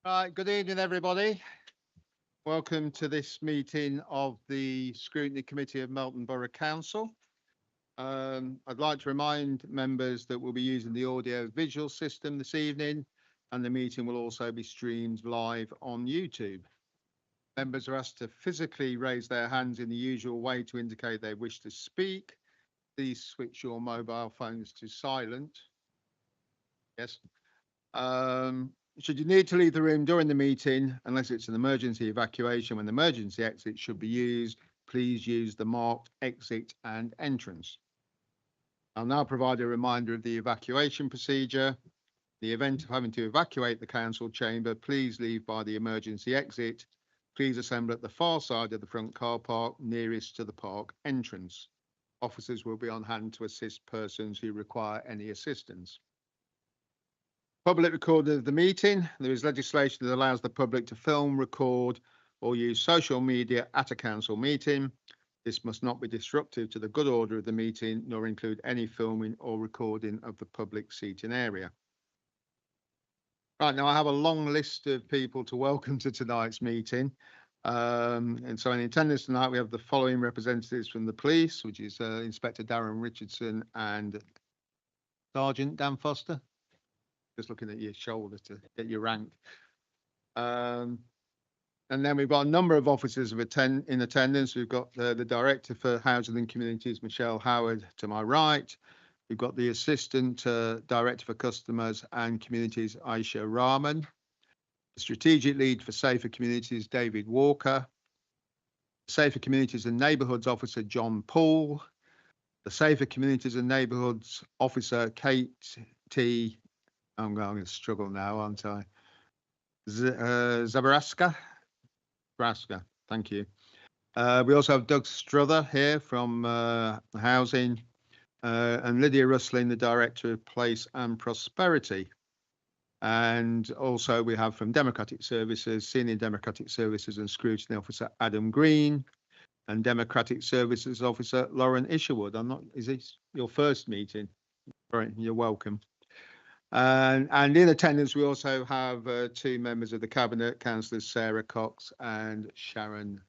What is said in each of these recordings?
Right, good evening, everybody. Welcome to this meeting of the Scrutiny Committee of Melton Borough Council. I'd like to remind members that we'll be using the audio visual system this evening, and the meeting will also be streamed live on YouTube. Members are asked to physically raise their hands in the usual way to indicate they wish to speak. Please switch your mobile phones to silent. Yes. Should you need to leave the room during the meeting, unless it's an emergency evacuation when the emergency exit should be used, please use the marked exit and entrance. I'll now provide a reminder of the evacuation procedure. The event of having to evacuate the council chamber, please leave by the emergency exit. Please assemble at the far side of the front car park nearest to the park entrance. Officers will be on hand to assist persons who require any assistance. Public recording of the meeting. There is legislation that allows the public to film, record, or use social media at a council meeting. This must not be disruptive to the good order of the meeting, nor include any filming or recording of the public seating area. Right, now I have a long list of people to welcome to tonight's meeting. And so in attendance tonight, we have the following representatives from the police, which is Inspector Darren Richardson and Sergeant Dan Foster. Just looking at your shoulder to get your rank. And then we've got a number of officers in attendance. We've got the Director for Housing and Communities, Michelle Howard, to my right. We've got the Assistant Director for Customers and Communities, Aisha Rahman. The Strategic Lead for Safer Communities, David Walker. Safer Communities and Neighbourhoods Officer, John Poole. The Safer Communities and Neighbourhoods Officer, Kate T. I'm going to struggle now, aren't I? Zabraska, thank you. We also have Doug Struther here from Housing, and Lydia Rusling, the Director of Place and Prosperity. And also we have from Democratic Services, Senior Democratic Services and Scrutiny Officer Adam Green, and Democratic Services Officer Lauren Isherwood. Is this your first meeting? Right, you're welcome. And in attendance, we also have two members of the Cabinet, Councillors Sarah Cox and Sharon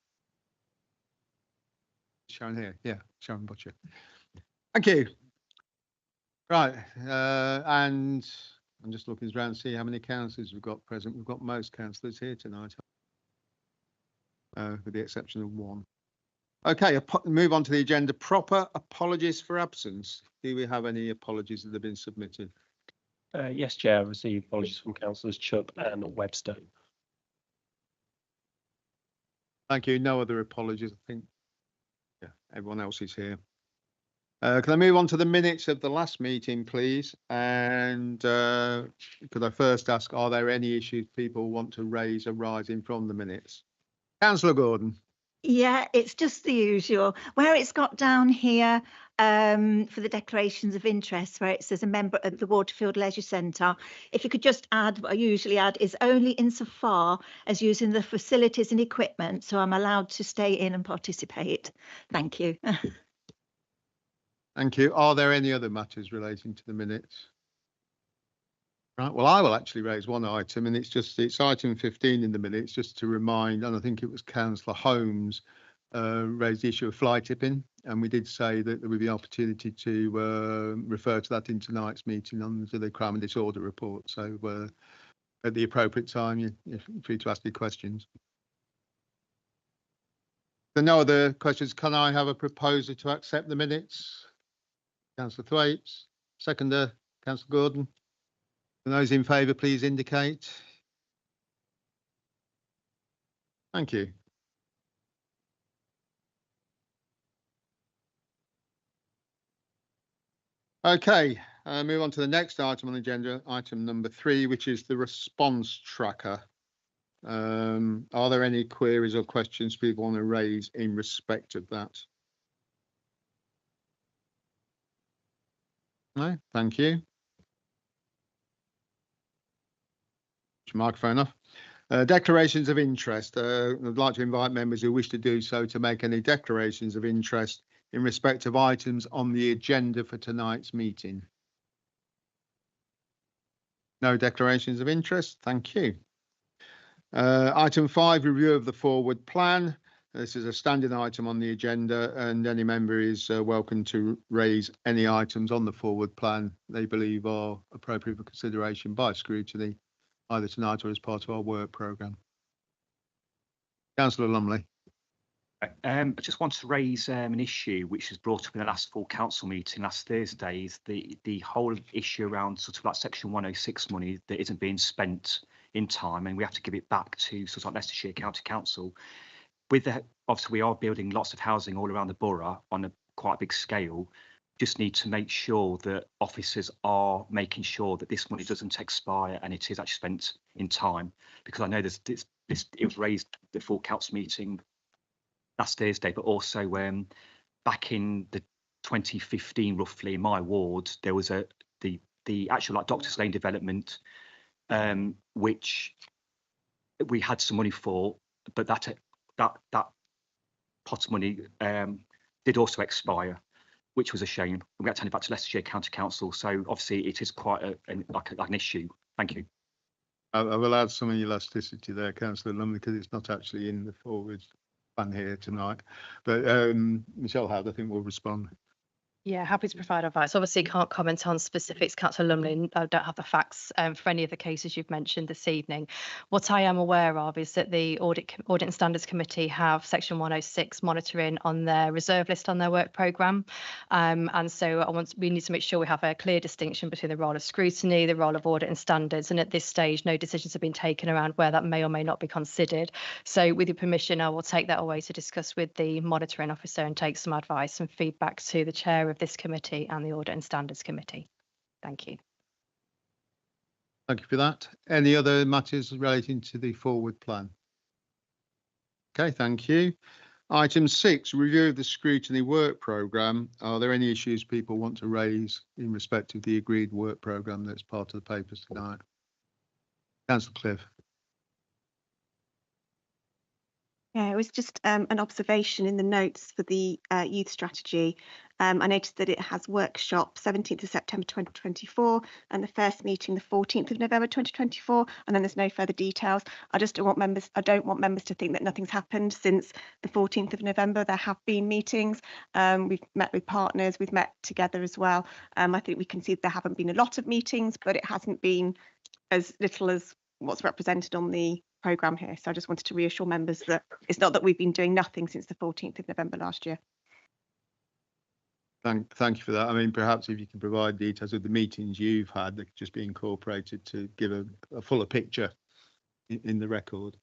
here. Yeah, Sharon Butcher. Thank you. Right, and I'm just looking around to see how many councillors we've got present. We've got most councillors here tonight, with the exception of one. Okay, move on to the agenda proper. Apologies for absence. Do we have any apologies that have been submitted? Yes, Chair, I received apologies from Councillors Chubb and Webster. Thank you. No other apologies, I think. Yeah, everyone else is here. Can I move on to the minutes of the last meeting, please? And could I first ask, are there any issues people want to raise arising from the minutes? Councillor Gordon. Yeah, it's just the usual. Where it's got down here for the declarations of interest, where it says a member of the Waterfield Leisure Centre, if you could just add, what I usually add is only insofar as using the facilities and equipment, so I'm allowed to stay in and participate. Thank you. Thank you. Are there any other matters relating to the minutes? Right, well, I will actually raise one item, and it's item 15 in the minutes, just to remind, and I think it was Councillor Holmes raised the issue of fly tipping, and we did say that there would be opportunity to refer to that in tonight's meeting under the crime and disorder report. So at the appropriate time, you're free to ask your questions. If there are no other questions, can I have a proposer to accept the minutes? Councillor Thwaites, seconder, Councillor Gordon. And those in favour, please indicate. Thank you. Okay, move on to the next item on the agenda, item number 3, which is the response tracker. Are there any queries or questions people want to raise in respect of that? No, thank you. Microphone off. Declarations of interest. I'd like to invite members who wish to do so to make any declarations of interest in respect of items on the agenda for tonight's meeting. No declarations of interest. Thank you. Item 5, review of the forward plan. This is a standing item on the agenda, and any member is welcome to raise any items on the forward plan they believe are appropriate for consideration by scrutiny, either tonight or as part of our work programme. Councillor Lumley. I just want to raise an issue which was brought up in the last full council meeting last Thursday, is the whole issue around sort of like Section 106 money that isn't being spent in time, and we have to give it back to sort of like Leicestershire County Council. With the, obviously we are building lots of housing all around the borough on a quite big scale. Just need to make sure that officers are making sure that this money doesn't expire and it is actually spent in time, because I know it was raised at the full council meeting last Thursday, but also back in the 2015 roughly in my ward there was the actual like Doctors Lane development which we had some money for, but that pot of money did also expire, which was a shame. We had to hand it back to Leicestershire County Council, so obviously it is quite an issue. Thank you. I will add some elasticity there, Councillor Lumley, because it's not actually in the forward plan here tonight. But Michelle Howard, I think, will respond. Yeah, happy to provide advice. Obviously, can't comment on specifics, Councillor Lumley. I don't have the facts for any of the cases you've mentioned this evening. What I am aware of is that the Audit and Standards Committee have Section 106 monitoring on their reserve list on their work programme. And so we need to make sure we have a clear distinction between the role of scrutiny, the role of audit and standards. And at this stage, no decisions have been taken around where that may or may not be considered. So with your permission, I will take that away to discuss with the monitoring officer and take some advice and feedback to the chair of this committee and the Audit and Standards Committee. Thank you. Thank you for that. Any other matters relating to the forward plan? Okay, thank you. Item 6, review of the scrutiny work programme. Are there any issues people want to raise in respect of the agreed work programme that's part of the papers tonight? Councillor Cliff. Yeah, it was just an observation in the notes for the youth strategy. I noticed that it has workshop 17th of September 2024 and the first meeting the 14th of November 2024, and then there's no further details. I don't want members to think that nothing's happened since the 14th of November. There have been meetings. We've met with partners, we've met together as well. I think we can see there haven't been a lot of meetings, but it hasn't been as little as what's represented on the programme here. So I just wanted to reassure members that it's not that we've been doing nothing since the 14th of November last year. Thank you for that. I mean, perhaps if you can provide details of the meetings you've had that could just be incorporated to give a fuller picture in the record.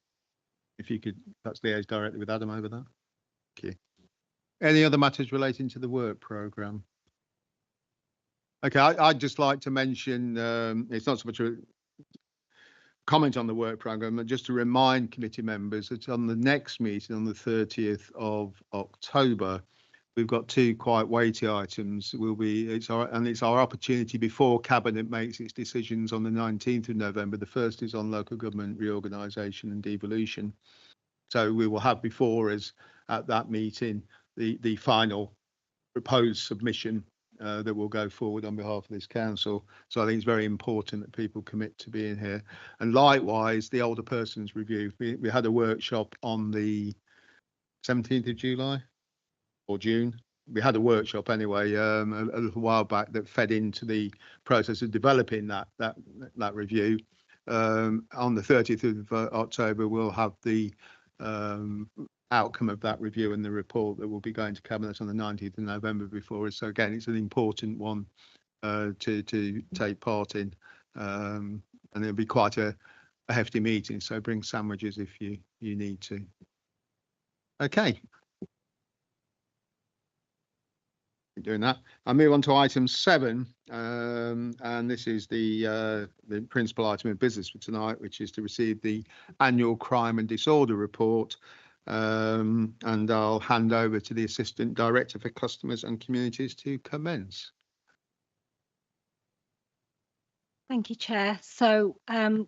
If you could perhaps liaise directly with Adam over that. Thank you. Any other matters relating to the work programme? Okay, I'd just like to mention, it's not so much a comment on the work programme, but just to remind committee members that on the next meeting on the 30th of October, we've got two quite weighty items. It's our opportunity before Cabinet makes its decisions on the 19th of November. The first is on local government reorganisation and devolution. So we will have before us at that meeting the final proposed submission that will go forward on behalf of this council. So I think it's very important that people commit to being here. And likewise, the older persons review. We had a workshop on the 17th of July or June. We had a workshop anyway a little while back that fed into the process of developing that review. On the 30th of October, we'll have the outcome of that review and the report that will be going to Cabinet on the 19th of November before us. So again, it's an important one to take part in, and it'll be quite a hefty meeting. So bring sandwiches if you need to. Okay. Doing that, I'll move on to item 7, and this is the principal item of business for tonight, which is to receive the annual crime and disorder report. And I'll hand over to the Assistant Director for Customers and Communities to commence. Thank you, Chair. So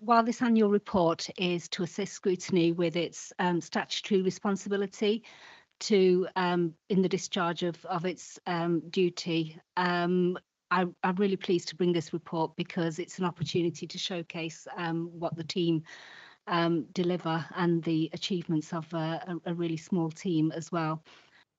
while this annual report is to assist Scrutiny with its statutory responsibility to in the discharge of its duty, I'm really pleased to bring this report because it's an opportunity to showcase what the team deliver, and the achievements of a really small team as well.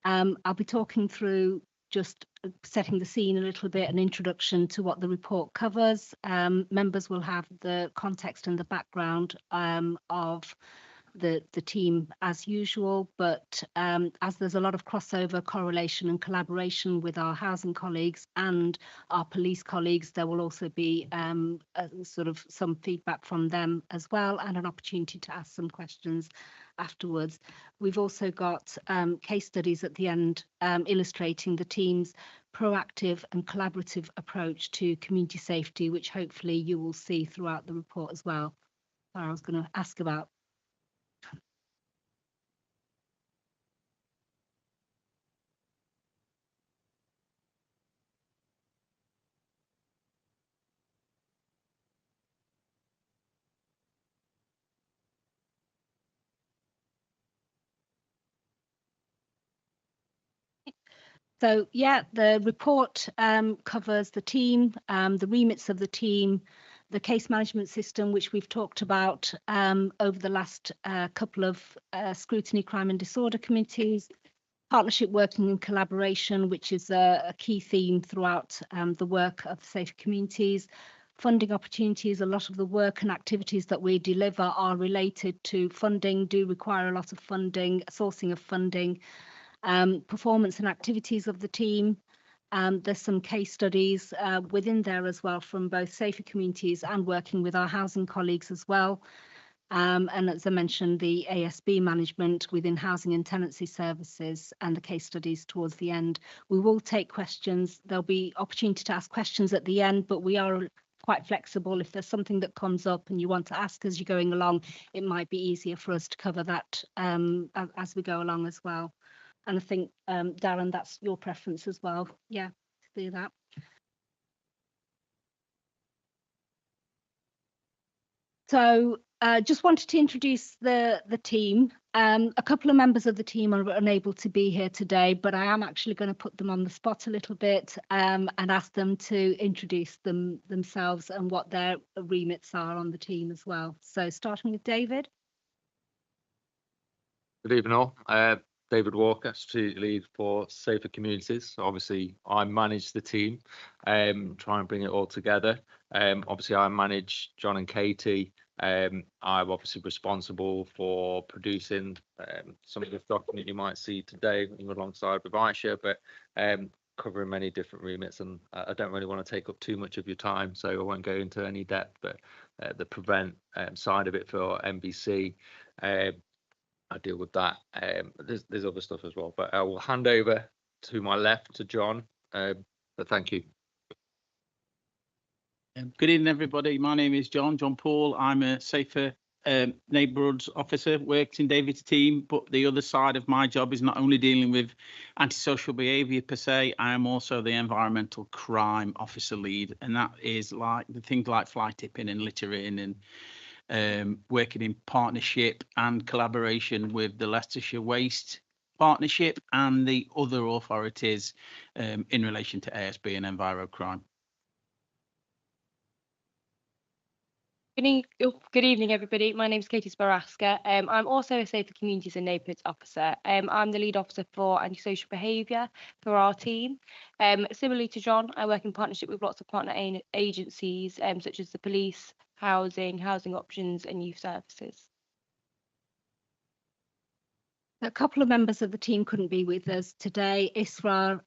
I'll be talking through just setting the scene a little bit, an introduction to what the report covers. Members will have the context and the background of the team as usual, but as there's a lot of crossover, correlation and collaboration with our housing colleagues and our police colleagues, there will also be sort of some feedback from them as well, and an opportunity to ask some questions afterwards. We've also got case studies at the end illustrating the team's proactive and collaborative approach to community safety, which hopefully you will see throughout the report as well. I was going to ask about. So yeah, the report covers the team, the remits of the team, the case management system, which we've talked about over the last couple of scrutiny, crime and disorder committees, partnership working and collaboration, which is a key theme throughout the work of the Safer Communities. Funding opportunities, a lot of the work and activities that we deliver are related to funding, do require a lot of funding, sourcing of funding. Performance and activities of the team. There's some case studies within there as well from both Safer Communities and working with our housing colleagues as well. And as I mentioned, the ASB management within housing and tenancy services and the case studies towards the end. We will take questions. There'll be opportunity to ask questions at the end, but we are quite flexible. If there's something that comes up and you want to ask as you're going along, it might be easier for us to cover that as we go along as well. And I think, Darren, that's your preference as well. Yeah, to do that. So just wanted to introduce the team. A couple of members of the team are unable to be here today, but I am actually going to put them on the spot a little bit and ask them to introduce themselves and what their remits are on the team as well. So starting with David. Good evening all. David Walker, Strategic Lead for Safer Communities. So obviously, I manage the team, try and bring it all together. Obviously, I manage John and Katie. I'm obviously responsible for producing some of the document you might see today alongside with Aisha, but covering many different remits. And I don't really want to take up too much of your time, so I won't go into any depth. But the prevent side of it for NBC. I deal with that. There's other stuff as well, but I will hand over to my left to John. But thank you. Good evening, everybody. My name is John Paul. I'm a Safer Neighbourhoods Officer, worked in David's team, but the other side of my job is not only dealing with antisocial behaviour per se, I am also the Environmental Crime Officer Lead, and that is like the things like fly tipping and littering and working in partnership and collaboration with the Leicestershire Waste Partnership and the other authorities in relation to ASB and Enviro Crime. Good evening, everybody. My name is Katie Sparaska. I'm also a Safer Communities and Neighbourhoods Officer. I'm the lead officer for antisocial behaviour for our team. Similarly to John, I work in partnership with lots of partner agencies such as the police, housing options and youth services. A couple of members of the team couldn't be with us today. Isra,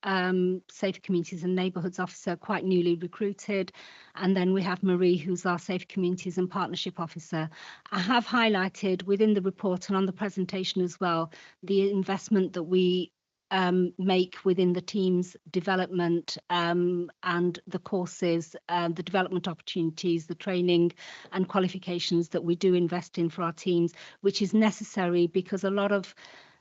Safer Communities and Neighbourhoods Officer, quite newly recruited. And then we have Marie, who's our Safer Communities and Partnership Officer. I have highlighted within the report and on the presentation as well, the investment that we make within the team's development and the courses, the development opportunities, the training and qualifications that we do invest in for our teams, which is necessary because a lot of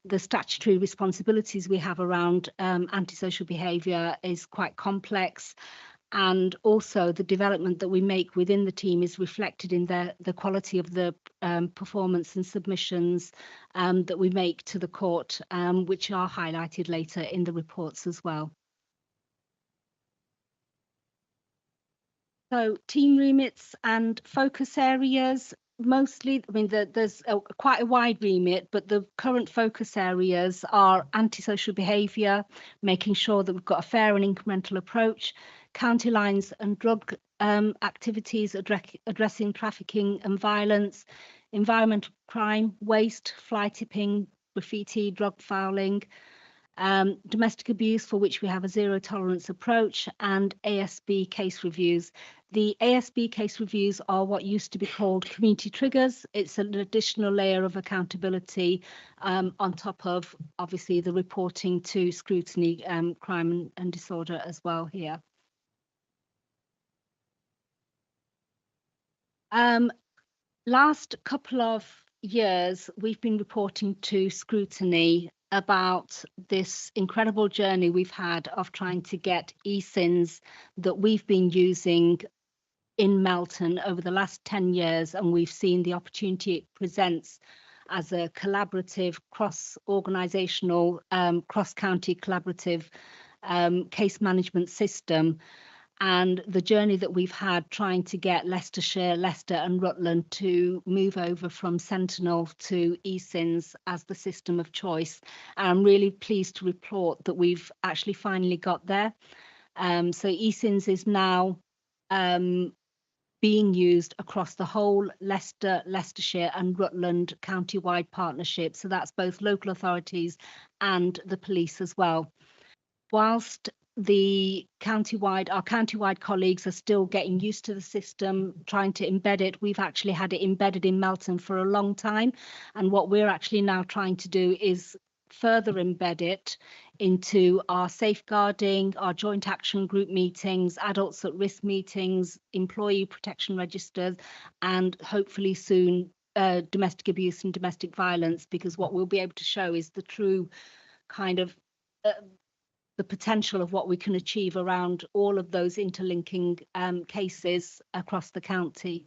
the statutory responsibilities we have around antisocial behaviour is quite complex. And also the development that we make within the team is reflected in the quality of the performance and submissions that we make to the court, which are highlighted later in the reports as well. So team remits and focus areas. mostly, I mean, there's quite a wide remit, but the current focus areas are antisocial behaviour, making sure that we've got a fair and incremental approach, county lines and drug activities, addressing trafficking and violence, environmental crime, waste, fly tipping, graffiti, drug fouling, domestic abuse, for which we have a zero tolerance approach, and ASB case reviews. The ASB case reviews are what used to be called community triggers. It's an additional layer of accountability on top of obviously the reporting to Scrutiny, crime and disorder as well here. Last couple of years, we've been reporting to Scrutiny about this incredible journey we've had of trying to get eSINs that we've been using in Melton over the last 10 years, and we've seen the opportunity it presents as a collaborative, cross-organisational, cross-county collaborative case management system. And the journey that we've had trying to get Leicestershire, Leicester and Rutland to move over from Sentinel to eSINs as the system of choice. And I'm really pleased to report that we've actually finally got there. So eSINs is now being used across the whole Leicester, Leicestershire and Rutland county-wide partnership. So that's both local authorities and the police as well. Whilst the our county-wide colleagues are still getting used to the system, trying to embed it, we've actually had it embedded in Melton for a long time. And what we're actually now trying to do is further embed it into our safeguarding, our joint action group meetings, adults at risk meetings, employee protection registers, and hopefully soon domestic abuse and domestic violence, because what we'll be able to show is the true kind of the potential of what we can achieve around all of those interlinking cases across the county.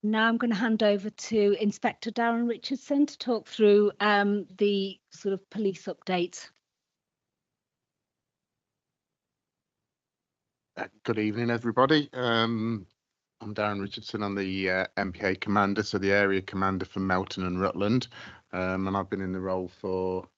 Now I'm going to hand over to Inspector Darren Richardson to talk through the sort of police update. Good evening, everybody. I'm Darren Richardson. I'm the MPA commander, so the area commander for Melton and Rutland. And I've been in the role for,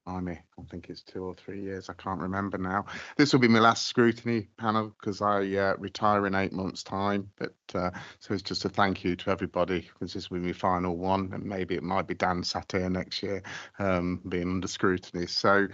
I think it's 2 or 3 years. I can't remember now. This will be my last scrutiny panel because I retire in 8 months' time. But so it's just a thank you to everybody because this will be my final one, and maybe it might be Dan sat here next year being under scrutiny. So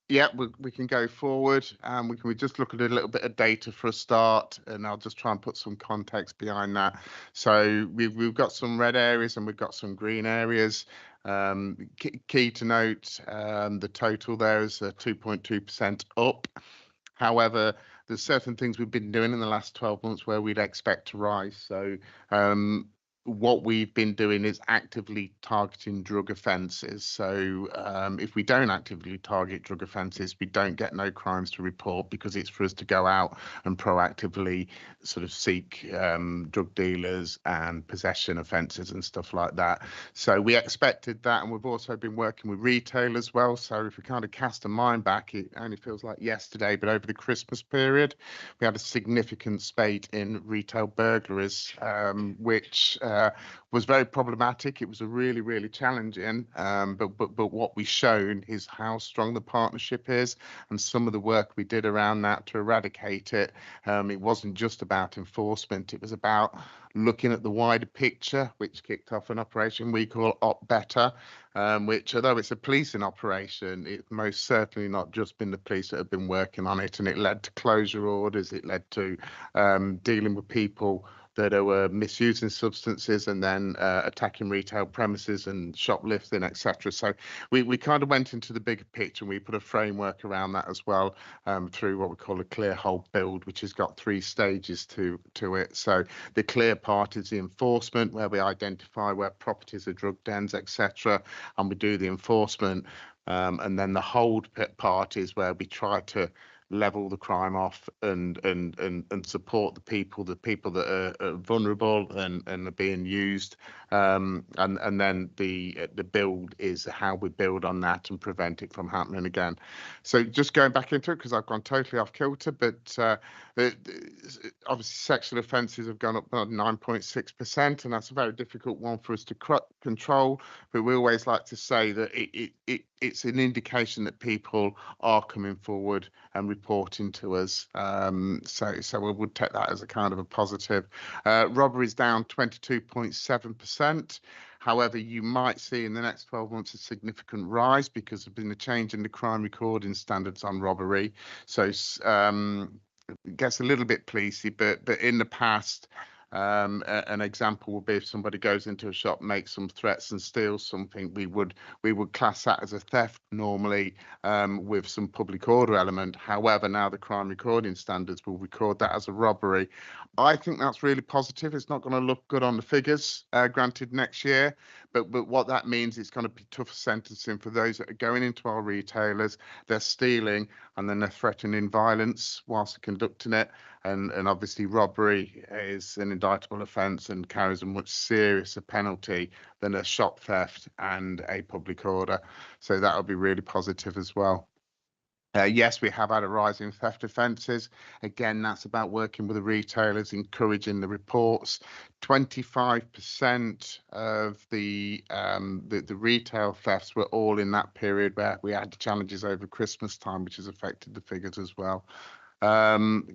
yeah, we can go forward and we just look at a little bit of data for a start, and I'll just try and put some context behind that. So we've got some red areas and we've got some green areas. Key to note, the total there is 2.2% up. However, there's certain things we've been doing in the last 12 months where we'd expect to rise. So what we've been doing is actively targeting drug offences. So if we don't actively target drug offences, we don't get no crimes to report, because it's for us to go out and proactively sort of seek drug dealers and possession offences and stuff like that. So we expected that, and we've also been working with retail as well. So if we kind of cast a mind back, it only feels like yesterday, but over the Christmas period, we had a significant spate in retail burglaries, which was very problematic. It was a really challenging, but what we've shown is how strong the partnership is, and some of the work we did around that to eradicate it. It wasn't just about enforcement, it was about looking at the wider picture, which kicked off an operation we call Op Better, which, although it's a policing operation, it's most certainly not just been the police that have been working on it, and it led to closure orders, it led to dealing with people that were misusing substances and then attacking retail premises and shoplifting, etc. So we kind of went into the bigger picture, and we put a framework around that as well through what we call a clear hold build, which has got 3 stages to it. So the clear part is the enforcement, where we identify where properties are drug dens, etc., and we do the enforcement. And then the hold part is where we try to level the crime off and support the people that are vulnerable and are being used, and then the build is how we build on that and prevent it from happening again. So just going back into it, because I've gone totally off kilter, but obviously sexual offences have gone up by 9.6%, and that's a very difficult one for us to control. But we always like to say that it's an indication that people are coming forward and reporting to us. So we would take that as a kind of a positive. Robbery is down 22.7%. However, you might see in the next 12 months a significant rise because there's been a change in the crime recording standards on robbery. So it gets a little bit policey, but in the past, an example would be if somebody goes into a shop, makes some threats and steals something, we would class that as a theft normally, with some public order element. However, now the crime recording standards will record that as a robbery. I think that's really positive. It's not going to look good on the figures, granted, next year, but what that means, it's going to be tougher sentencing for those that are going into our retailers, they're stealing and then they're threatening violence whilst they're conducting it. And obviously robbery is an indictable offence and carries a much seriouser penalty than a shop theft and a public order. So that will be really positive as well. Yes, we have had a rise in theft offences. Again, that's about working with the retailers, encouraging the reports. 25% of the retail thefts were all in that period where we had challenges over Christmas time, which has affected the figures as well.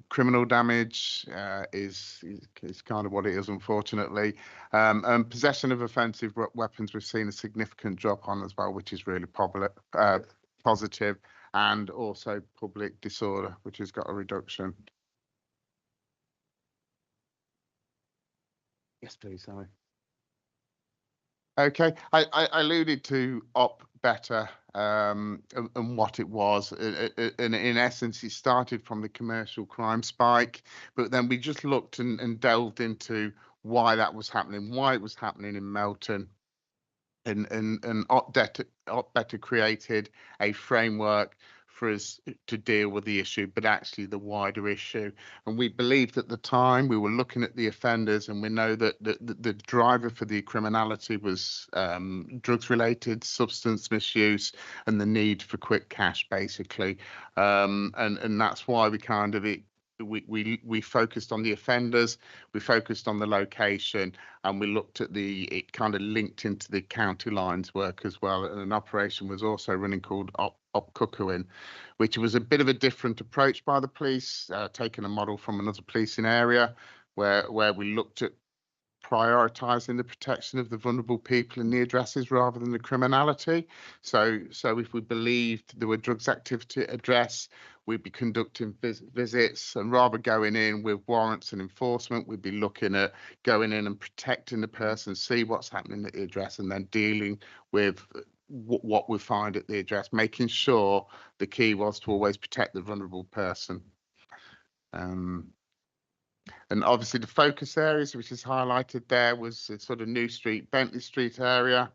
Criminal damage is kind of what it is, unfortunately. And possession of offensive weapons, we've seen a significant drop on as well, which is really positive. And also public disorder, which has got a reduction. Yes, please, sorry. Okay, I alluded to Op Better and what it was. In essence, it started from the commercial crime spike, but then we just looked and delved into why that was happening, why it was happening in Melton. And Op Better created a framework for us to deal with the issue, but actually the wider issue. And we believed at the time, we were looking at the offenders, and we know that the driver for the criminality was drugs related, substance misuse, and the need for quick cash, basically. And that's why we kind of we focused on the offenders, we focused on the location, and we looked at it kind of linked into the county lines work as well. And an operation was also running called Op Cuckooing, which was a bit of a different approach by the police, taking a model from another policing area where we looked at prioritising the protection of the vulnerable people in the addresses rather than the criminality. So if we believed there were drugs activity at address, we'd be conducting visits, and rather going in with warrants and enforcement, we'd be looking at going in and protecting the person, see what's happening at the address, and then dealing with what we find at the address, making sure the key was to always protect the vulnerable person. And obviously the focus areas, which is highlighted there, was the sort of New Street, Bentley Street area,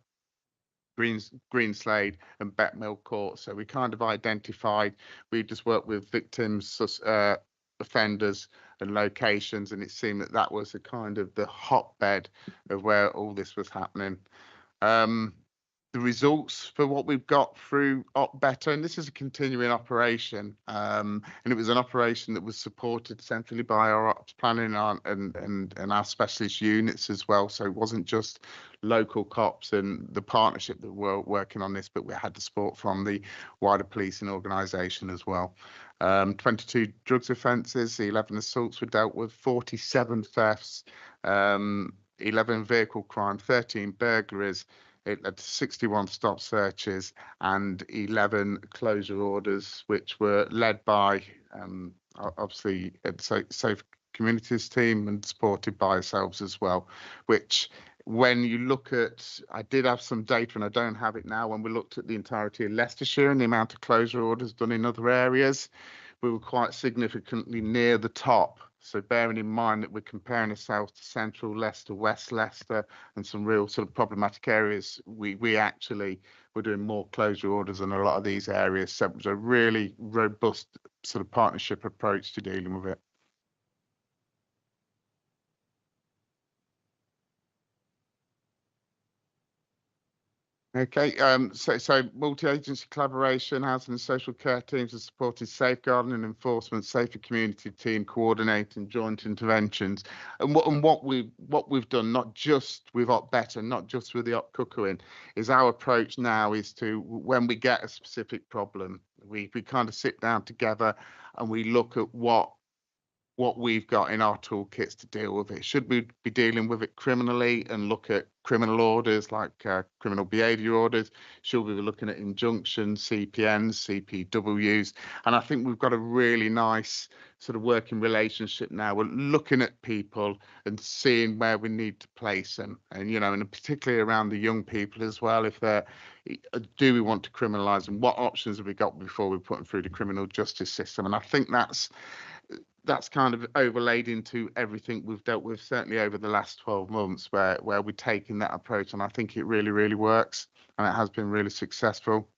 Greenslade and Betmill Court. So we kind of identified, we just worked with victims, offenders and locations, and it seemed that was a kind of the hotbed of where all this was happening. The results for what we've got through Op Better, and this is a continuing operation, and it was an operation that was supported centrally by our ops planning and our specialist units as well. So it wasn't just local cops and the partnership that were working on this, but we had the support from the wider policing organisation as well. 22 drugs offences, 11 assaults were dealt with, 47 thefts, 11 vehicle crime, 13 burglaries. It led to 61 stop searches and 11 closure orders, which were led by obviously Safe Communities team and supported by ourselves as well, which when you look at, I did have some data and I don't have it now, when we looked at the entirety of Leicestershire and the amount of closure orders done in other areas, we were quite significantly near the top. So bearing in mind that we're comparing ourselves to Central Leicester, West Leicester, and some real sort of problematic areas, we're doing more closure orders in a lot of these areas. So it was a really robust sort of partnership approach to dealing with it. Okay, so multi-agency collaboration, housing and social care teams have supported safeguarding and enforcement, safer community team coordinating joint interventions. And what we've done, not just with Op Better, not just with the Op Cuckooing, is our approach now is to, when we get a specific problem, we kind of sit down together and we look at what we've got in our toolkits to deal with it. Should we be dealing with it criminally and look at criminal orders like criminal behaviour orders? Should we be looking at injunctions, CPNs, CPWs? And I think we've got a really nice sort of working relationship now. We're looking at people and seeing where we need to place them, and and particularly around the young people as well. If they're, do we want to criminalise them? What options have we got before we put them through the criminal justice system? And I think that's kind of overlaid into everything we've dealt with, certainly over the last 12 months, where we've taken that approach, and I think it really, really works, and it has been really successful.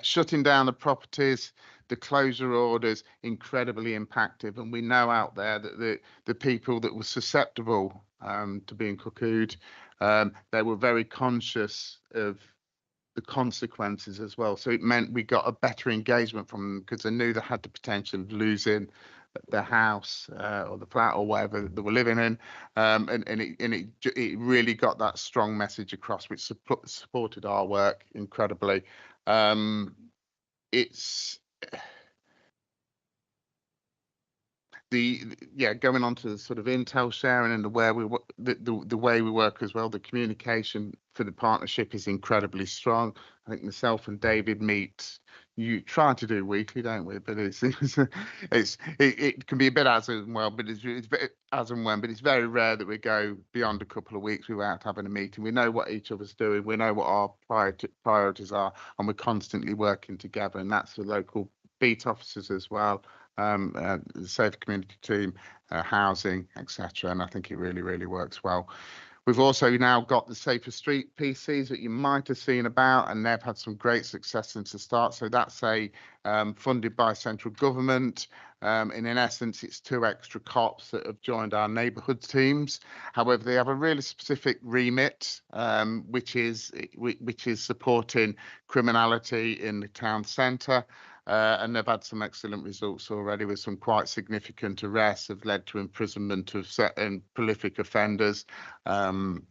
Shutting down the properties, the closure orders, incredibly impactful, and we know out there that the people that were susceptible to being cuckooed, they were very conscious of the consequences as well. So it meant we got a better engagement from them because they knew they had the potential of losing their house or the flat or whatever they were living in, and it really got that strong message across, which supported our work incredibly. It's going on to the sort of intel sharing and the way we work as well. The communication for the partnership is incredibly strong. I think myself and David meet. You try to do weekly, don't we? But it can be a bit as and well, but it's as and when. But it's very rare that we go beyond a couple of weeks without having a meeting. We know what each of us doing. We know what our priorities are, and we're constantly working together. And that's the local beat officers as well. The safe community team, housing, etc. And I think it really, really works well. We've also now got the Safer Street PCs that you might have seen about, and they've had some great success since the start. So that's funded by central government. And in essence, it's 2 extra cops that have joined our neighbourhood teams. However, they have a really specific remit, which is supporting criminality in the town centre. And they've had some excellent results already, with some quite significant arrests have led to imprisonment of certain prolific offenders. And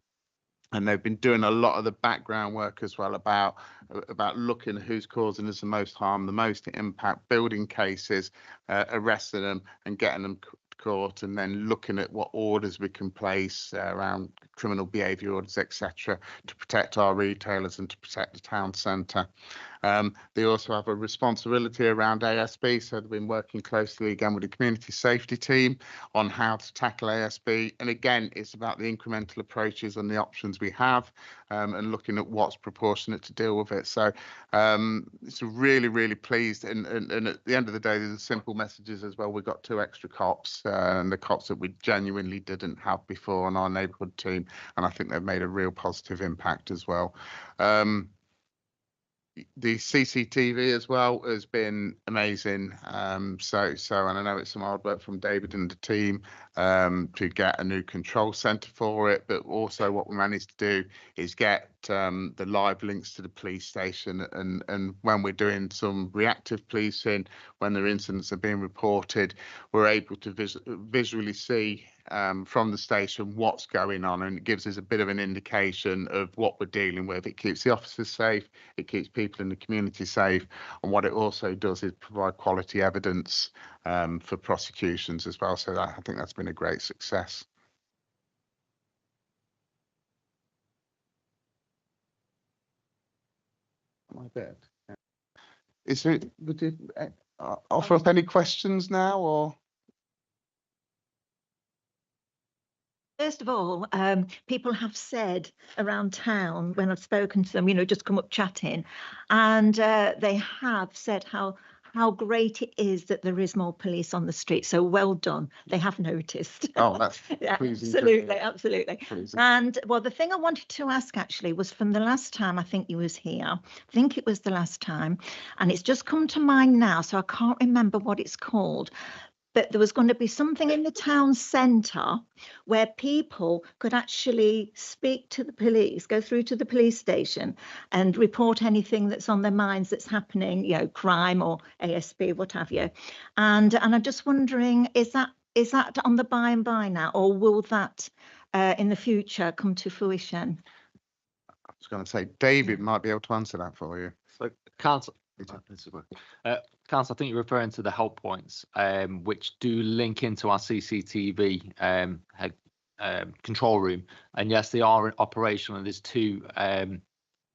they've been doing a lot of the background work as well about looking at who's causing us the most harm, the most impact, building cases, arresting them and getting them court, and then looking at what orders we can place around criminal behaviour orders, etc., to protect our retailers and to protect the town centre. They also have a responsibility around ASB, so they've been working closely again with the community safety team on how to tackle ASB. And again, it's about the incremental approaches and the options we have, and looking at what's proportionate to deal with it. So it's really, really pleased. And at the end of the day, there's simple messages as well. We've got 2 extra cops, and the cops that we genuinely didn't have before on our neighbourhood team. And I think they've made a real positive impact as well. The CCTV as well has been amazing. So and I know it's some hard work from David and the team to get a new control centre for it, but also what we managed to do is get the live links to the police station, and when we're doing some reactive policing, when their incidents are being reported, we're able to visually see from the station what's going on, and it gives us a bit of an indication of what we're dealing with. It keeps the officers safe, it keeps people in the community safe, and what it also does is provide quality evidence for prosecutions as well. So I think that's been a great success. My bad. Is it? Would it offer up any questions now, or? First of all, people have said around town when I've spoken to them, just come up chatting, and they have said how how great it is that there is more police on the street. So well done. They have noticed. Oh, that's Yeah, pleasing to absolutely, hear. absolutely. Pleasing. And well, the thing I wanted to ask actually was from the last time I think you was here. I think it was the last time, and it's just come to mind now, so I can't remember what it's called. But there was going to be something in the town centre where people could actually speak to the police, go through to the police station and report anything that's on their minds that's happening, you know, crime or ASB, what have you. And I'm just wondering, is that on the by and by now, or will that in the future come to fruition? I was going to say, David might be able to answer that for you. So, Council, Council, I think you're referring to the help points, which do link into our CCTV control room. And yes, they are operational, and there's two in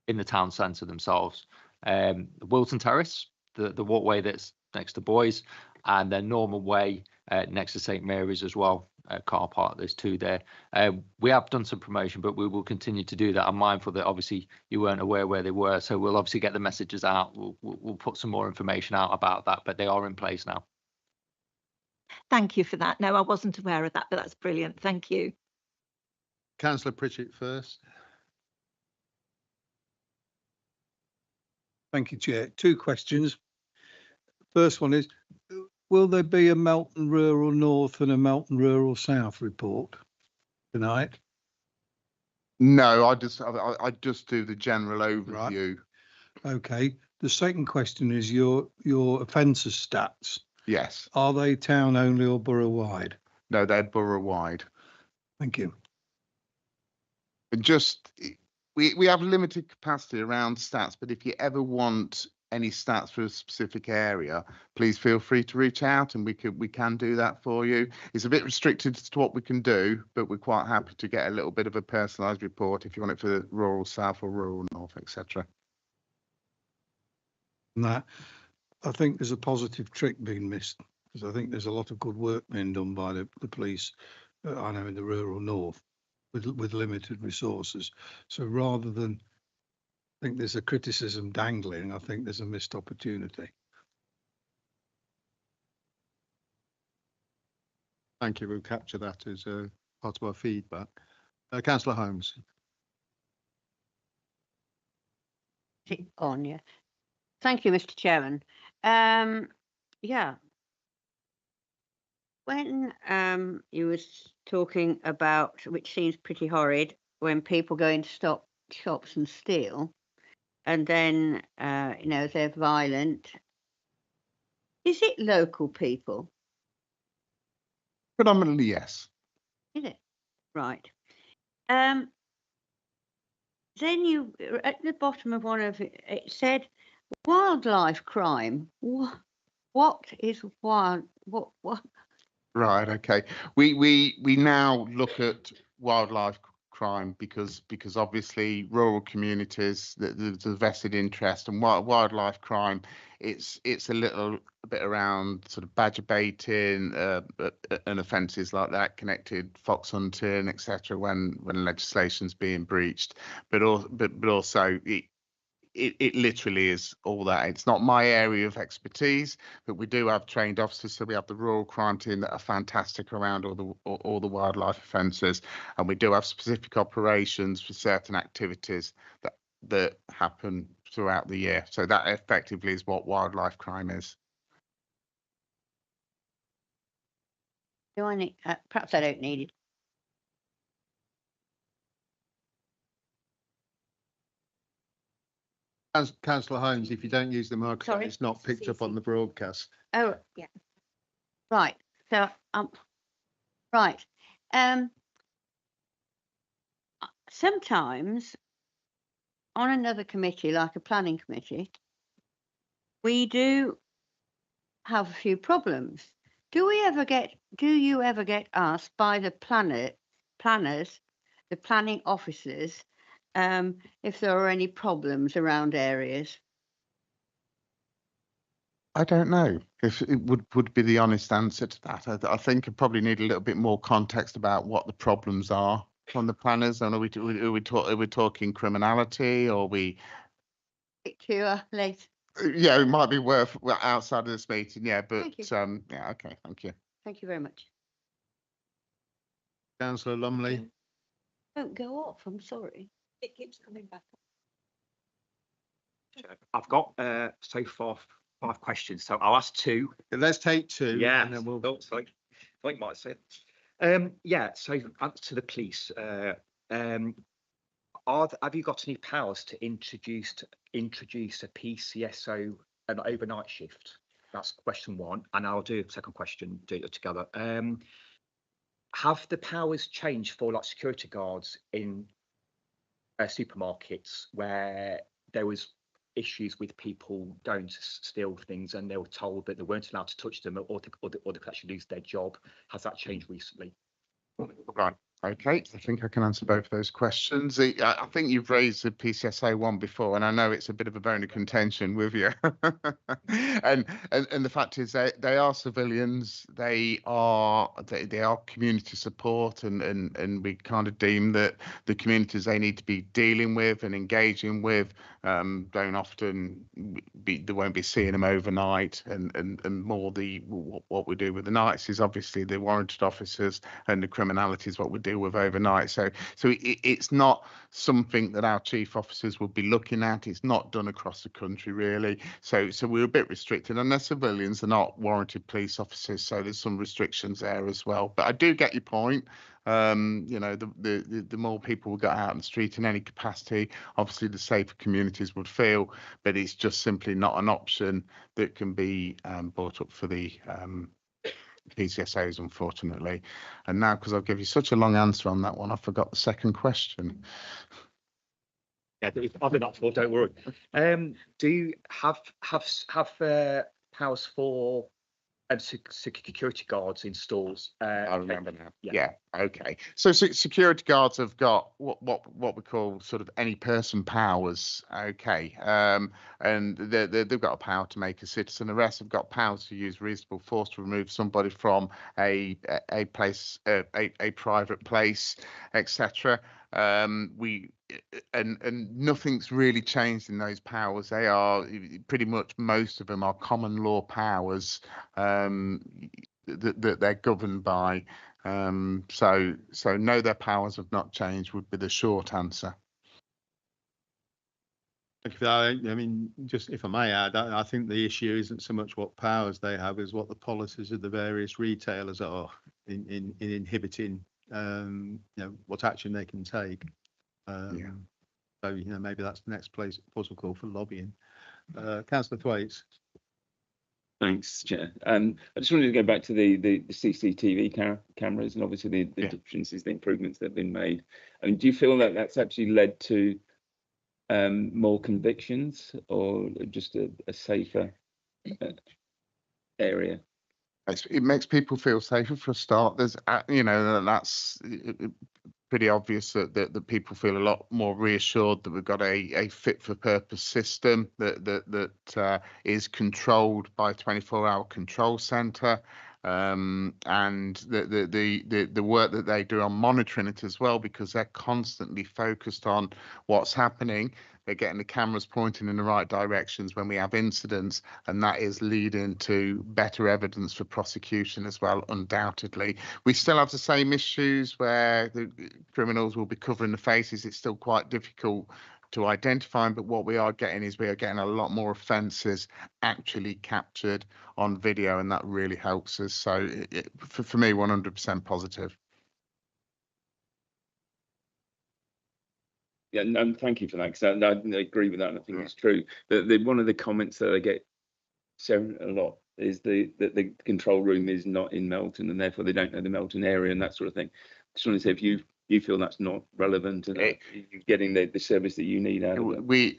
the town centre themselves. Wilton Terrace, the walkway that's next to Boys, and then Norman Way next to St Mary's as well. Car park, there's two there. We have done some promotion, but we will continue to do that. I'm mindful that obviously you weren't aware where they were, so we'll obviously get the messages out. We'll put some more information out about that, but they are in place now. Thank you for that. No, I wasn't aware of that, but that's brilliant. Thank you. Councillor Pritchett first. Thank you, Chair. Two questions. First one is, will there be a Melton Rural North and a Melton Rural South report tonight? No, I just do the general overview. Right. Okay. The second question is your offences stats. Yes. Are they town only or borough wide? No, they're borough wide. Thank you. And just we have limited capacity around stats, but if you ever want any stats for a specific area, please feel free to reach out and we can do that for you. It's a bit restricted as to what we can do, but we're quite happy to get a little bit of a personalised report if you want it for the rural south or rural north, etc. And that, I think there's a positive trick being missed, because I think there's a lot of good work being done by the police, I know in the rural north, with limited resources. So rather than think there's a criticism dangling, I think there's a missed opportunity. Thank you. We'll capture that as part of our feedback. Councillor Holmes. On, yeah. Thank you, Mr. Chairman. Yeah. When you was talking about, which seems pretty horrid, when people go into shops and steal, and then, you know, they're violent. Is it local people? Predominantly, yes. Is it? Right. Then you, at the bottom of one of it, it said wildlife crime. What is wild? What? Right. Okay. We now look at wildlife crime because obviously rural communities, there's a vested interest, and wildlife crime, it's a little bit around sort of badger baiting and offences like that, connected fox hunting, etc. when legislation's being breached, but also it literally is all that. It's not my area of expertise, but we do have trained officers. So we have the rural crime team that are fantastic around all the wildlife offences, and we do have specific operations for certain activities that happen throughout the year. So that effectively is what wildlife crime is. Do I need? Perhaps I don't need it. Councillor Holmes, if you don't use the microphone, Sorry? it's not picked up on the broadcast. Oh, yeah. Right. So, right. Sometimes on another committee, like a planning committee, we do have a few problems. Do you ever get asked by the planners, the planning officers, if there are any problems around areas? I don't know if it would be the honest answer to that. I think I probably need a little bit more context about what the problems are from the planners. And are we talking criminality, or are we? Late. Yeah, it might be worth outside of this meeting. Yeah, but Thank you. yeah, okay, thank you. Thank you very much. Councillor Lumley. Don't go off, I'm sorry. It keeps coming back. I've got so far 5 questions, so I'll ask 2. Let's take 2. Yeah, And then we'll. Like might say. Yeah. So to the police, have you got any powers to introduce a PCSO an overnight shift? That's question 1, and I'll do a second question. Do it together. Have the powers changed for like security guards in supermarkets where there was issues with people going to steal things and they were told that they weren't allowed to touch them or they could actually lose their job? Has that changed recently? Right. Okay, I think I can answer both of those questions. I think you've raised the PCSA one before, and I know it's a bit of a bone of contention with you. and the fact is they are civilians. They are community support, and we kind of deem that the communities they need to be dealing with and engaging with don't often they won't be seeing them overnight, and more what we do with the nights is obviously the warranted officers and the criminality is what we deal with overnight. So it's not something that our chief officers will be looking at. It's not done across the country really. So we're a bit restricted, and they're civilians, they're not warranted police officers. So there's some restrictions there as well. But I do get your point. You know, the more people we got out on the street in any capacity, obviously the safer communities would feel, but it's just simply not an option that can be brought up for the PCSOs, unfortunately. And now, because I'll give you such a long answer on that one, I forgot the second question. Yeah, I've been up for. Don't worry. Do you have powers for security guards in stores? I remember now. Yeah. Yeah. Okay. So security guards have got what we call sort of any person powers. Okay. And they've got a power to make a citizen arrest. Have got powers to use reasonable force to remove somebody from a place, a private place, etc. And nothing's really changed in those powers. They are pretty much, most of them are common law powers that they're governed by. So no, their powers have not changed would be the short answer. Thank you for that. I mean, just if I may add, I think the issue isn't so much what powers they have as what the policies of the various retailers are in inhibiting you know, what action they can take. Yeah. So, you know, maybe that's the next puzzle call for lobbying. Councillor Thwaites. Thanks, Chair. I just wanted to go back to the CCTV cameras and obviously the differences, the improvements that have been made. I mean, do you feel that that's actually led to more convictions or just a safer area? It makes people feel safer for a start. There's, you know, that's pretty obvious that people feel a lot more reassured that we've got a fit for purpose system that is controlled by a 24-hour control centre. And the work that they do on monitoring it as well, because they're constantly focused on what's happening. They're getting the cameras pointing in the right directions when we have incidents, and that is leading to better evidence for prosecution as well, undoubtedly. We still have the same issues where the criminals will be covering the faces. It's still quite difficult to identify, but what we are getting is we are getting a lot more offences actually captured on video, and that really helps us. So for me, 100% positive. Yeah, no, thank you for that, because I agree with that, and I think it's true. One of the comments that I get a lot is that the control room is not in Melton, and therefore they don't know the Melton area and that sort of thing. Just want to say if you feel that's not relevant and you're getting the service that you need out of it.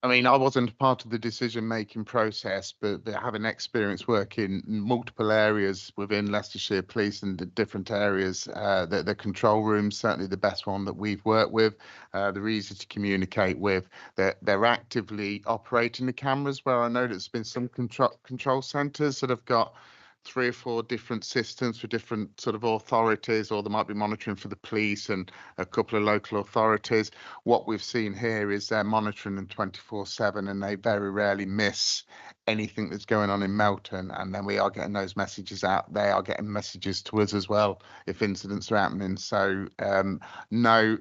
I mean, I wasn't part of the decision-making process, but having experience working in multiple areas within Leicestershire Police and the different areas, the control room, certainly the best one that we've worked with. They're easy to communicate with. They're actively operating the cameras, where I know there's been some control centres that have got 3 or 4 different systems for different sort of authorities, or there might be monitoring for the police and a couple of local authorities. What we've seen here is they're monitoring them 24/7, and they very rarely miss anything that's going on in Melton. And then we are getting those messages out. They are getting messages to us as well if incidents are happening. So no,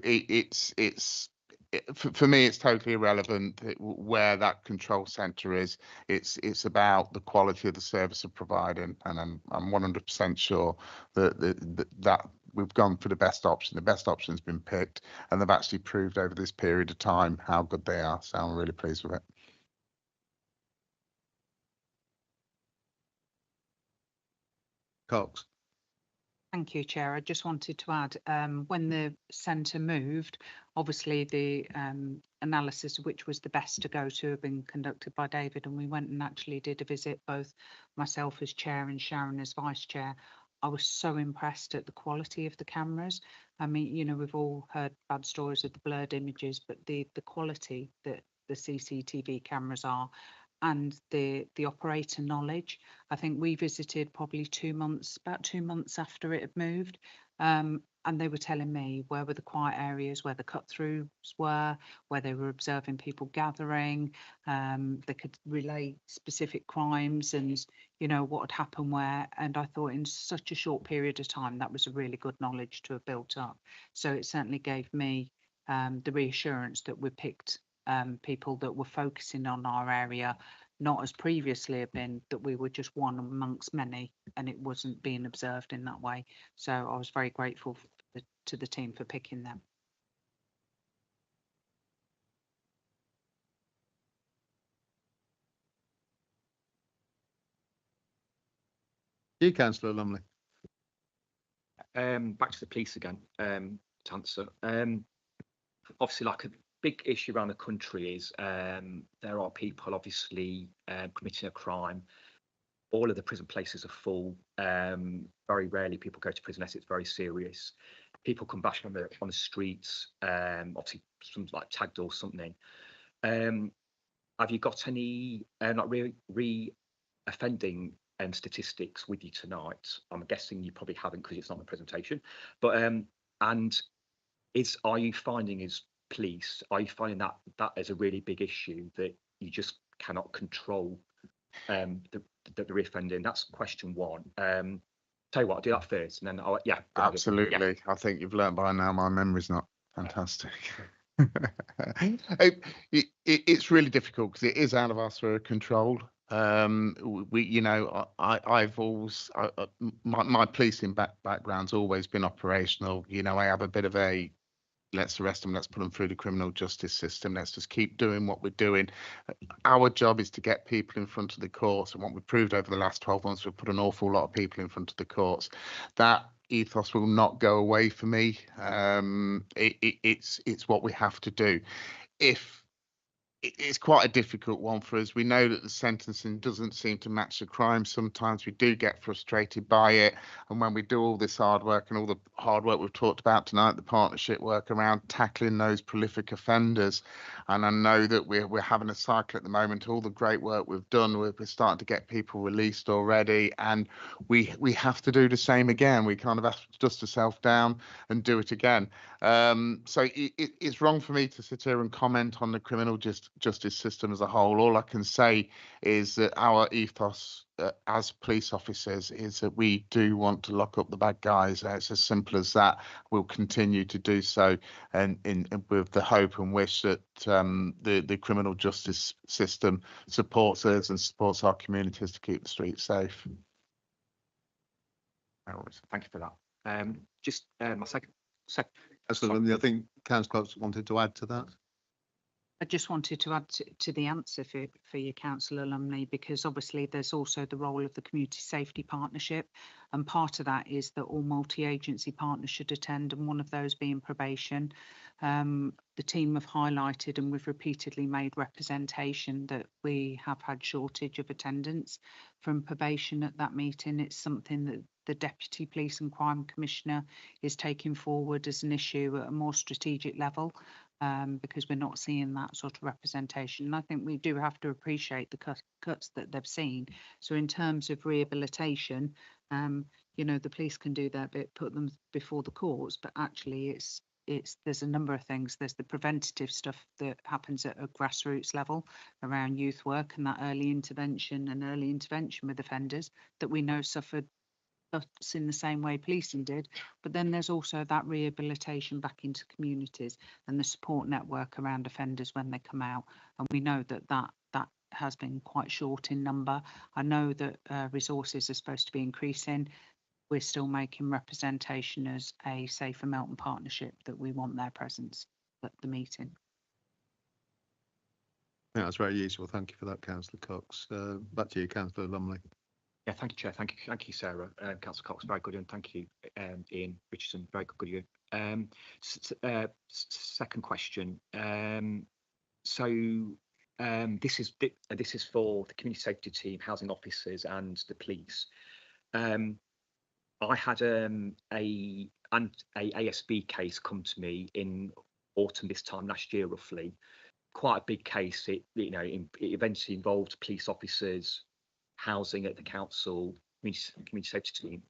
for me, it's totally irrelevant where that control centre is. It's about the quality of the service of providing, and I'm 100% sure that we've gone for the best option. The best option's been picked, and they've actually proved over this period of time how good they are. So I'm really pleased with it. Cox. Thank you, Chair. I just wanted to add, when the centre moved, obviously the analysis of which was the best to go to had been conducted by David, and we went and actually did a visit, both myself as Chair and Sharon as Vice Chair. I was so impressed at the quality of the cameras. I mean, you know, we've all heard bad stories of the blurred images, but the quality that the CCTV cameras are, and the operator knowledge. I think we visited probably about 2 months after it had moved, and they were telling me where were the quiet areas, where the cut-throughs were, where they were observing people gathering. They could relay specific crimes and, you know, what had happened where. And I thought in such a short period of time, that was a really good knowledge to have built up. So it certainly gave me the reassurance that we picked people that were focusing on our area, not as previously have been, that we were just one amongst many and it wasn't being observed in that way. So I was very grateful to the team for picking them. You, Councillor Lumley. Back to the police again, to answer. Obviously, like a big issue around the country is there are people obviously committing a crime. All of the prison places are full. Very rarely people go to prison unless it's very serious. People come back on the streets, obviously some like tagged or something. Have you got any like re-offending statistics with you tonight? I'm guessing you probably haven't because it's not the presentation. But and are you finding as police, are you finding that is a really big issue that you just cannot control the reoffending? That's question one. Tell you what, I'll do that first, and then yeah. Absolutely. Yeah. I think you've learnt by now my memory's not fantastic. It's really difficult because it is out of our sphere of control. You know, I've always my policing background's always been operational. You know, I have a bit of a let's arrest them, let's put them through the criminal justice system, let's just keep doing what we're doing. Our job is to get people in front of the courts, and what we've proved over the last 12 months, we've put an awful lot of people in front of the courts. That ethos will not go away for me. It's what we have to do. It's quite a difficult one for us. We know that the sentencing doesn't seem to match the crime. Sometimes we do get frustrated by it. And when we do all this hard work and all the hard work we've talked about tonight, the partnership work around tackling those prolific offenders, and I know that we're having a cycle at the moment. All the great work we've done, we're starting to get people released already, and we have to do the same again. We kind of have to dust ourselves down and do it again. So it's wrong for me to sit here and comment on the criminal justice system as a whole. All I can say is that our ethos as police officers is that we do want to lock up the bad guys. It's as simple as that. We'll continue to do so, and with the hope and wish that the criminal justice system supports us and supports our communities to keep the streets safe. Thank you for that. Just my second. I think Councillor Cox wanted to add to that. I just wanted to add to the answer for your Councillor Lumley, because obviously there's also the role of the Community Safety Partnership, and part of that is that all multi-agency partners should attend, and one of those being probation. The team have highlighted, and we've repeatedly made representation, that we have had shortage of attendance from probation at that meeting. It's something that the Deputy Police and Crime Commissioner is taking forward as an issue at a more strategic level. because we're not seeing that sort of representation. And I think we do have to appreciate the cuts that they've seen. So in terms of rehabilitation, the police can do their bit, put them before the courts, but actually there's a number of things. There's the preventative stuff that happens at a grassroots level around youth work and that early intervention with offenders that we know suffered cuts in the same way policing did. But then there's also that rehabilitation back into communities and the support network around offenders when they come out. And we know that has been quite short in number. I know that resources are supposed to be increasing. We're still making representation as a Safer Melton partnership that we want their presence at the meeting. Yeah, that's very useful. Thank you for that, Councillor Cox. Back to you, Councillor Lumley. Yeah, thank you, Chair. Thank you, Sarah. Councillor Cox, very good, and thank you, Ian Richardson, very good. Second question. This is for the community safety team, housing officers, and the police. I had a ASB case come to me in autumn this time last year, roughly. Quite a big case. It eventually involved police officers, housing at the council, community safety team.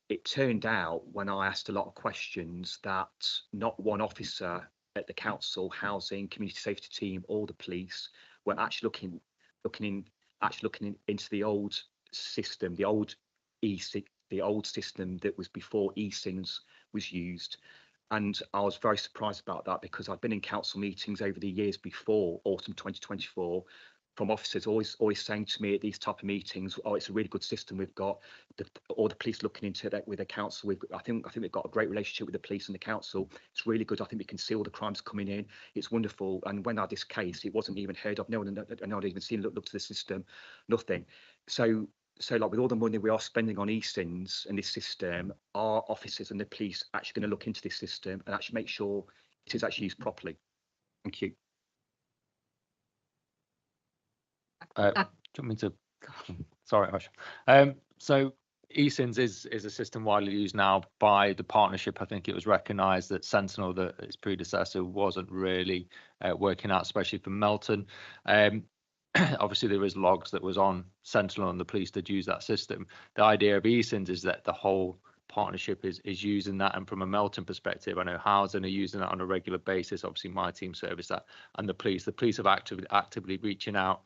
It turned out when I asked a lot of questions that not one officer at the council, housing, community safety team, or the police were actually looking into the old system, the old system that was before eSINs was used. And I was very surprised about that, because I've been in council meetings over the years before autumn 2024 from officers always saying to me at these type of meetings, oh, it's a really good system we've got, all the police looking into that with the council. I think we've got a great relationship with the police and the council. It's really good. I think we can see all the crimes coming in. It's wonderful. And when I had this case, it wasn't even heard of. No one had even seen looked to the system, nothing. So like with all the money we are spending on eSINs and this system, our officers and the police are actually going to look into this system and actually make sure it is actually used properly. Thank you. Do you want me to? Sorry, Ash. So eSINs is a system widely used now by the partnership. I think it was recognised that Sentinel, that its predecessor, wasn't really working out, especially for Melton. Obviously, there is logs that was on Sentinel and the police that use that system. The idea of eSINs is that the whole partnership is using that, and from a Melton perspective, I know housing are using that on a regular basis. Obviously, my team service that, and the police have actively reaching out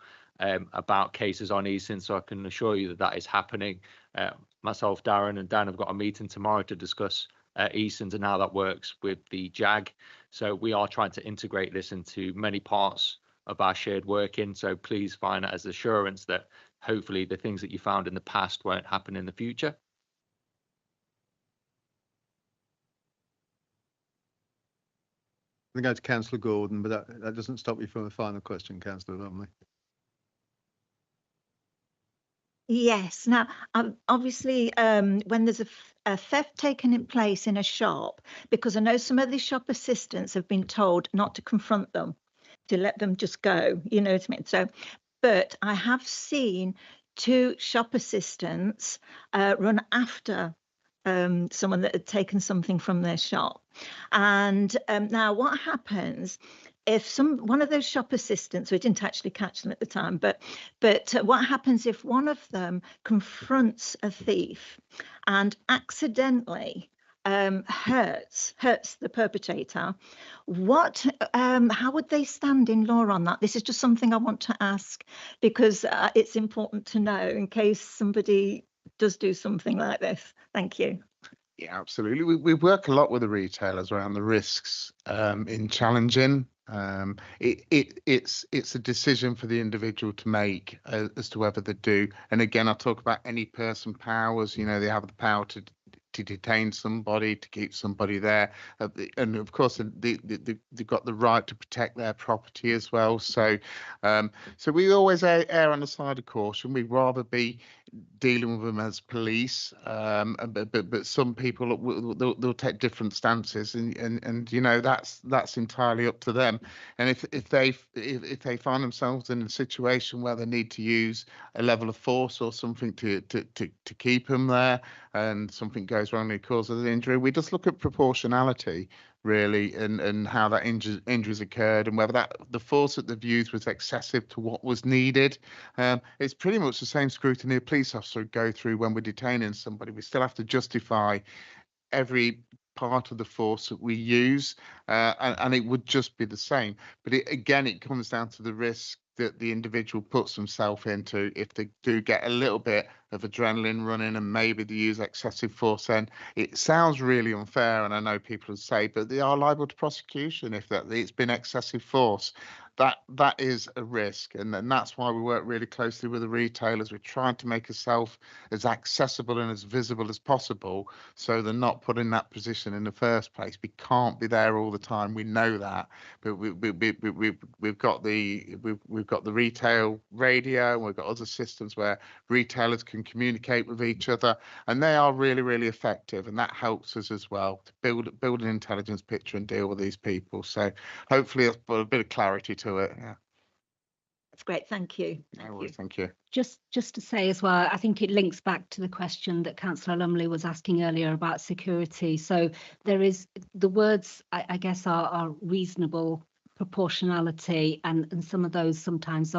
about cases on eSINs, so I can assure you that is happening. Myself, Darren, and Dan have got a meeting tomorrow to discuss eSINs and how that works with the JAG. So we are trying to integrate this into many parts of our shared working. So please find it as assurance that hopefully the things that you found in the past won't happen in the future. I'm going to go to Councillor Gordon, but that doesn't stop you from a final question, Councillor Lumley. Yes. Now, obviously, when there's a theft taken place in a shop, because I know some of the shop assistants have been told not to confront them, to let them just go, you know what I mean? So, but I have seen 2 shop assistants run after someone that had taken something from their shop. And now what happens if one of those shop assistants, we didn't actually catch them at the time, but what happens if one of them confronts a thief and accidentally hurts the perpetrator? How would they stand in law on that? This is just something I want to ask, because it's important to know in case somebody does do something like this. Thank you. Yeah, absolutely. We work a lot with the retailers around the risks in challenging. It's a decision for the individual to make as to whether they do. And again, I talk about any person powers. You know, they have the power to detain somebody, to keep somebody there, and of course they've got the right to protect their property as well. So we always err on the side of caution. We'd rather be dealing with them as police, but some people they'll take different stances, and you know, that's entirely up to them. And if they find themselves in a situation where they need to use a level of force or something to keep them there, and something goes wrong and causes an injury, we just look at proportionality really, and how that injuries occurred, and whether the force that they've used was excessive to what was needed. It's pretty much the same scrutiny a police officer would go through when we're detaining somebody. We still have to justify every part of the force that we use, and it would just be the same. But again, it comes down to the risk that the individual puts themselves into if they do get a little bit of adrenaline running and maybe they use excessive force. Then it sounds really unfair, and I know people would say, but they are liable to prosecution if it's been excessive force. That is a risk, and that's why we work really closely with the retailers. We're trying to make ourselves as accessible and as visible as possible, so they're not put in that position in the first place. We can't be there all the time. We know that, but we've got the retail radio, and we've got other systems where retailers can communicate with each other, and they are really, really effective, and that helps us as well to build an intelligence picture and deal with these people. So hopefully that's put a bit of clarity to it. Yeah. That's great. Thank you. Thank you. Just to say as well, I think it links back to the question that Councillor Lumley was asking earlier about security. So there is the words, I guess, are reasonable, proportionality, and some of those sometimes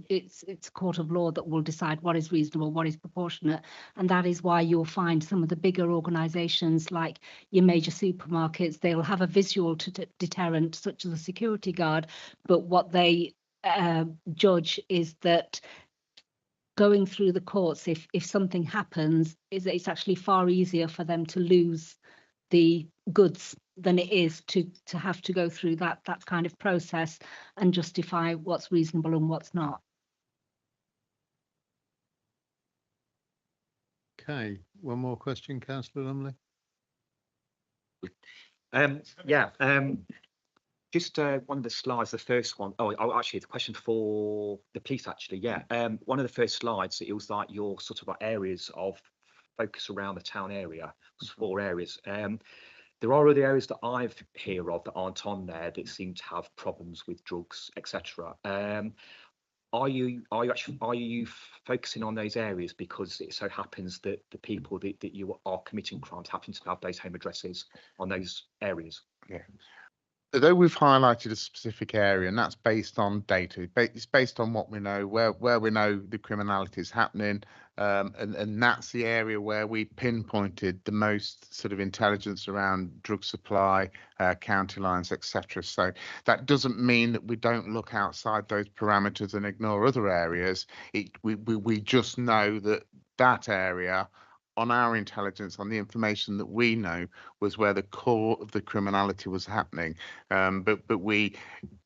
it's a court of law that will decide what is reasonable, what is proportionate, and that is why you'll find some of the bigger organisations like your major supermarkets, they'll have a visual deterrent such as a security guard, but what they judge is that going through the courts, if something happens, it's actually far easier for them to lose the goods than it is to have to go through that kind of process and justify what's reasonable and what's not. Okay, one more question, Councillor Lumley. Just one of the slides, the first one. Actually, the question for the police, actually, yeah. One of the first slides, it was like your sort of like areas of focus around the town area, 4 areas. There are other areas that I've heard of that aren't on there that seem to have problems with drugs, etc. Are you focusing on those areas because it so happens that the people that you are committing crimes happen to have those home addresses on those areas? Yeah. Although we've highlighted a specific area, and that's based on data, it's based on what we know, where we know the criminality is happening, and that's the area where we pinpointed the most sort of intelligence around drug supply, county lines, etc. So that doesn't mean that we don't look outside those parameters and ignore other areas. We just know that area, on our intelligence, on the information that we know, was where the core of the criminality was happening. But we,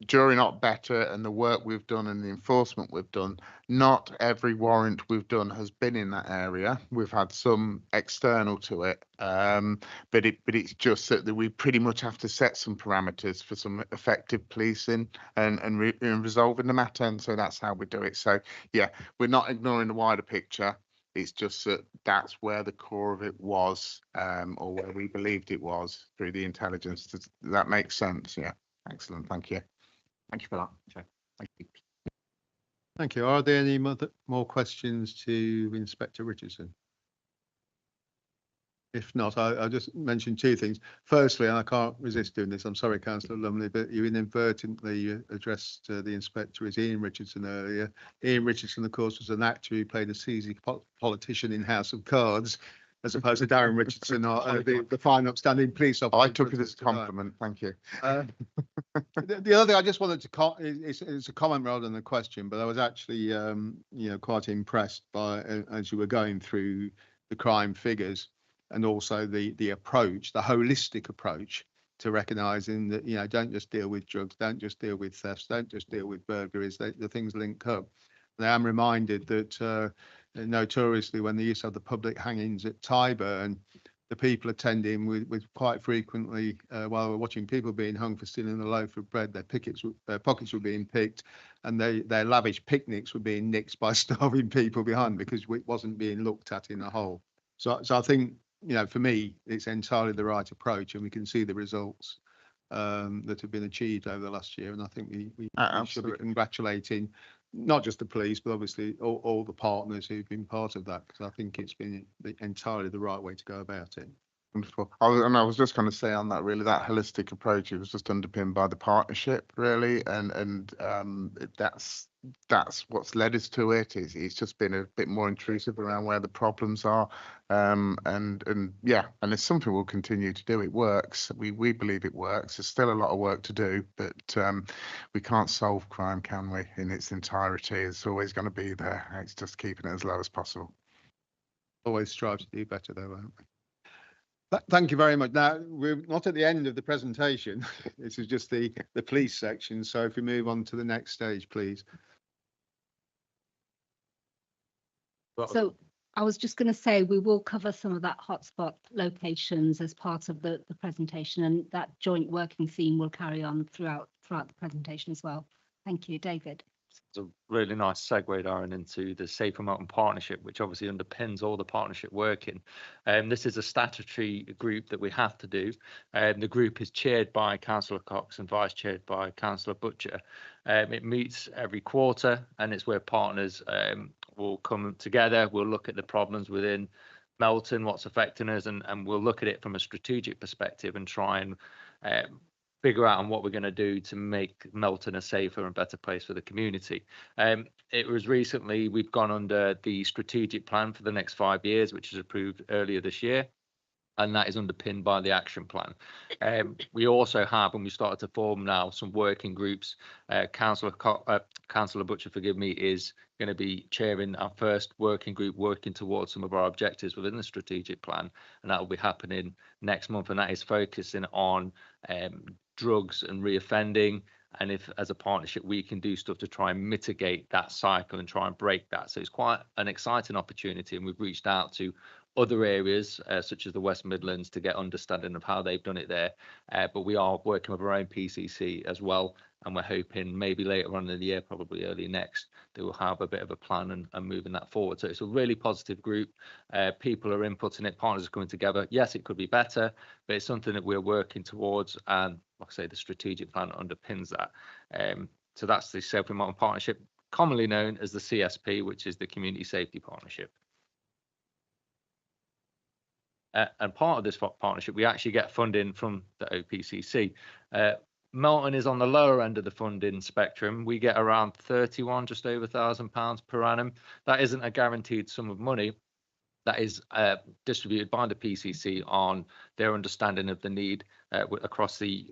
during Not Better and the work we've done and the enforcement we've done, not every warrant we've done has been in that area. We've had some external to it, but it's just that we pretty much have to set some parameters for some effective policing and resolving the matter, and so that's how we do it. So yeah, we're not ignoring the wider picture. It's just that that's where the core of it was, or where we believed it was through the intelligence. Does that make sense? Yeah. Excellent. Thank you. Thank you for that. Chair. Thank you. Thank you. Are there any more questions to Inspector Richardson? If not, I'll just mention 2 things. Firstly, and I can't resist doing this, I'm sorry, Councillor Lumley, but you inadvertently addressed the inspector as Ian Richardson earlier. Ian Richardson, of course, was an actor who played a sleazy politician in House of Cards, as opposed to Darren Richardson, the fine upstanding police officer. I took it as a compliment. Thank you. The other thing I just wanted to it's a comment rather than a question, but I was actually quite impressed by as you were going through the crime figures, and also the approach, the holistic approach to recognising that, don't just deal with drugs, don't just deal with thefts, don't just deal with burglaries, the things link up. And I am reminded that notoriously when they used to have the public hangings at Tyburn, the people attending with quite frequently, while we're watching people being hung for stealing a loaf of bread, their pockets were being picked, and their lavish picnics were being nixed by starving people behind because it wasn't being looked at in a whole. So I think, for me, it's entirely the right approach, and we can see the results that have been achieved over the last year. And I think we should be congratulating not just the police, but obviously all the partners who've been part of that, because I think it's been entirely the right way to go about it. Wonderful. I was just going to say on that, really, that holistic approach, it was just underpinned by the partnership, really, and that's what's led us to it. It's just been a bit more intrusive around where the problems are, and yeah, and it's something we'll continue to do. It works. We believe it works. There's still a lot of work to do, but we can't solve crime, can we? In its entirety, it's always going to be there. It's just keeping it as low as possible. Always strive to do better, though, won't we? Thank you very much. Now, we're not at the end of the presentation. This is just the police section. So if we move on to the next stage, please. So I was just going to say, we will cover some of that hotspot locations as part of the presentation, and that joint working theme will carry on throughout the presentation as well. Thank you, David. It's a really nice segue, Darren, into the Safer Melton Partnership, which obviously underpins all the partnership working. This is a statutory group that we have to do. The group is chaired by Councillor Cox and vice chaired by Councillor Butcher. It meets every quarter, and it's where partners will come together. We'll look at the problems within Melton, what's affecting us, and we'll look at it from a strategic perspective and try and figure out on what we're going to do to make Melton a safer and better place for the community. It was recently, we've gone under the strategic plan for the next 5 years, which was approved earlier this year, and that is underpinned by the action plan. We also have, and we started to form now, some working groups. Councillor Butcher, forgive me, is going to be chairing our first working group working towards some of our objectives within the strategic plan, and that will be happening next month, and that is focusing on drugs and reoffending, and if as a partnership we can do stuff to try and mitigate that cycle and try and break that. So it's quite an exciting opportunity, and we've reached out to other areas such as the West Midlands to get understanding of how they've done it there, but we are working with our own PCC as well, and we're hoping maybe later on in the year, probably early next, that we'll have a bit of a plan and moving that forward. So it's a really positive group. People are inputting it, partners are coming together. Yes, it could be better, but it's something that we're working towards, and like I say, the strategic plan underpins that. So that's the Safer Melton Partnership, commonly known as the CSP, which is the Community Safety Partnership. And part of this partnership, we actually get funding from the OPCC. Melton is on the lower end of the funding spectrum. We get around 31, just over £1,000 per annum. That isn't a guaranteed sum of money. That is distributed by the PCC on their understanding of the need across the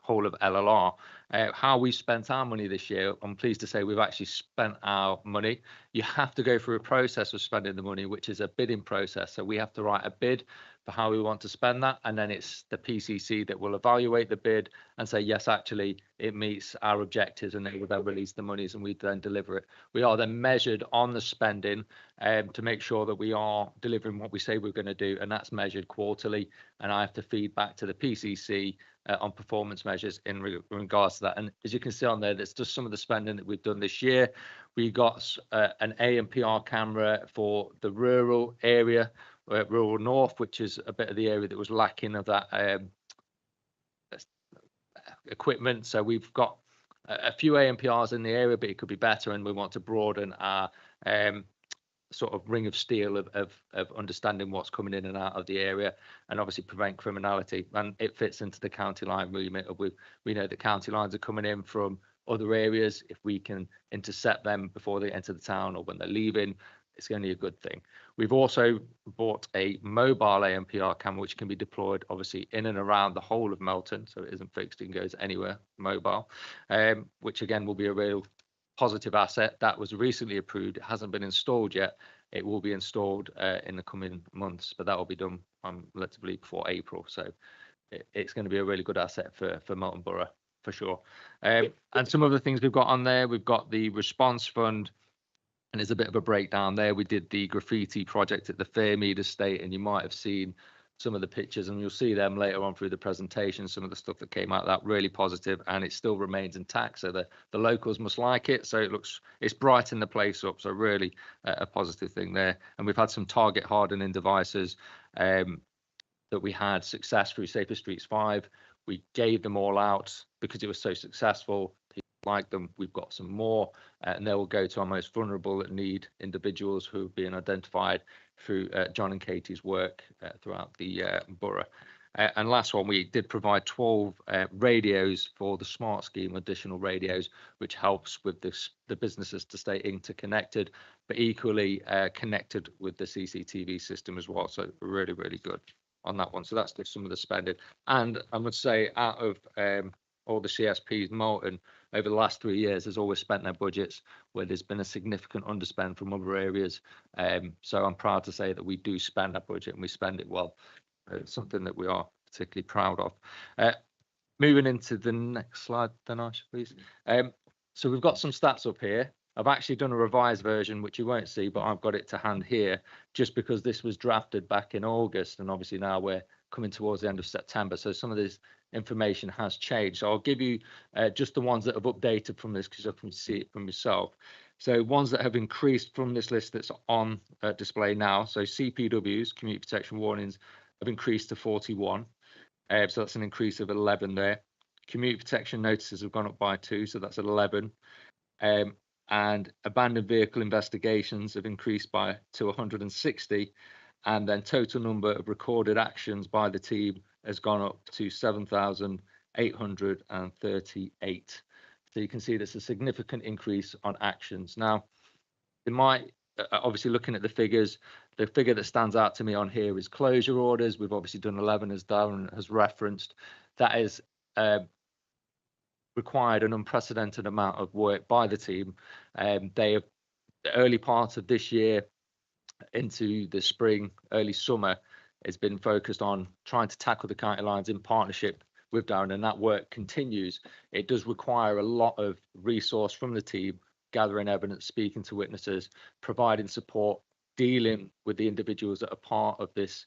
whole of LLR. How we spent our money this year, I'm pleased to say we've actually spent our money. You have to go through a process of spending the money, which is a bidding process. So we have to write a bid for how we want to spend that, and then it's the PCC that will evaluate the bid and say, yes, actually it meets our objectives, and they will then release the monies and we then deliver it. We are then measured on the spending to make sure that we are delivering what we say we're going to do, and that's measured quarterly, and I have to feed back to the PCC on performance measures in regards to that. And as you can see on there, that's just some of the spending that we've done this year. We got an ANPR camera for the rural area, rural north, which is a bit of the area that was lacking of that equipment. So we've got a few ANPRs in the area, but it could be better, and we want to broaden our sort of ring of steel of understanding what's coming in and out of the area, and obviously prevent criminality. And it fits into the county line remit of we know the county lines are coming in from other areas. If we can intercept them before they enter the town or when they're leaving, it's only a good thing. We've also bought a mobile ANPR camera, which can be deployed obviously in and around the whole of Melton, so it isn't fixed and goes anywhere, mobile, which again will be a real positive asset. That was recently approved. It hasn't been installed yet. It will be installed in the coming months, but that will be done, I'm led to believe, before April. So it's going to be a really good asset for Melton Borough for sure. And some of the things we've got on there, we've got the response fund. And there's a bit of a breakdown there. We did the graffiti project at the Fairmead estate, and you might have seen some of the pictures, and you'll see them later on through the presentation, some of the stuff that came out of that, really positive, and it still remains intact. So the locals must like it. So it's brightened the place up. So really a positive thing there. And we've had some target hardening devices that we had success through Safer Streets 5. We gave them all out because it was so successful. like them, we've got some more, and they will go to our most vulnerable and need individuals who have been identified through John and Katie's work throughout the borough. And last one, we did provide 12 radios for the smart scheme, additional radios, which helps with the businesses to stay interconnected, but equally connected with the CCTV system as well. So really, really good on that one. So that's just some of the spending. And I would say out of all the CSPs, Moulton over the last 3 years has always spent their budgets where there's been a significant underspend from other areas. So I'm proud to say that we do spend our budget and we spend it well. It's something that we are particularly proud of. Moving into the next slide, then, Aisha, please. So we've got some stats up here. I've actually done a revised version, which you won't see, but I've got it to hand here, just because this was drafted back in August, and obviously now we're coming towards the end of September. So some of this information has changed. So I'll give you just the ones that have updated from this, because I can see it from yourself. So ones that have increased from this list that's on display now. So CPWs, community protection warnings, have increased to 41. So that's an increase of 11 there. Community protection notices have gone up by 2, so that's 11. And abandoned vehicle investigations have increased to 160. And then total number of recorded actions by the team has gone up to 7,838. So you can see there's a significant increase on actions. Now, in my obviously looking at the figures, the figure that stands out to me on here is closure orders. We've obviously done 11, as Darren has referenced. That is required an unprecedented amount of work by the team. They have, the early part of this year into the spring, early summer, has been focused on trying to tackle the county lines in partnership with Darren, and that work continues. It does require a lot of resource from the team, gathering evidence, speaking to witnesses, providing support, dealing with the individuals that are part of this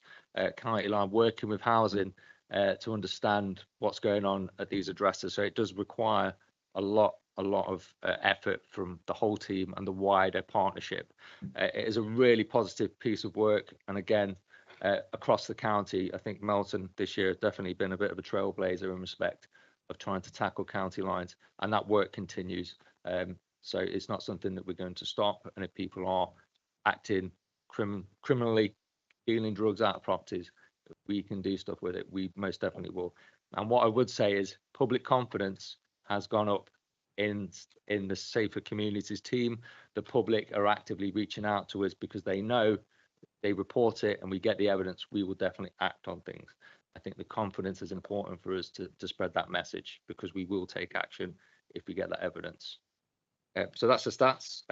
county line, working with housing to understand what's going on at these addresses. So it does require a lot of effort from the whole team and the wider partnership. It is a really positive piece of work, and again, across the county, I think Melton this year has definitely been a bit of a trailblazer in respect of trying to tackle county lines, and that work continues. So it's not something that we're going to stop, and if people are acting criminally, dealing drugs out of properties, we can do stuff with it. We most definitely will. And what I would say is public confidence has gone up in the Safer Communities team. The public are actively reaching out to us because they know they report it and we get the evidence, we will definitely act on things. I think the confidence is important for us to spread that message, because we will take action if we get that evidence. So that's the stats.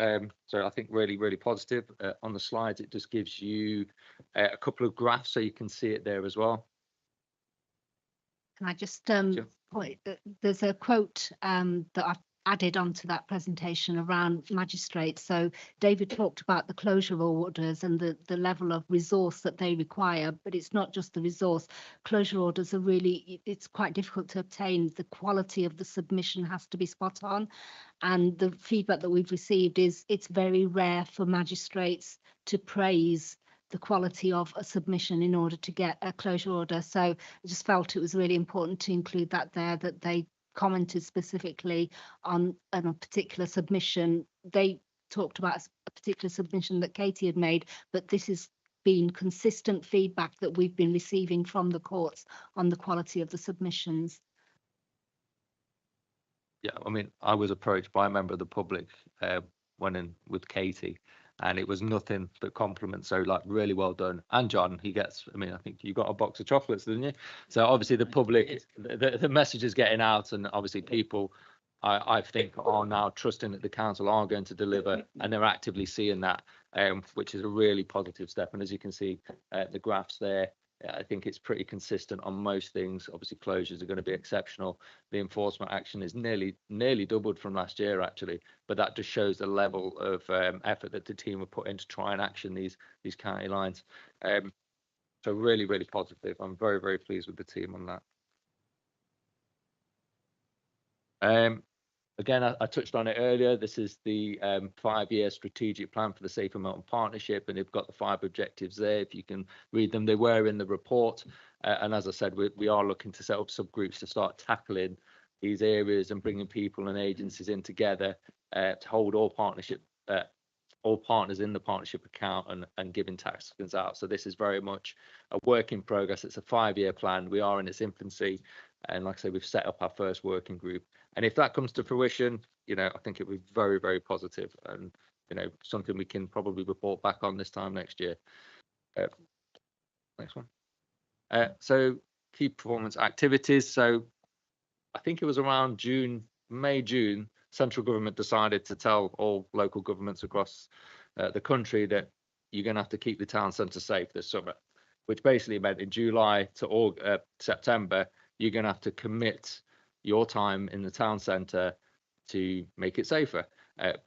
So I think really, really positive. On the slides, it just gives you a couple of graphs so you can see it there as well. Can I just Sure. point, there's a quote that I've added onto that presentation around magistrates. So David talked about the closure orders and the level of resource that they require, but it's not just the resource. Closure orders are really, it's quite difficult to obtain. The quality of the submission has to be spot on. And the feedback that we've received is it's very rare for magistrates to praise the quality of a submission in order to get a closure order. So I just felt it was really important to include that there, that they commented specifically on a particular submission. They talked about a particular submission that Katie had made, but this has been consistent feedback that we've been receiving from the courts on the quality of the submissions. Yeah, I mean, I was approached by a member of the public when in with Katie, and it was nothing but compliments. So like, really well done. And John, he gets, I mean, I think you got a box of chocolates, didn't you? So obviously the public, the message is getting out, and obviously people, I think, are now trusting that the council are going to deliver, and they're actively seeing that, which is a really positive step. And as you can see, the graphs there, I think it's pretty consistent on most things. Obviously, closures are going to be exceptional. The enforcement action is nearly doubled from last year, actually. But that just shows the level of effort that the team have put in to try and action these county lines. So really, really positive. I'm very, very pleased with the team on that. Again, I touched on it earlier. This is the 5-year strategic plan for the Safer Melton Partnership, and they've got the 5 objectives there. If you can read them, they were in the report. And as I said, we are looking to set up subgroups to start tackling these areas and bringing people and agencies in together to hold all partners in the partnership account and giving tax returns out. So this is very much a work in progress. It's a 5-year plan. We are in its infancy, and like I say, we've set up our first working group. And if that comes to fruition, you know, I think it would be very, very positive, and you know, something we can probably report back on this time next year. Next one. So key performance activities. So I think it was around May, June, central government decided to tell all local governments across the country that you're going to have to keep the town centre safe this summer, which basically meant in July to September, you're going to have to commit your time in the town centre to make it safer.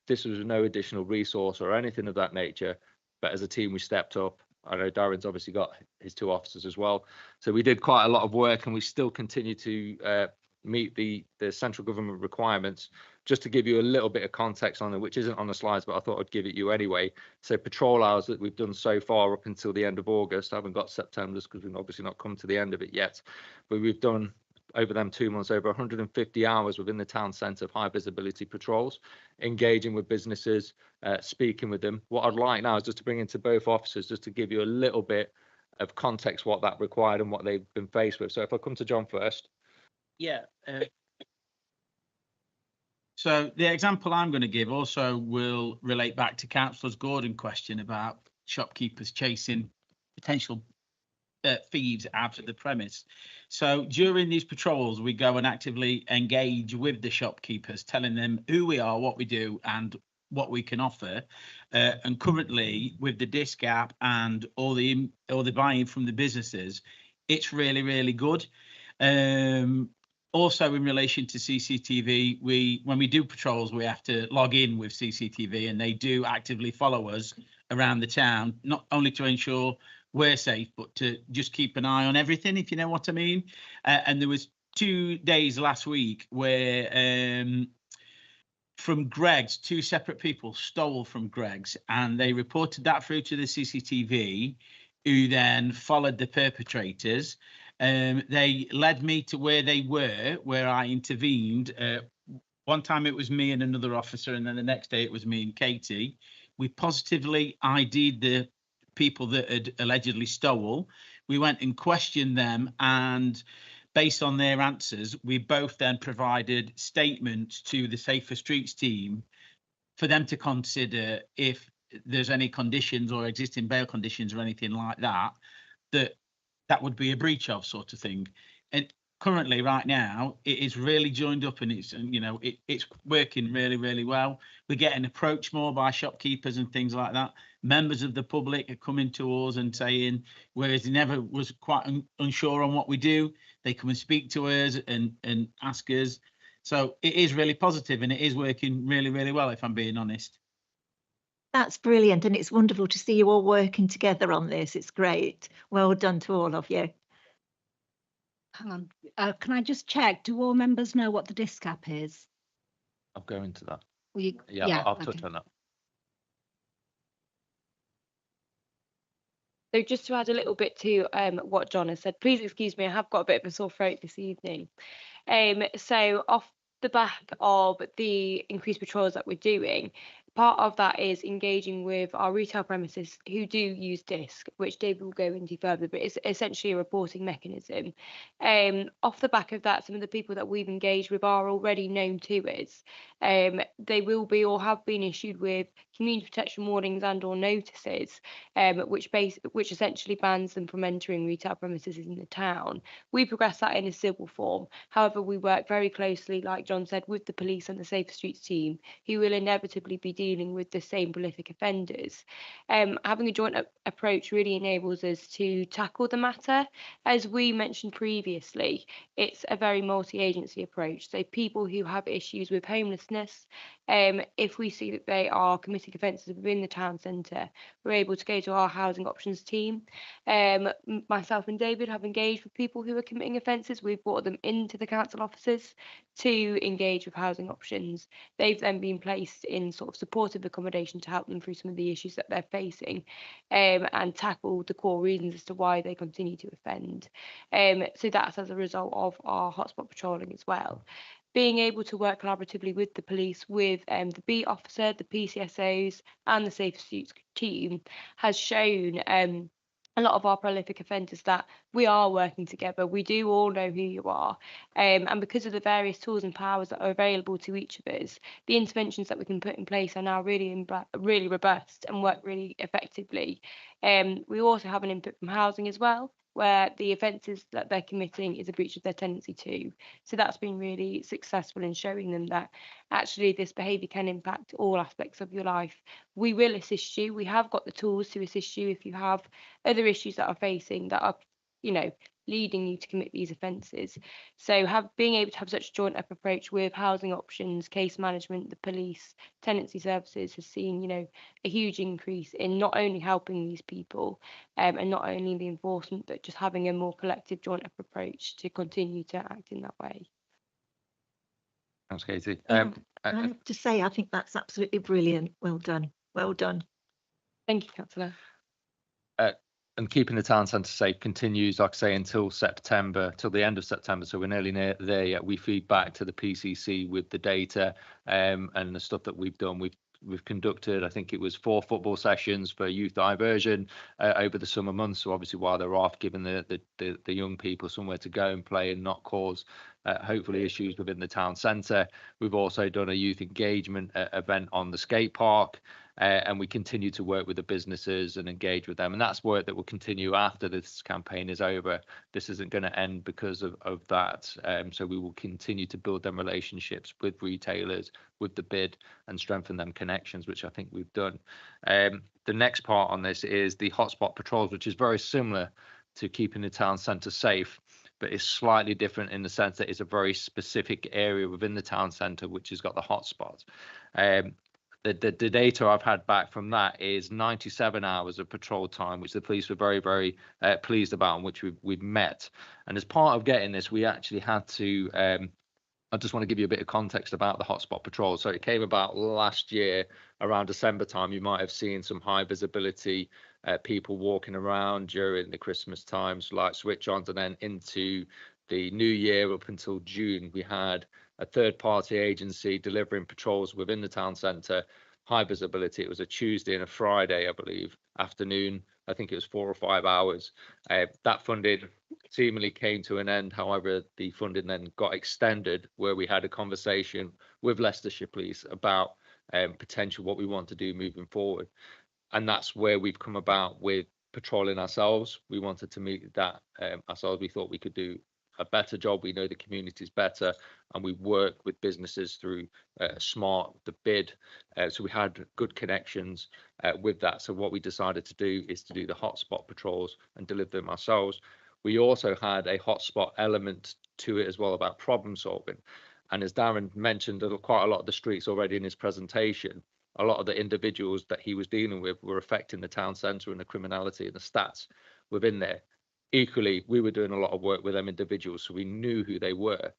This was no additional resource or anything of that nature, but as a team we stepped up. I know Darren's obviously got his 2 officers as well, so we did quite a lot of work, and we still continue to meet the central government requirements. Just to give you a little bit of context on it, which isn't on the slides, but I thought I'd give it you anyway. So patrol hours that we've done so far up until the end of August, I haven't got September's because we've obviously not come to the end of it yet, but we've done over them 2 months over 150 hours within the town centre of high visibility patrols, engaging with businesses, speaking with them. What I'd like now is just to bring into both officers, just to give you a little bit of context what that required and what they've been faced with. So if I come to John first. Yeah. So the example I'm going to give also will relate back to Councillor Gordon's question about shopkeepers chasing potential thieves out of the premise. So during these patrols, we go and actively engage with the shopkeepers, telling them who we are, what we do, and what we can offer. And currently, with the disc gap and all the buy-in from the businesses, it's really, really good. Also, in relation to CCTV, when we do patrols, we have to log in with CCTV, and they do actively follow us around the town, not only to ensure we're safe, but to just keep an eye on everything, if you know what I mean. And there was 2 days last week where from Greg's, 2 separate people stole from Greg's, and they reported that through to the CCTV, who then followed the perpetrators. They led me to where they were, where I intervened. One time it was me and another officer, and then the next day it was me and Katie. We positively ID'd the people that had allegedly stole. We went and questioned them, and based on their answers, we both then provided statements to the Safer Streets team for them to consider if there's any conditions or existing bail conditions or anything like that, that would be a breach of, sort of thing. And currently, right now, it is really joined up, and it's working really, really well. We're getting approached more by shopkeepers and things like that. Members of the public are coming to us and saying, whereas they never was quite unsure on what we do, they come and speak to us and ask us. So it is really positive, and it is working really, really well, if I'm being honest. That's brilliant, and it's wonderful to see you all working together on this. It's great. Well done to all of you. Hang on. Can I just check? Do all members know what the disc gap is? I'll go into that. Yeah, I'll touch on that. So just to add a little bit to what John has said, please excuse me, I have got a bit of a sore throat this evening. So off the back of the increased patrols that we're doing, part of that is engaging with our retail premises who do use DISC, which David will go into further, but it's essentially a reporting mechanism. Off the back of that, some of the people that we've engaged with are already known to us. They will be or have been issued with community protection warnings and or notices, which essentially bans them from entering retail premises in the town. We progress that in a civil form. However, we work very closely, like John said, with the police and the Safer Streets team, who will inevitably be dealing with the same prolific offenders. Having a joint approach really enables us to tackle the matter. As we mentioned previously, it's a very multi-agency approach. So people who have issues with homelessness, if we see that they are committing offences within the town centre, we're able to go to our housing options team. Myself and David have engaged with people who are committing offences. We've brought them into the council offices to engage with housing options. They've then been placed in sort of supportive accommodation to help them through some of the issues that they're facing, and tackle the core reasons as to why they continue to offend. So that's as a result of our hotspot patrolling as well. being able to work collaboratively with the police, with the beat officer, the PCSOs and the Safer Streets team has shown a lot of our prolific offenders that we are working together. We do all know who you are. And because of the various tools and powers that are available to each of us, the interventions that we can put in place are now really robust and work really effectively. We also have an input from housing as well, where the offences that they're committing is a breach of their tenancy too. So that's been really successful in showing them that actually this behaviour can impact all aspects of your life. We will assist you. We have got the tools to assist you if you have other issues that are facing that are, you know, leading you to commit these offences. So being able to have such a joint up approach with housing options, case management, the police, tenancy services has seen, you know, a huge increase in not only helping these people and not only the enforcement, but just having a more collective joint up approach to continue to act in that way. Thanks, Katie. I have to say, I think that's absolutely brilliant. Well done. Well done. Thank you, Councillor. And keeping the town centre safe continues, like I say, until September, till the end of September. So we're nearly there yet. We feed back to the PCC with the data and the stuff that we've done. We've conducted, I think it was 4 football sessions for youth diversion over the summer months. So obviously while they're off, giving the young people somewhere to go and play and not cause hopefully issues within the town centre. We've also done a youth engagement event on the skate park. And we continue to work with the businesses and engage with them. And that's work that will continue after this campaign is over. This isn't going to end because of that. So we will continue to build them relationships with retailers, with the bid, and strengthen them connections, which I think we've done. The next part on this is the hotspot patrols, which is very similar to keeping the town centre safe, but it's slightly different in the sense that it's a very specific area within the town centre which has got the hotspots. The data I've had back from that is 97 hours of patrol time, which the police were very, very pleased about, and which we've met. And as part of getting this, we actually had to, I just want to give you a bit of context about the hotspot patrol. So it came about last year around December time. You might have seen some high visibility people walking around during the Christmas times, light switch ons, and then into the new year up until June, we had a third-party agency delivering patrols within the town centre, high visibility. It was a Tuesday and a Friday, I believe, afternoon. I think it was 4 or 5 hours. That funding seemingly came to an end. However, the funding then got extended, where we had a conversation with Leicestershire Police about potential what we want to do moving forward. And that's where we've come about with patrolling ourselves. We wanted to meet that ourselves. We thought we could do a better job. We know the communities better, and we work with businesses through Smart, the bid. So we had good connections with that. So what we decided to do is to do the hotspot patrols and deliver them ourselves. We also had a hotspot element to it as well about problem solving. And as Darren mentioned, quite a lot of the streets already in his presentation, a lot of the individuals that he was dealing with were affecting the town centre and the criminality and the stats within there. Equally, we were doing a lot of work with them individuals, so we knew who they were.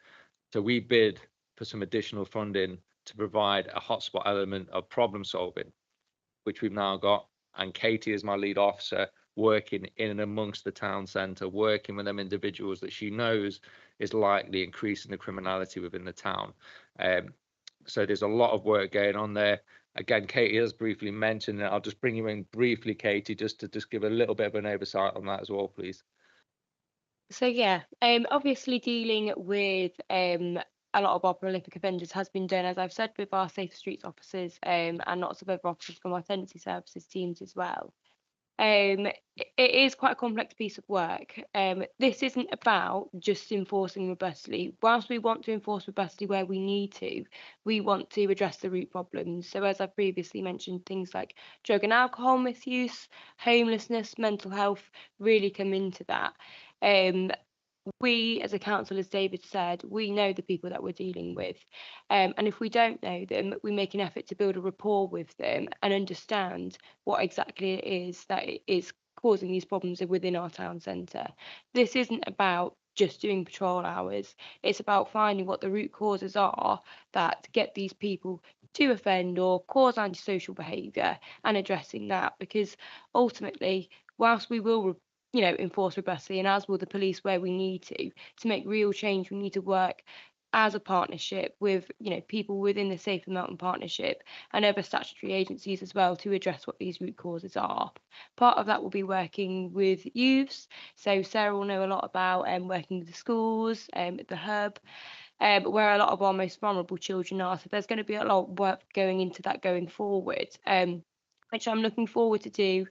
So we bid for some additional funding to provide a hotspot element of problem solving, which we've now got. And Katie is my lead officer, working in and amongst the town centre, working with them individuals that she knows is likely increasing the criminality within the town. So there's a lot of work going on there. Again, Katie has briefly mentioned it. I'll just bring you in briefly, Katie, just to give a little bit of an oversight on that as well, please. So yeah, obviously dealing with a lot of our prolific offenders has been done, as I've said, with our Safer Streets officers and lots of other officers from our tenancy services teams as well. It is quite a complex piece of work. This isn't about just enforcing robustly. Whilst we want to enforce robustly where we need to, we want to address the root problems. So as I've previously mentioned, things like drug and alcohol misuse, homelessness, mental health really come into that. We as a council, as David said, we know the people that we're dealing with. And if we don't know them, we make an effort to build a rapport with them and understand what exactly it is that is causing these problems within our town centre. This isn't about just doing patrol hours. It's about finding what the root causes are that get these people to offend or cause antisocial behaviour and addressing that, because ultimately, whilst we will enforce robustly, and as will the police where we need to make real change, we need to work as a partnership with, people within the Safer Melton Partnership and other statutory agencies as well to address what these root causes are. Part of that will be working with youths. So Sarah will know a lot about working with the schools, the hub, where a lot of our most vulnerable children are. So there's going to be a lot of work going into that going forward, which I'm looking forward to do.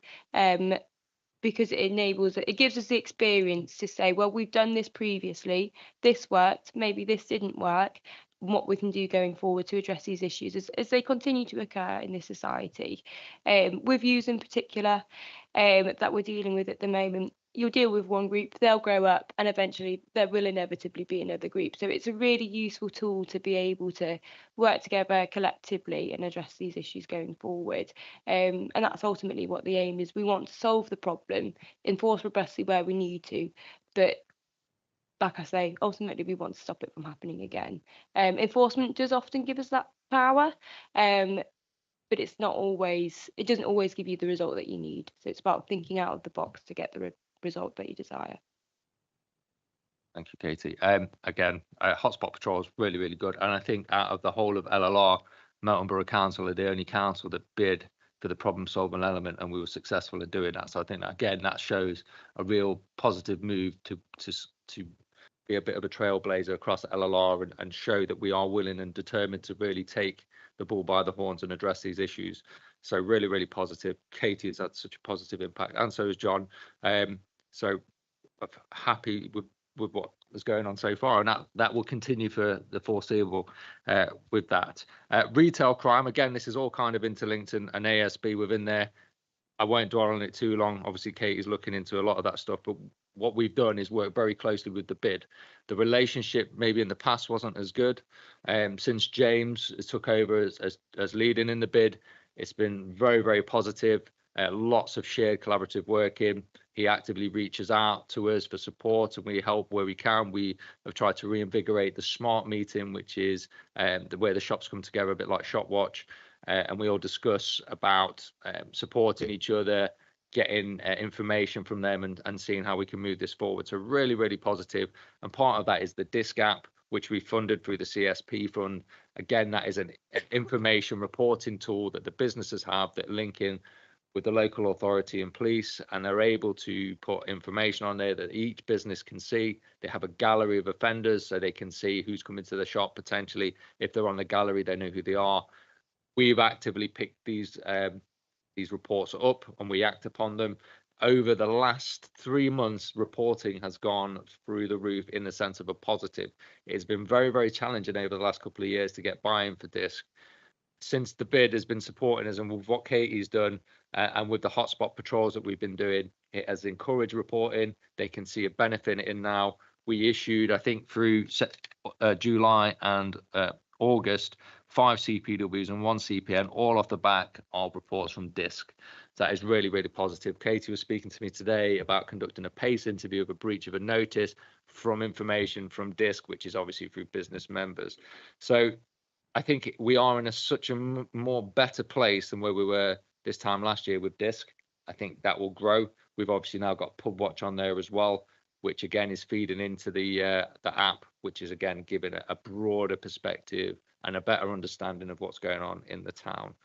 Because it gives us the experience to say, well, we've done this previously, this worked, maybe this didn't work, and what we can do going forward to address these issues as they continue to occur in this society. With youth in particular, that we're dealing with at the moment, you'll deal with one group, they'll grow up, and eventually there will inevitably be another group. So it's a really useful tool to be able to work together collectively and address these issues going forward. And that's ultimately what the aim is. We want to solve the problem, enforce robustly where we need to, but like I say, ultimately we want to stop it from happening again. Enforcement does often give us that power, but it doesn't always give you the result that you need. So it's about thinking out of the box to get the result that you desire. Thank you, Katie. Again, hotspot patrol is really, really good. And I think out of the whole of LLR, Melton Borough Council are the only council that bid for the problem solving element, and we were successful in doing that. So I think that, again, that shows a real positive move to be a bit of a trailblazer across LLR and show that we are willing and determined to really take the bull by the horns and address these issues. So really, really positive. Katie has had such a positive impact, and so has John. So I'm happy with what is going on so far, and that will continue for the foreseeable with that. Retail crime, again, this is all kind of interlinked, and ASB within there. I won't dwell on it too long. Obviously, Katie's looking into a lot of that stuff, but what we've done is work very closely with the bid. The relationship maybe in the past wasn't as good. Since James took over as leading in the bid, it's been very, very positive. Lots of shared collaborative working. He actively reaches out to us for support, and we help where we can. We have tried to reinvigorate the smart meeting, which is where the shops come together, a bit like Shop Watch, and we all discuss about supporting each other, getting information from them, and seeing how we can move this forward. So really, really positive. And part of that is the DISC app, which we funded through the CSP fund. Again, that is an information reporting tool that the businesses have that link in with the local authority and police, and they're able to put information on there that each business can see. They have a gallery of offenders, so they can see who's coming to the shop potentially. If they're on the gallery, they know who they are. We've actively picked these reports up, and we act upon them. Over the last 3 months, reporting has gone through the roof in the sense of a positive. It's been very, very challenging over the last couple of years to get buy-in for DISC. Since the bid has been supporting us, and with what Katie's done, and with the hotspot patrols that we've been doing, it has encouraged reporting. They can see a benefit in now. We issued, I think, through July and August, 5 CPWs and 1 CPN, all off the back of reports from DISC. That is really, really positive. Katie was speaking to me today about conducting a PACE interview of a breach of a notice from information from DISC, which is obviously through business members. So I think we are in such a more better place than where we were this time last year with DISC. I think that will grow. We've obviously now got Pub Watch on there as well, which again is feeding into the app, which is again giving a broader perspective and a better understanding of what's going on in the town.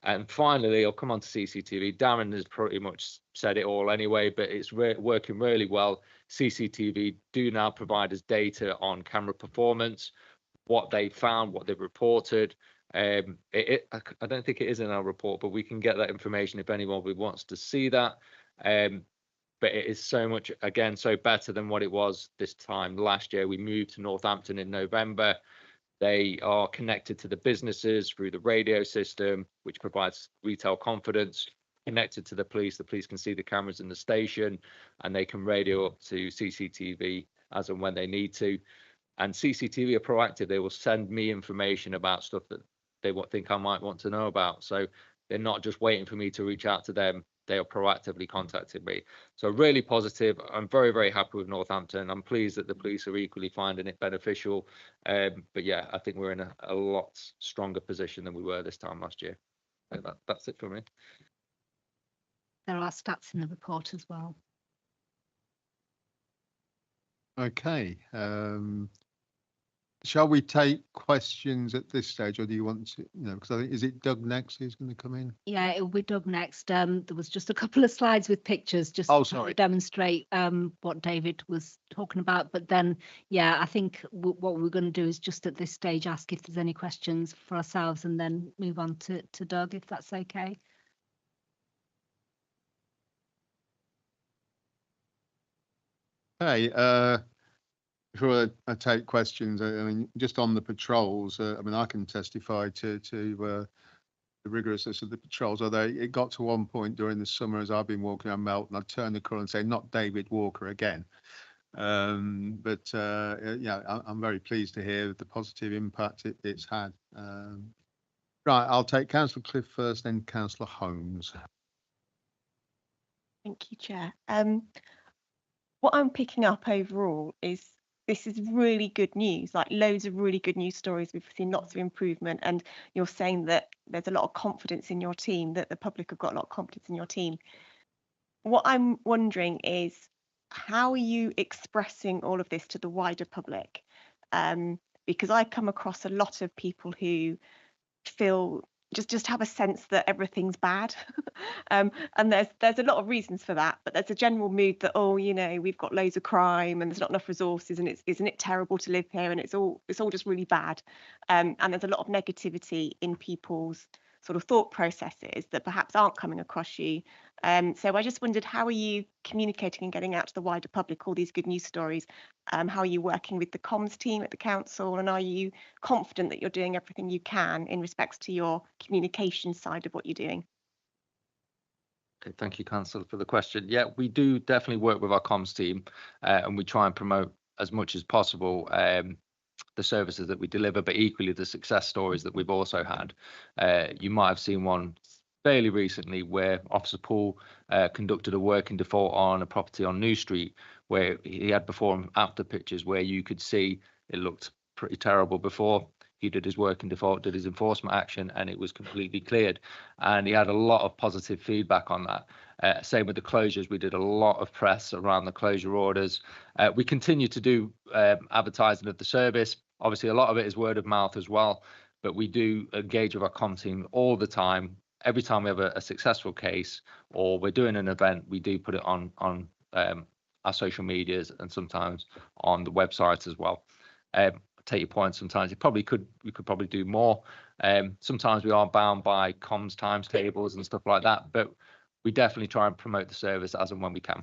And finally, I'll come on to CCTV. Darren has pretty much said it all anyway, but it's working really well. CCTV do now provide us data on camera performance, what they found, what they've reported. I don't think it is in our report, but we can get that information if anyone wants to see that. But it is so much, again, so better than what it was this time last year. We moved to Northampton in November. They are connected to the businesses through the radio system, which provides retail confidence. Connected to the police can see the cameras in the station, and they can radio up to CCTV as and when they need to. And CCTV are proactive. They will send me information about stuff that they think I might want to know about. So they're not just waiting for me to reach out to them. They are proactively contacting me. So really positive. I'm very, very happy with Northampton. I'm pleased that the police are equally finding it beneficial. But yeah, I think we're in a lot stronger position than we were this time last year. So that's it for me. There are stats in the report as well. Okay. Shall we take questions at this stage, or do you want to, because I think, is it Doug next who's going to come in? Yeah, it'll be Doug next. There was just a couple of slides with pictures just Oh, to sorry. demonstrate what David was talking about. But then, yeah, I think what we're going to do is just at this stage ask if there's any questions for ourselves and then move on to Doug, if that's okay. Hey, before I take questions, I mean, just on the patrols, I mean, I can testify to the rigorousness of the patrols, although it got to one point during the summer as I've been walking around Melton, I'd turn the corner and say, not David Walker again. But yeah, I'm very pleased to hear the positive impact it's had. Right, I'll take Councillor Cliff first, then Councillor Holmes. Thank you, Chair. What I'm picking up overall is this is really good news, like loads of really good news stories. We've seen lots of improvement, and you're saying that there's a lot of confidence in your team, that the public have got a lot of confidence in your team. What I'm wondering is, how are you expressing all of this to the wider public? Because I come across a lot of people who feel just have a sense that everything's bad. And there's a lot of reasons for that, but there's a general mood that, oh, we've got loads of crime and there's not enough resources, and isn't it terrible to live here, and it's all just really bad. And there's a lot of negativity in people's sort of thought processes that perhaps aren't coming across you. So I just wondered, how are you communicating and getting out to the wider public all these good news stories? How are you working with the comms team at the council, and are you confident that you're doing everything you can in respects to your communication side of what you're doing? Okay, thank you, Councillor, for the question. Yeah, we do definitely work with our comms team, and we try and promote as much as possible the services that we deliver, but equally the success stories that we've also had. You might have seen one fairly recently where Officer Poole conducted a working default on a property on New Street, where he had before and after pictures where you could see it looked pretty terrible before. He did his working default, did his enforcement action, and it was completely cleared. And he had a lot of positive feedback on that. Same with the closures. We did a lot of press around the closure orders. We continue to do advertising of the service. Obviously, a lot of it is word of mouth as well, but we do engage with our comm team all the time. Every time we have a successful case or we're doing an event, we do put it on our social medias and sometimes on the website as well. Take your point. Sometimes we could probably do more. Sometimes we are bound by comms times tables and stuff like that, but we definitely try and promote the service as and when we can.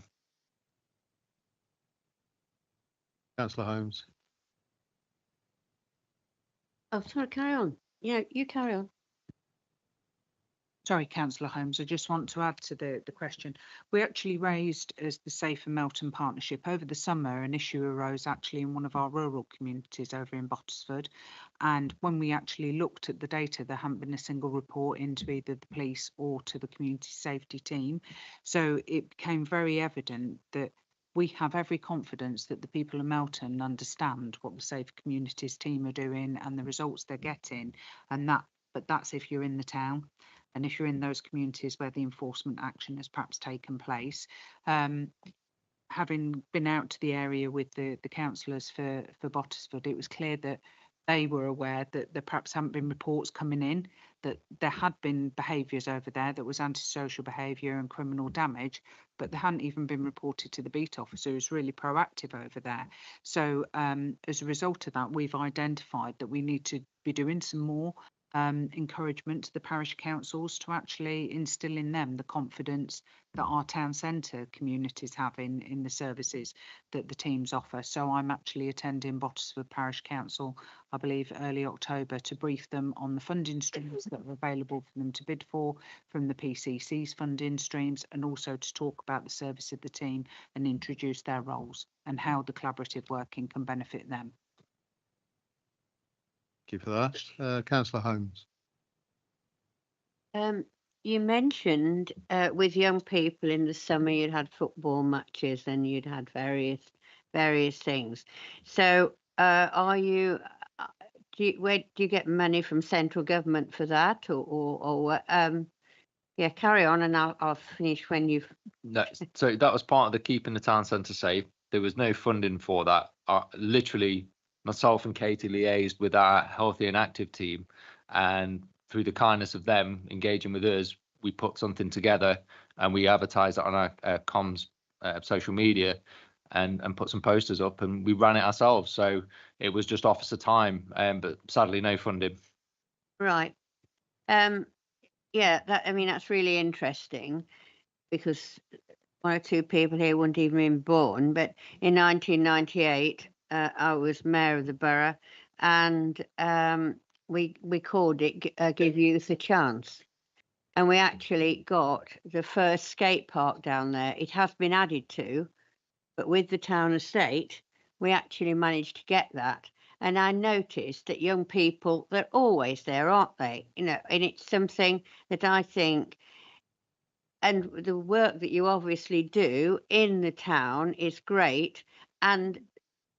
Councillor Holmes. Oh, sorry, carry on. Yeah, you carry on. Sorry, Councillor Holmes, I just want to add to the question. We actually raised, as the Safer Melton Partnership, over the summer, an issue arose actually in one of our rural communities over in Bottisford. And when we actually looked at the data, there hadn't been a single report into either the police or to the community safety team. So it became very evident that we have every confidence that the people of Melton understand what the Safer Communities team are doing and the results they're getting. But that's if you're in the town. And if you're in those communities where the enforcement action has perhaps taken place, having been out to the area with the councillors for Bottisford, it was clear that they were aware that there perhaps hadn't been reports coming in, that there had been behaviours over there that was antisocial behaviour and criminal damage, but they hadn't even been reported to the beat officer, who's really proactive over there. So as a result of that, we've identified that we need to be doing some more encouragement to the parish councils to actually instil in them the confidence that our town centre communities have in the services that the teams offer. So I'm actually attending Bottisford Parish Council, I believe early October, to brief them on the funding streams that are available for them to bid for from the PCC's funding streams, and also to talk about the service of the team and introduce their roles and how the collaborative working can benefit them. Thank you for that. Councillor Holmes. You mentioned with young people in the summer you'd had football matches and you'd had various things. So where do you get money from central government for that, or yeah, carry on and I'll finish when you've. No, so that was part of the keeping the town centre safe. There was no funding for that. Literally myself and Katie liaised with our healthy and active team, and through the kindness of them engaging with us, we put something together and we advertised it on our comms social media and put some posters up, and we ran it ourselves. So it was just officer time, but sadly no funding. Right. Yeah, I mean, that's really interesting, because one or two people here wouldn't even been born. But in 1998, I was mayor of the borough, and we called it Give Youth a Chance. And we actually got the first skate park down there. It has been added to, but with the town estate, we actually managed to get that. And I noticed that young people, they're always there, aren't they? You know, and it's something that I think, and the work that you obviously do in the town is great. And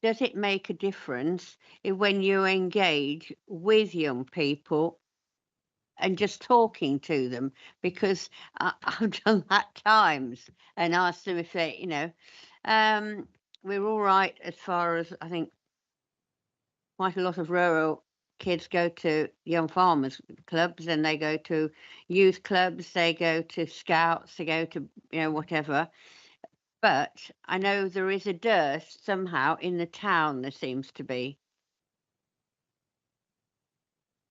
does it make a difference when you engage with young people and just talking to them? Because I've done that times and asked them if they, you know, we're all right as far as, I think, quite a lot of rural kids go to young farmers clubs, and they go to youth clubs, they go to scouts, they go to, you know, whatever. But I know there is a dearth somehow in the town, there seems to be.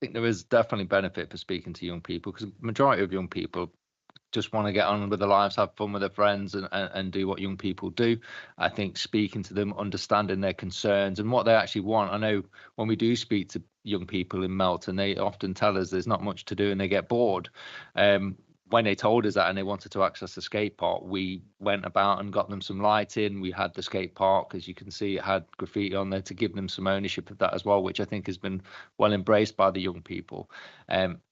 I think there is definitely benefit for speaking to young people, because the majority of young people just want to get on with their lives, have fun with their friends, and do what young people do. I think speaking to them, understanding their concerns and what they actually want. I know when we do speak to young people in Melton, they often tell us there's not much to do and they get bored. When they told us that and they wanted to access the skate park, we went about and got them some lighting. We had the skate park, as you can see, it had graffiti on there to give them some ownership of that as well, which I think has been well embraced by the young people.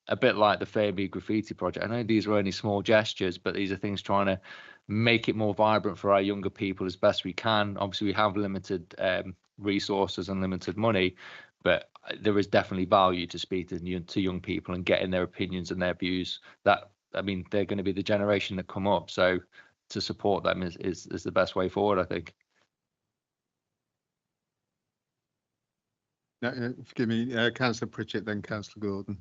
A bit like the Fairview Graffiti Project. I know these are only small gestures, but these are things trying to make it more vibrant for our younger people as best we can. Obviously, we have limited resources and limited money, but there is definitely value to speak to young people and getting their opinions and their views. That, I mean, they're going to be the generation that come up. So to support them is the best way forward, I think. Forgive me, Councillor Pritchett, then Councillor Gordon.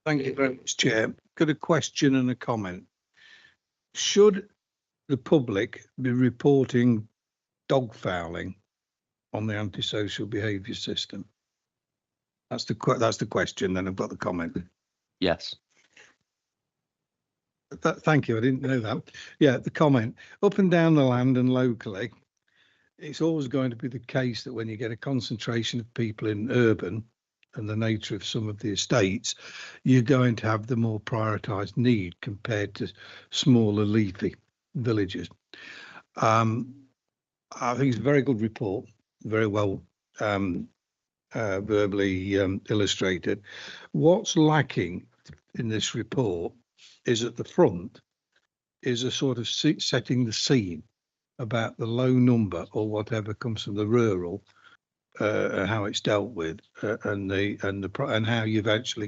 Thank you very much, Chair. Got a question and a comment. Should the public be reporting dog fouling on the antisocial behaviour system? That's the question. Then I've got the comment. Yes. Thank you. I didn't know that. Yeah, the comment. Up and down the land and locally, it's always going to be the case that when you get a concentration of people in urban and the nature of some of the estates, you're going to have the more prioritised need compared to smaller leafy villages. I think it's a very good report, very well verbally illustrated. What's lacking in this report is at the front is a sort of setting the scene about the low number or whatever comes from the rural, how it's dealt with, and how you've actually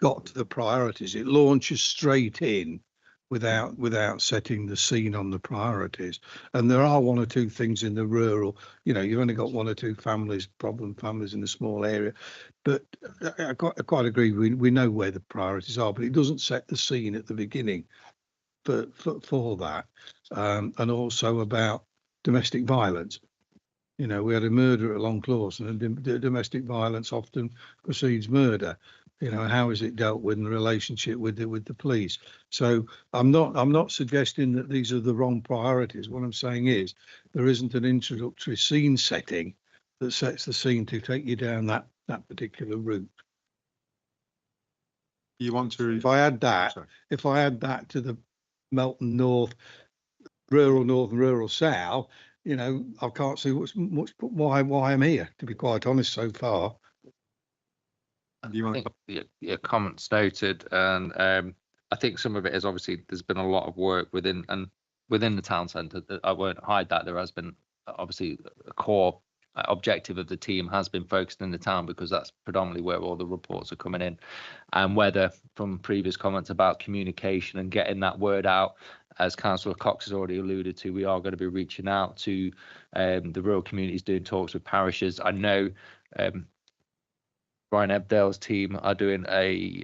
got to the priorities. It launches straight in without setting the scene on the priorities. And there are one or two things in the rural, you know, you've only got one or two problem families in a small area. But I quite agree, we know where the priorities are, but it doesn't set the scene at the beginning for that. And also about domestic violence. You know, we had a murder at Long Clawson, and domestic violence often precedes murder. You know, how is it dealt with in relationship with the police? So I'm not suggesting that these are the wrong priorities. What I'm saying is there isn't an introductory scene setting that sets the scene to take you down that particular route. You want to? If I add that to the Melton North, rural North and rural South, you know, I can't see why I'm here, to be quite honest, so far. I think your comments noted, and I think some of it is obviously there's been a lot of work within the town centre. I won't hide that there has been obviously a core objective of the team has been focused in the town, because that's predominantly where all the reports are coming in. And whether from previous comments about communication and getting that word out, as Councillor Cox has already alluded to, we are going to be reaching out to the rural communities, doing talks with parishes. I know Brian Ebdale's team are doing a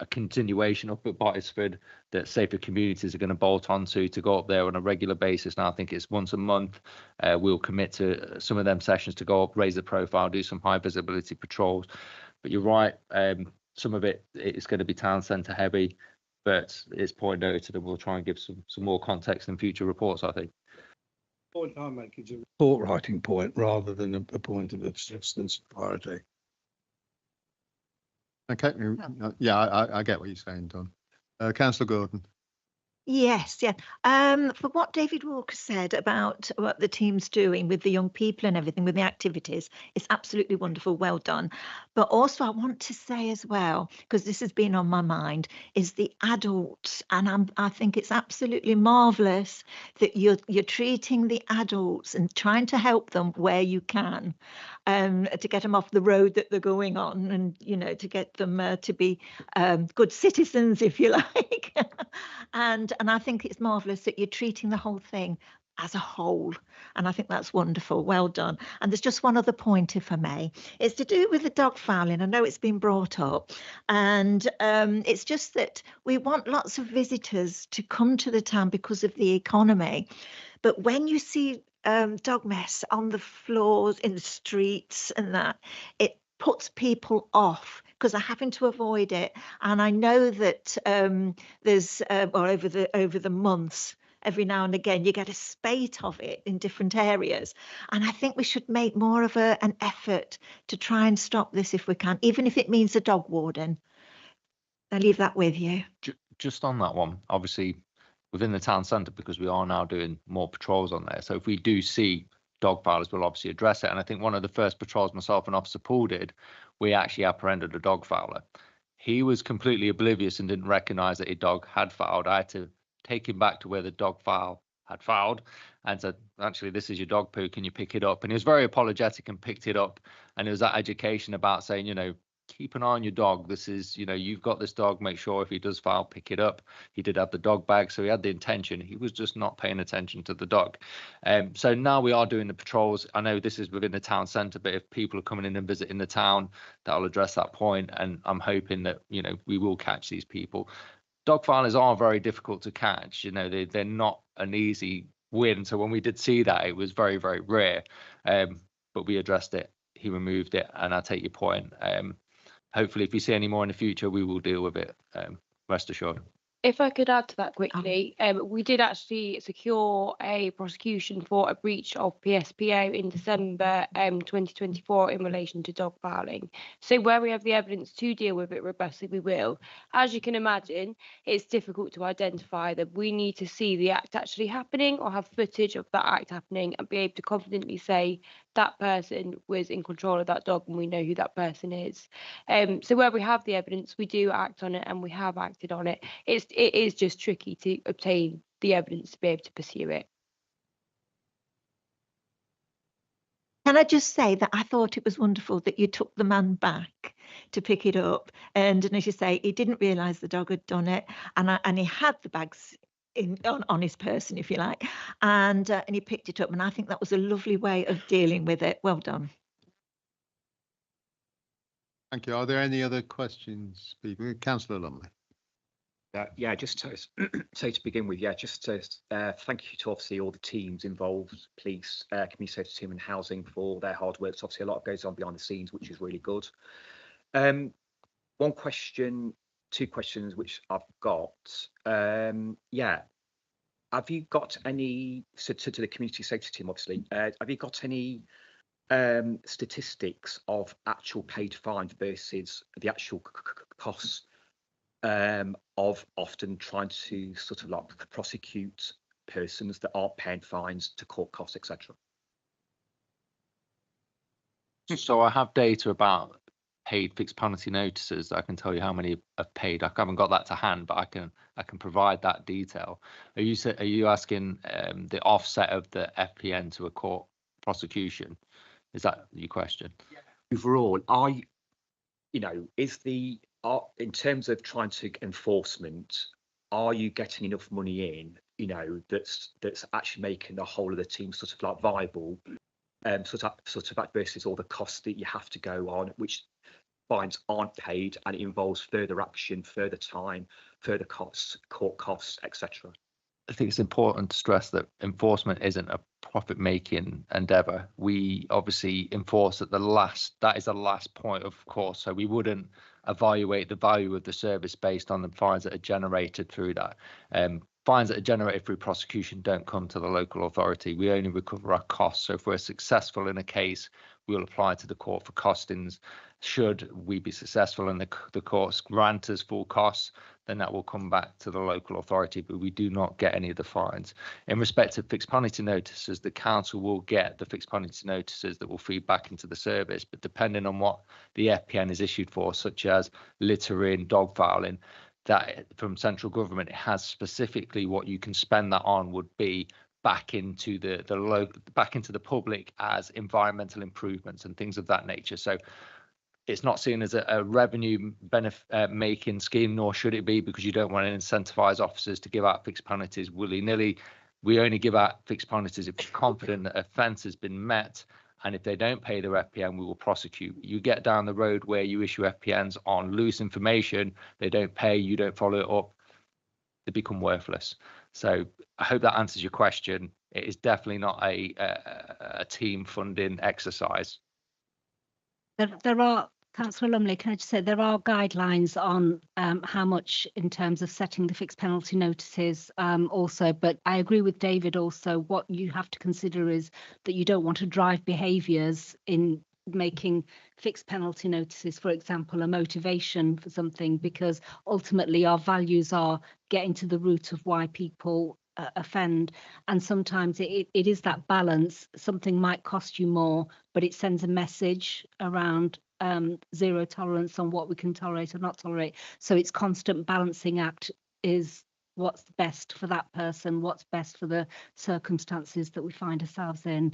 continuation up at Bottisford that Safer Communities are going to bolt onto to go up there on a regular basis. Now I think it's once a month. We'll commit to some of them sessions to go up, raise the profile, do some high visibility patrols. But you're right, some of it is going to be town centre heavy, but it's point noted, and we'll try and give some more context in future reports, I think. The point I make is a report writing point rather than a point of substance priority. Okay, yeah, I get what you're saying, Don. Councillor Gordon. Yes, yeah. For what David Walker said about what the team's doing with the young people and everything, with the activities, it's absolutely wonderful. Well done. But also, I want to say as well, because this has been on my mind, is the adults, and I think it's absolutely marvellous that you're treating the adults and trying to help them where you can, to get them off the road that they're going on, and to get them to be good citizens, if you like. And I think it's marvellous that you're treating the whole thing as a whole. And I think that's wonderful. Well done. And there's just one other point, if I may. It's to do with the dog fouling. I know it's been brought up. And it's just that we want lots of visitors to come to the town because of the economy. But when you see dog mess on the floors, in the streets and that, it puts people off because they're having to avoid it. And I know that there's over the months, every now and again, you get a spate of it in different areas. And I think we should make more of an effort to try and stop this if we can, even if it means a dog warden. I leave that with you. Just on that one, obviously within the town centre, because we are now doing more patrols on there. So if we do see dog fowlers, we'll obviously address it. And I think one of the first patrols myself and Officer Paul did, we actually apprehended a dog fowler. He was completely oblivious and didn't recognise that a dog had fouled. I had to take him back to where the dog fowl had fouled and said, actually, this is your dog poo, can you pick it up? And he was very apologetic and picked it up. And it was that education about saying, keep an eye on your dog. This is, you've got this dog, make sure if he does foul, pick it up. He did have the dog bag, so he had the intention. He was just not paying attention to the dog. So now we are doing the patrols. I know this is within the town centre, but if people are coming in and visiting the town, that'll address that point. And I'm hoping that, we will catch these people. Dog foulers are very difficult to catch. They're not an easy win. So when we did see that, it was very, very rare. But we addressed it. He removed it. And I take your point. Hopefully, if you see any more in the future, we will deal with it. Rest assured. If I could add to that quickly, we did actually secure a prosecution for a breach of PSPO in December 2024 in relation to dog fouling. So where we have the evidence to deal with it robustly, we will. As you can imagine, it's difficult to identify that. We need to see the act actually happening or have footage of that act happening and be able to confidently say that person was in control of that dog and we know who that person is. So where we have the evidence, we do act on it, and we have acted on it. It is just tricky to obtain the evidence to be able to pursue it. Can I just say that I thought it was wonderful that you took the man back to pick it up, and as you say, he didn't realise the dog had done it, and he had the bags on his person, if you like, and he picked it up, and I think that was a lovely way of dealing with it. Well done. Thank you. Are there any other questions, people? Councillor Lumley. Yeah, just to say to begin with, just to thank you to obviously all the teams involved, police, community safety team and housing for their hard work. So obviously a lot goes on behind the scenes, which is really good. One question, two questions which I've got. Have you got any, so to the community safety team, obviously, have you got any statistics of actual paid fines versus the actual costs of often trying to sort of like prosecute persons that aren't paying fines to court costs, etc.? So I have data about paid fixed penalty notices. I can tell you how many have paid. I haven't got that to hand, but I can provide that detail. Are you asking the offset of the FPN to a court prosecution? Is that your question? Overall, is in terms of trying to enforcement, are you getting enough money in? you know, that's actually making the whole of the team sort of like viable, sort of versus all the costs that you have to go on, which fines aren't paid, and it involves further action, further time, further costs, court costs, etc. I think it's important to stress that enforcement isn't a profit-making endeavour. We obviously enforce at that is the last point of course, so we wouldn't evaluate the value of the service based on the fines that are generated through that. Fines that are generated through prosecution don't come to the local authority. We only recover our costs. So if we're successful in a case, we'll apply to the court for costings. Should we be successful and the courts grant us full costs, then that will come back to the local authority, but we do not get any of the fines. In respect of fixed penalty notices, the council will get the fixed penalty notices that will feed back into the service, but depending on what the FPN is issued for, such as littering, dog fouling, that from central government, it has specifically what you can spend that on would be back into back into the public as environmental improvements and things of that nature. So it's not seen as a revenue benefit making scheme, nor should it be, because you don't want to incentivize officers to give out fixed penalties willy-nilly. We only give out fixed penalties if we're confident that offence has been met, and if they don't pay their FPN, we will prosecute. You get down the road where you issue FPNs on loose information, they don't pay, you don't follow it up, they become worthless. So I hope that answers your question. It is definitely not a team funding exercise. There are, Councillor Lumley, can I just say there are guidelines on how much in terms of setting the fixed penalty notices also, but I agree with David also. What you have to consider is that you don't want to drive behaviours in making fixed penalty notices, for example, a motivation for something, because ultimately our values are getting to the root of why people offend, and sometimes it is that balance. Something might cost you more, but it sends a message around zero tolerance on what we can tolerate or not tolerate. So it's constant balancing act is what's best for that person, what's best for the circumstances that we find ourselves in.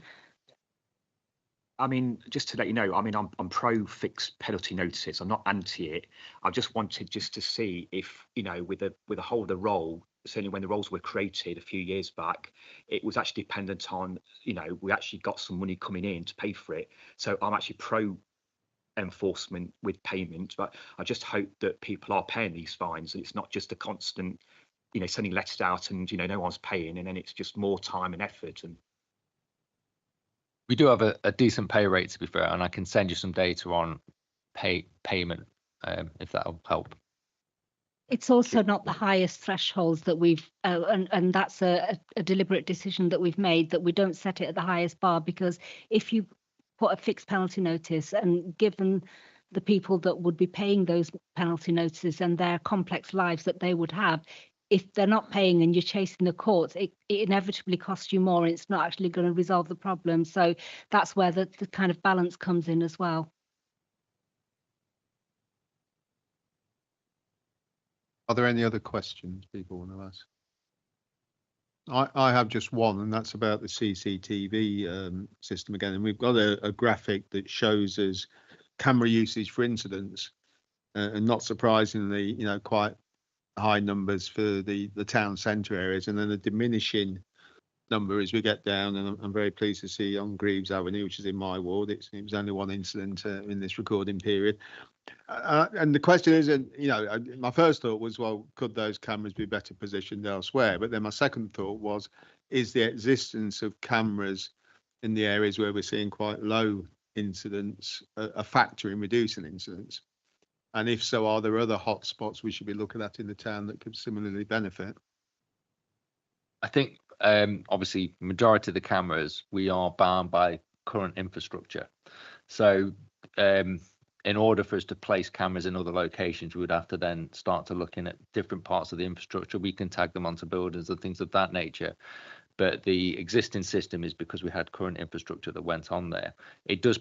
I mean, just to let you know, I mean, I'm pro fixed penalty notices. I'm not anti it. I just wanted just to see if, you know, with the whole of the role, certainly when the roles were created a few years back, it was actually dependent on, you know, we actually got some money coming in to pay for it. So I'm actually pro enforcement with payment, but I just hope that people are paying these fines and it's not just a constant, you know, sending letters out and, you know, no one's paying, and then it's just more time and effort. And we do have a decent pay rate, to be fair, and I can send you some data on payment if that'll help. It's also not the highest thresholds that we've, and that's a deliberate decision that we've made, that we don't set it at the highest bar, because if you put a fixed penalty notice, and given the people that would be paying those penalty notices and their complex lives that they would have, if they're not paying and you're chasing the courts, it inevitably costs you more, and it's not actually going to resolve the problem. So that's where the kind of balance comes in as well. Are there any other questions people want to ask? I have just one, and that's about the CCTV system again. And we've got a graphic that shows us camera usage for incidents, and not surprisingly, you know, quite high numbers for the town centre areas, and then a diminishing number as we get down. And I'm very pleased to see on Greaves Avenue, which is in my ward, it was only one incident in this recording period. And the question isn't, you know, my first thought was, well, could those cameras be better positioned elsewhere? But then my second thought was, is the existence of cameras in the areas where we're seeing quite low incidents a factor in reducing incidents? And if so, are there other hotspots we should be looking at in the town that could similarly benefit? I think obviously majority of the cameras, we are bound by current infrastructure. So in order for us to place cameras in other locations, we would have to then start to looking at different parts of the infrastructure. We can tag them onto buildings and things of that nature. But the existing system is because we had current infrastructure that went on there. It does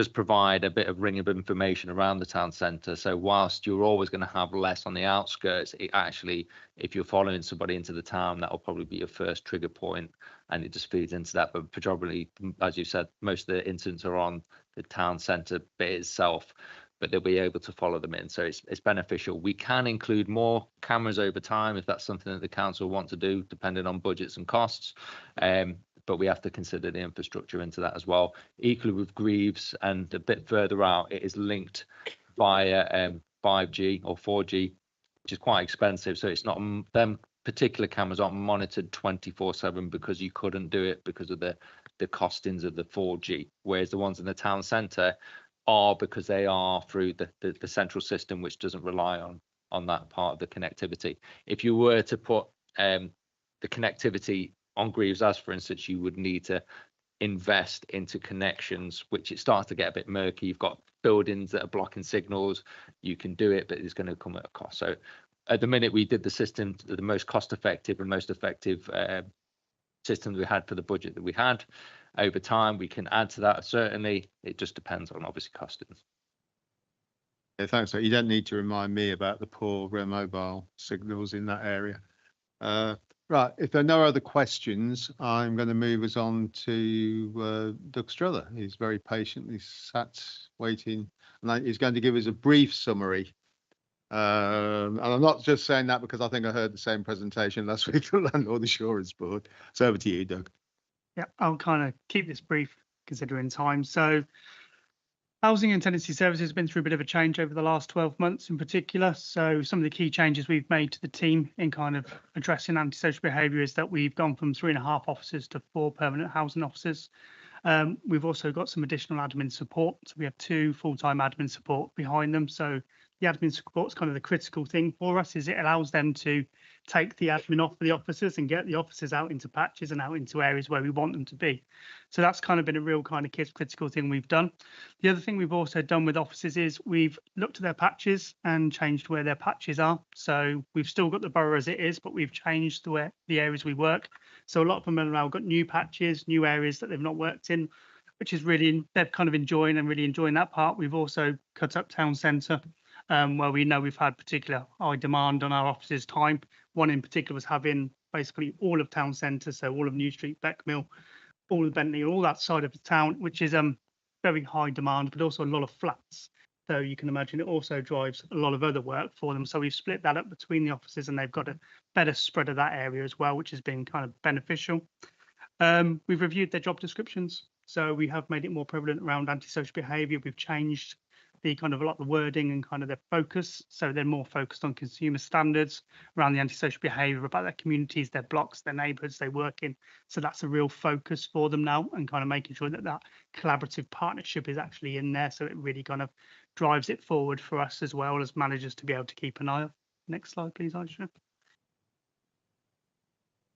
provide a bit of ring of information around the town centre. So whilst you're always going to have less on the outskirts, it actually, if you're following somebody into the town, that will probably be your first trigger point, and it just feeds into that. But predominantly, as you said, most of the incidents are on the town centre bit itself. but they'll be able to follow them in. So it's beneficial. We can include more cameras over time if that's something that the council want to do, depending on budgets and costs. But we have to consider the infrastructure into that as well. Equally with Greaves and a bit further out, it is linked via 5G or 4G, which is quite expensive. So it's not them particular cameras aren't monitored 24/7 because you couldn't do it because of the costings of the 4G, whereas the ones in the town centre are because they are through the central system, which doesn't rely on that part of the connectivity. If you were to put the connectivity on Greaves, as for instance, you would need to invest into connections, which it starts to get a bit murky. You've got buildings that are blocking signals. You can do it, but it's going to come at a cost. So at the minute, we did the system, the most cost effective and most effective systems we had for the budget that we had. Over time, we can add to that. Certainly, it just depends on obviously costings. Yeah, thanks. So you don't need to remind me about the poor mobile signals in that area. Right, if there are no other questions, I'm going to move us on to Doug Strother. He's very patiently sat waiting, and he's going to give us a brief summary. And I'm not just saying that because I think I heard the same presentation last week for the Landlord Assurance Board. So over to you, Doug. Yeah, I'll kind of keep this brief considering time. So housing and tenancy services has been through a bit of a change over the last 12 months in particular. So some of the key changes we've made to the team in kind of addressing antisocial behaviour is that we've gone from 3.5 officers to 4 permanent housing officers. We've also got some additional admin support. So we have 2 full-time admin support behind them. So the admin support is kind of the critical thing for us, is it allows them to take the admin off for the officers and get the officers out into patches and out into areas where we want them to be. So that's kind of been a real kind of critical thing we've done. The other thing we've also done with officers is we've looked at their patches and changed where their patches are. So we've still got the borough as it is, but we've changed the areas we work. So a lot of them have now got new patches, new areas that they've not worked in, which is really, they're kind of enjoying that part. We've also cut up town centre, where we know we've had particular high demand on our officers' time. One in particular was having basically all of town centre, so all of New Street, Beckmill, all of Bentley, all that side of the town, which is very high demand, but also a lot of flats. So you can imagine it also drives a lot of other work for them. So we've split that up between the officers and they've got a better spread of that area as well, which has been kind of beneficial. We've reviewed their job descriptions. So we have made it more prevalent around antisocial behaviour. We've changed the kind of a lot of the wording and kind of their focus. So they're more focused on consumer standards around the antisocial behaviour, about their communities, their blocks, their neighbourhoods they work in. So that's a real focus for them now, and kind of making sure that that collaborative partnership is actually in there. So it really kind of drives it forward for us as well as managers to be able to keep an eye on. Next slide, please, Aisha.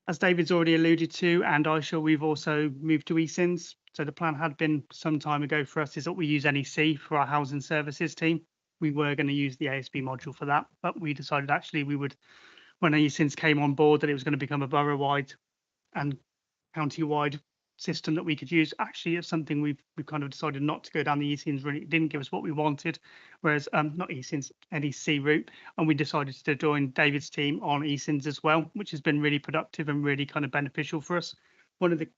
As David's already alluded to, and Aisha, we've also moved to eSINs. So the plan had been some time ago for us is that we use NEC for our housing services team. We were going to use the ASB module for that, but we decided actually we would, when eSINs came on board, that it was going to become a borough-wide and county-wide system that we could use. Actually, it's something we've kind of decided not to go down the eSINs route. It didn't give us what we wanted, whereas not eSINs, NEC route, and we decided to join David's team on eSINs as well, which has been really productive and really kind of beneficial for us. One of the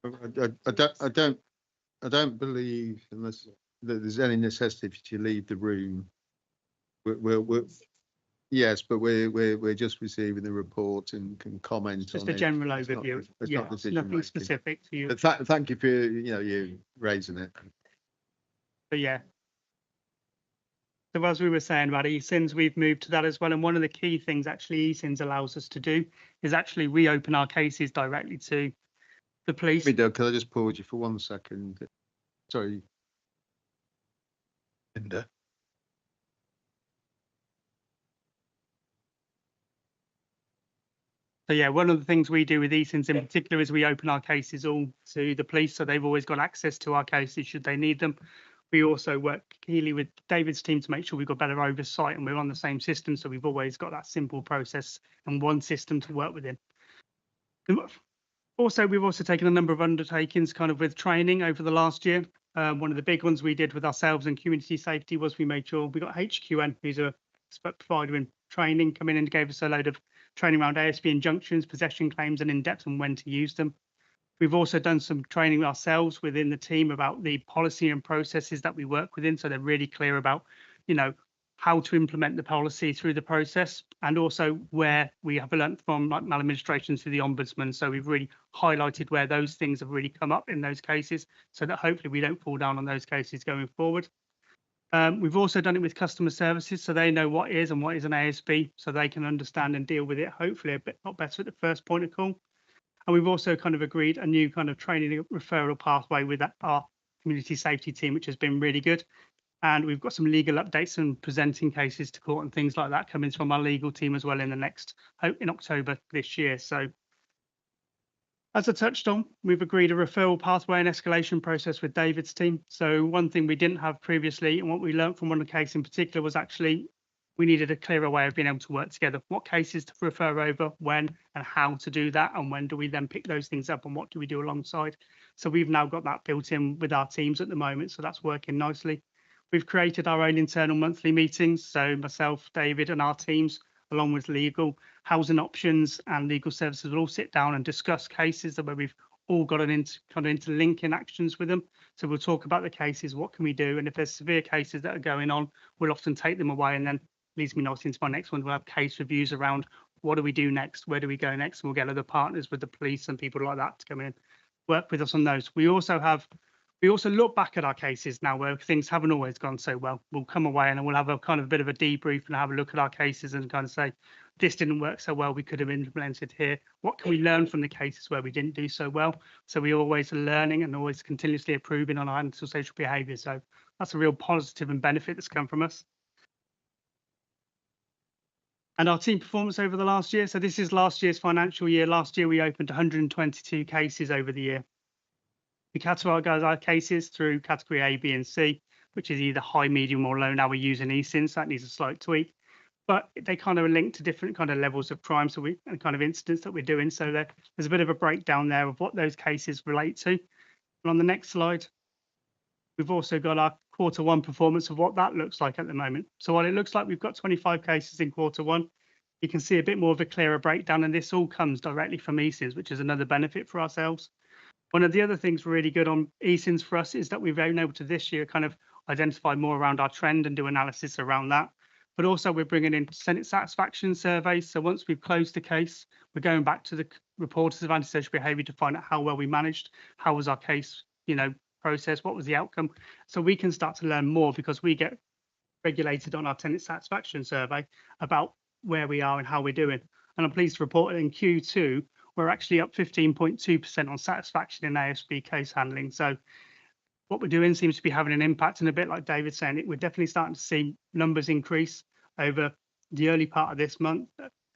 I don't believe, unless there's any necessity to leave the room. Yes, but we're just receiving the report and can comment. Just on a it. general It's not- overview. it's Yeah, not decision nothing making. specific to you. But thank you for you raising it. But yeah. So as we were saying about eSINs, we've moved to that as well. And one of the key things actually eSINs allows us to do is actually we open our cases directly to the police. Doug, can I just pause you for 1 second? Sorry. Linda. So yeah, one of the things we do with eSINs in particular is we open our cases all to the police, so they've always got access to our cases should they need them. We also work keenly with David's team to make sure we've got better oversight and we're on the same system, so we've always got that simple process and one system to work within. Also, we've also taken a number of undertakings kind of with training over the last year. One of the big ones we did with ourselves and community safety was we made sure we got HQN, who's a expert provider in training, come in and gave us a load of training around ASB injunctions, possession claims, and in-depth on when to use them. We've also done some training ourselves within the team about the policy and processes that we work within, so they're really clear about, you know, how to implement the policy through the process, and also where we have learnt from, like maladministration to the ombudsman. So we've really highlighted where those things have really come up in those cases, so that hopefully we don't fall down on those cases going forward. We've also done it with customer services, so they know what is and what is an ASB, so they can understand and deal with it hopefully a lot better at the first point of call. And we've also kind of agreed a new kind of training referral pathway with our community safety team, which has been really good. And we've got some legal updates and presenting cases to court and things like that coming from our legal team as well in in October this year. So as I touched on, we've agreed a referral pathway and escalation process with David's team. So one thing we didn't have previously, and what we learned from one of the cases in particular, was actually we needed a clearer way of being able to work together. What cases to refer over, when, and how to do that, and when do we then pick those things up, and what do we do alongside? So we've now got that built in with our teams at the moment, so that's working nicely. We've created our own internal monthly meetings, so myself, David, and our teams, along with legal, housing options, and legal services, will all sit down and discuss cases where we've all got kind of interlinking actions with them. So we'll talk about the cases, what can we do, and if there's severe cases that are going on, we'll often take them away, and then leads me nicely into my next one. We'll have case reviews around what do we do next, where do we go next, and we'll get other partners with the police and people like that to come in and work with us on those. We also look back at our cases now where things haven't always gone so well. We'll come away and we'll have a kind of bit of a debrief and have a look at our cases and kind of say, this didn't work so well, we could have implemented here. What can we learn from the cases where we didn't do so well? So we always are learning and always continuously improving on our antisocial behaviour. So that's a real positive and benefit that's come from us. And our team performance over the last year. So this is last year's financial year. Last year, we opened 122 cases over the year. We categorise our cases through category A, B, and C, which is either high, medium, or low. Now we're using ESINs, that needs a slight tweak. But they kind of are linked to different kind of levels of crime and kind of incidents that we're doing. So there's a bit of a breakdown there of what those cases relate to. And on the next slide, we've also got our Q1 performance of what that looks like at the moment. So while it looks like we've got 25 cases in Q1, you can see a bit more of a clearer breakdown, and this all comes directly from ESINs, which is another benefit for ourselves. One of the other things really good on ESINs for us is that we've been able to this year kind of identify more around our trend and do analysis around that. But also we're bringing in Senate satisfaction surveys. So once we've closed the case, we're going back to the reporters of antisocial behaviour to find out how well we managed, how was our case, process, what was the outcome. So we can start to learn more because we get regulated on our tenant satisfaction survey about where we are and how we're doing. And I'm pleased to report that in Q2, we're actually up 15.2% on satisfaction in ASB case handling. So what we're doing seems to be having an impact, and a bit like David saying, we're definitely starting to see numbers increase over the early part of this month,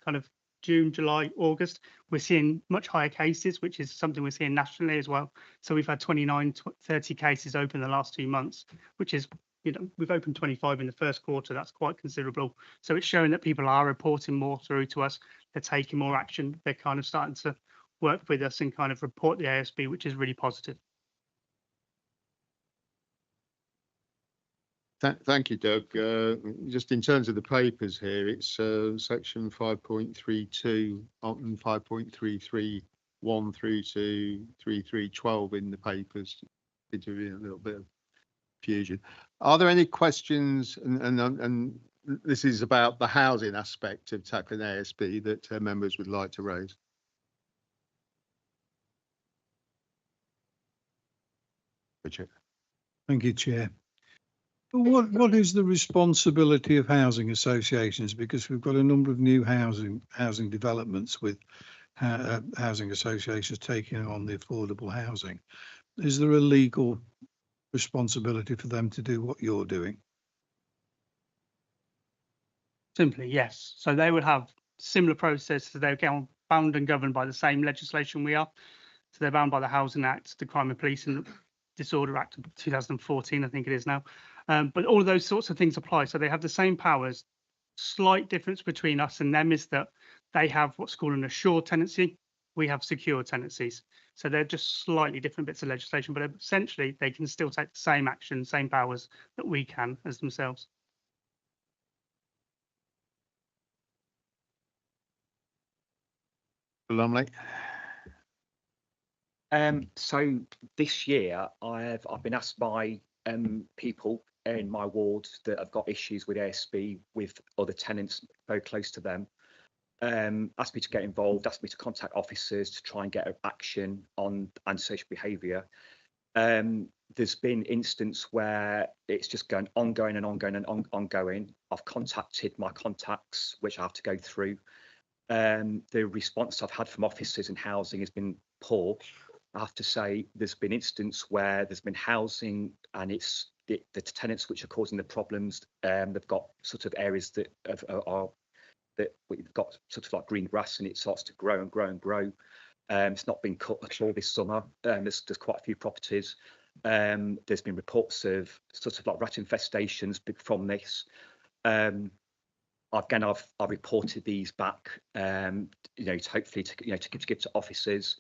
kind of June, July, August. We're seeing much higher cases, which is something we're seeing nationally as well. So we've had 30 cases open the last 2 months, which is, we've opened 25 in the first quarter. That's quite considerable. So it's showing that people are reporting more through to us. They're taking more action. They're kind of starting to work with us and kind of report the ASB, which is really positive. Thank you, Doug. Just in terms of the papers here, it's section 5.32 and 5.331 through to 3312 in the papers. It's a little bit of confusion. Are there any questions? And this is about the housing aspect of tackling ASB that members would like to raise. Richard. Thank you, Chair. What is the responsibility of housing associations? Because we've got a number of new housing developments with housing associations taking on the affordable housing. Is there a legal responsibility for them to do what you're doing? Simply, yes. So they would have similar processes. They're bound and governed by the same legislation we are. So they're bound by the Housing Act, the Crime and Police and Disorder Act of 2014, I think it is now. But all of those sorts of things apply. So they have the same powers. Slight difference between us and them is that they have what's called an assured tenancy. We have secure tenancies. So they're just slightly different bits of legislation, but essentially they can still take the same action, same powers that we can as themselves. Lumley. So this year I've been asked by people in my ward that have got issues with ASB with other tenants very close to them. Asked me to get involved, asked me to contact officers to try and get action on antisocial behaviour. There's been instances where it's just going ongoing and ongoing and ongoing. I've contacted my contacts, which I have to go through. The response I've had from officers in housing has been poor. I have to say there's been instances where there's been housing and it's the tenants which are causing the problems. They've got sort of areas that are that we've got sort of like green grass and it starts to grow and grow and grow. It's not been cut at all this summer. There's quite a few properties. There's been reports of sort of like rat infestations from this. Again, I've reported these back, to hopefully to give to officers.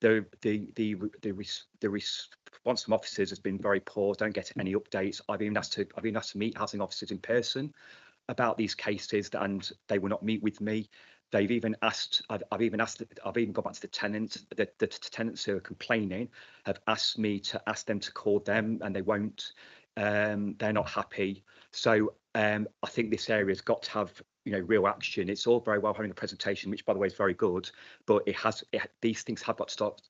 The response from officers has been very poor. Don't get any updates. I've even asked to meet housing officers in person about these cases, and they will not meet with me. They've even asked. I've even gone back to the tenants. The tenants who are complaining have asked me to ask them to call them, and they won't. They're not happy. So I think this area's got to have real action. It's all very well having a presentation, which by the way is very good, but these things have got to start.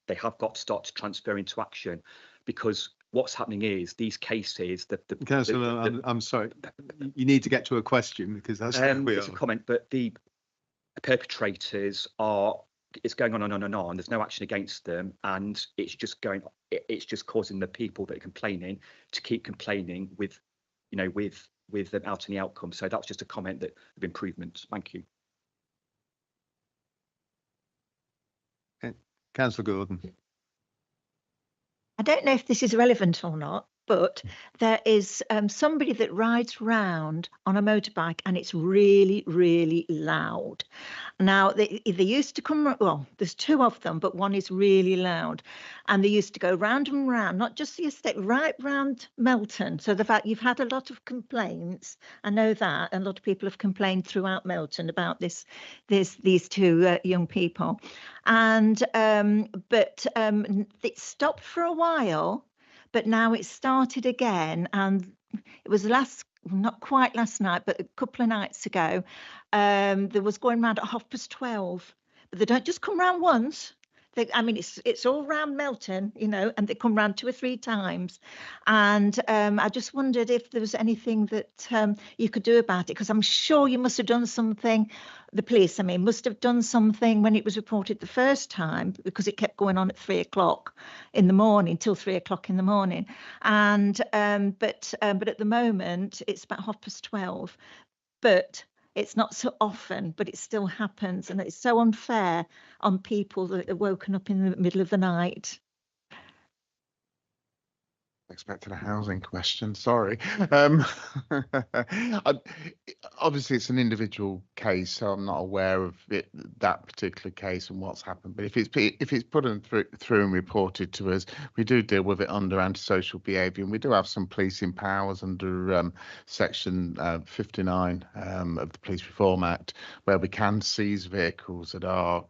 They have got to start to transfer into action, because what's happening is these cases. Councillor, I'm sorry. You need to get to a question because that's it's a comment, but the perpetrators it's going on and on and on. There's no action against them, and it's just causing the people that are complaining to keep complaining without any outcome. So that's just a comment of improvement. Thank you. Councillor Gordon. I don't know if this is relevant or not, but there is somebody that rides round on a motorbike and it's really, really loud. Now, they used to come, well, there's two of them, but one is really loud. And they used to go round and round, not just the estate, right round Melton. So the fact you've had a lot of complaints, I know that, and a lot of people have complained throughout Melton about these two young people. And but it stopped for a while. But now it's started again, and it was not quite last night, but a couple of nights ago, there was going round at 12:30. But they don't just come round once. It's all round Melton, and they come round 2 or 3 times. And I just wondered if there was anything that you could do about it, because I'm sure you must have done something. The police, must have done something when it was reported the first time, because it kept going on at 3 o'clock in the morning till 3 o'clock in the morning. And but at the moment it's about 12:30. But it's not so often, but it still happens, and it's so unfair on people that are woken up in the middle of the night. Expected a housing question, sorry. Obviously it's an individual case, so I'm not aware of that particular case and what's happened, but if it's put through and reported to us, we do deal with it under antisocial behaviour, and we do have some policing powers under section 59 of the Police Reform Act, where we can seize vehicles that are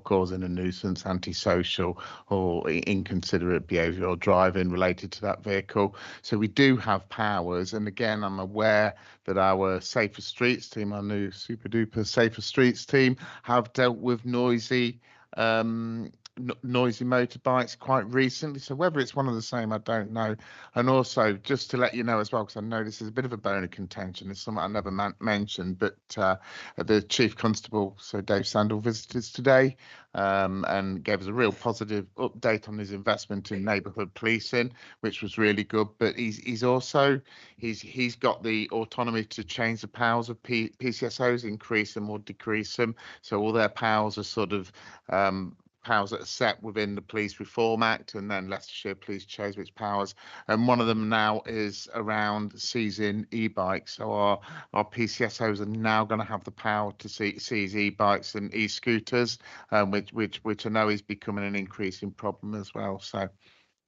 causing a nuisance, antisocial or inconsiderate behaviour or driving related to that vehicle. So we do have powers, and again I'm aware that our Safer Streets team, our new super duper Safer Streets team, have dealt with noisy motorbikes quite recently. So whether it's one of the same, I don't know. And also just to let you know as well, because I know this is a bit of a bone of contention, it's something I never mentioned, but the Chief Constable, so Dave Sandall, visited us today and gave us a real positive update on his investment in neighbourhood policing, which was really good. But he's got the autonomy to change the powers of PCSOs, increase them or decrease them. So all their powers are sort of powers that are set within the Police Reform Act, and then Leicestershire Police chose which powers, and one of them now is around seizing e-bikes. So our PCSOs are now going to have the power to seize e-bikes and e-scooters, which I know is becoming an increasing problem as well. So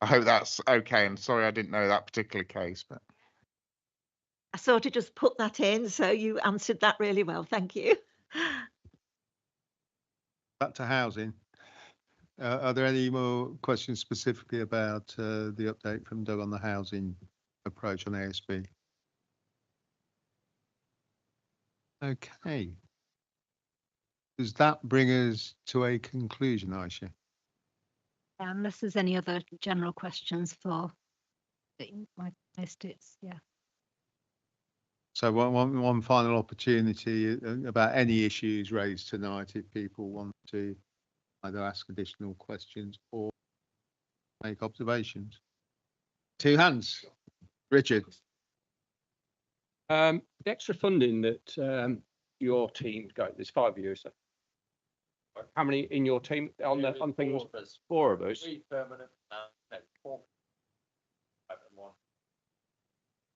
I hope that's okay, and sorry I didn't know that particular case, but I sort of just put that in, so you answered that really well. Thank you. back to housing. Are there any more questions specifically about the update from Doug on the housing approach on ASB? Okay. Does that bring us to a conclusion, Aisha? Unless there's any other general questions for that you might have missed, it's yeah. So one final opportunity about any issues raised tonight, if people want to either ask additional questions or make observations. Two hands. Richard. The extra funding that your team's got, there's 5 years. So how many in your team on the on things? 4 of us. 3 permanent and 4.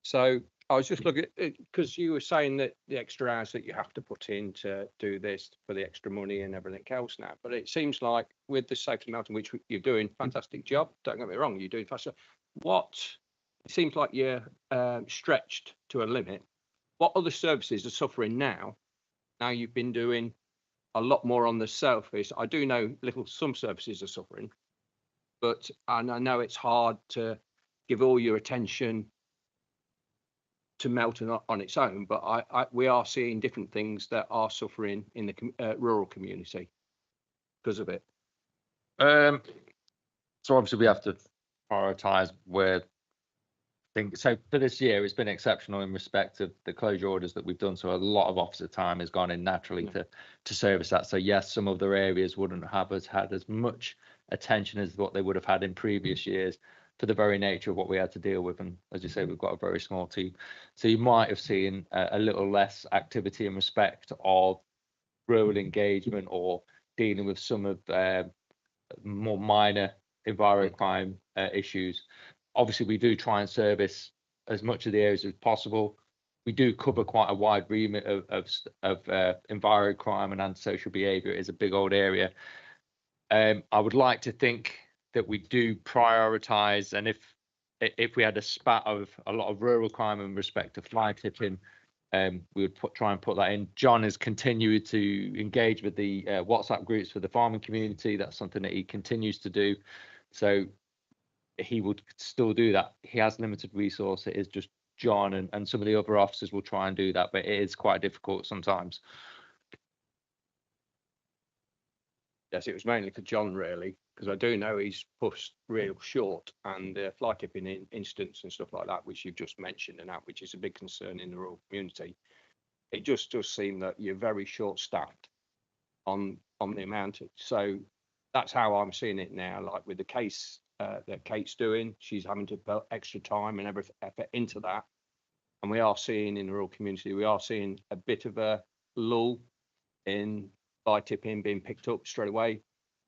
So I was just looking at, because you were saying that the extra hours that you have to put in to do this for the extra money and everything else now, but it seems like with the Safety Mountain, which you're doing fantastic job, don't get me wrong, you're doing faster. It seems like you're stretched to a limit. What other services are suffering now? Now you've been doing a lot more on the surface. I do know some services are suffering, and I know it's hard to give all your attention to Melton on its own, but we are seeing different things that are suffering in the rural community because of it. So obviously we have to prioritise where so for this year it's been exceptional in respect of the closure orders that we've done, so a lot of officer time has gone in naturally to service that. So yes, some other areas wouldn't have had as much attention as what they would have had in previous years for the very nature of what we had to deal with, and as you say, we've got a very small team, so you might have seen a little less activity in respect of rural engagement or dealing with some of more minor environmental crime issues. Obviously, we do try and service as much of the areas as possible. We do cover quite a wide remit of environmental crime and antisocial behaviour. It is a big old area. I would like to think that we do prioritise, and if we had a spat of a lot of rural crime in respect to fly tipping, we would try and put that in. John has continued to engage with the WhatsApp groups for the farming community. That's something that he continues to do. So he would still do that. He has limited resource. It is just John and some of the other officers will try and do that, but it is quite difficult sometimes. Yes, it was mainly for John really, because I do know he's pushed real short, and fly tipping incidents and stuff like that, which you've just mentioned, and that which is a big concern in the rural community. It just does seem that you're very short-staffed on the amount. So that's how I'm seeing it now. Like with the case that Kate's doing, she's having to put extra time and every effort into that. And we are seeing in the rural community, we are seeing a bit of a lull in fly tipping being picked up straight away.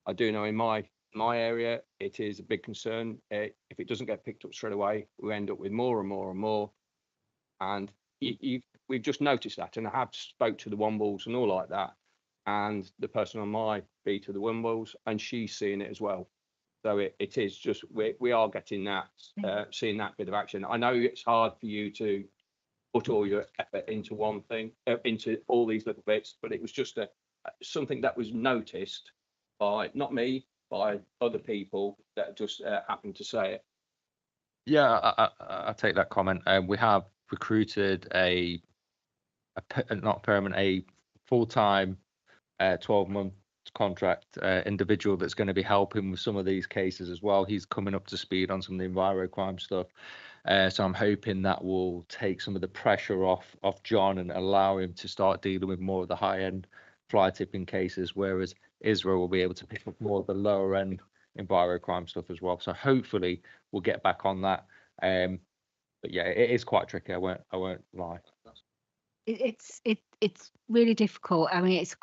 I do know in my area, it is a big concern. If it doesn't get picked up straight away, we end up with more and more and more. And we've just noticed that, and I have spoke to the Wombles and all like that, and the person on my beat of the Wombles, and she's seeing it as well. So it is just we are getting that, seeing that bit of action. I know it's hard for you to put all your effort into one thing, into all these little bits, but it was just something that was noticed by not me, by other people that just happened to say it. Yeah, I take that comment. We have recruited a full-time 12-month contract individual that's going to be helping with some of these cases as well. He's coming up to speed on some of the enviro crime stuff. So I'm hoping that will take some of the pressure off John and allow him to start dealing with more of the high-end fly tipping cases, whereas Israel will be able to pick up more of the lower-end enviro crime stuff as well. So hopefully we'll get back on that. But yeah, it is quite tricky. I won't lie. It's really difficult. I mean, as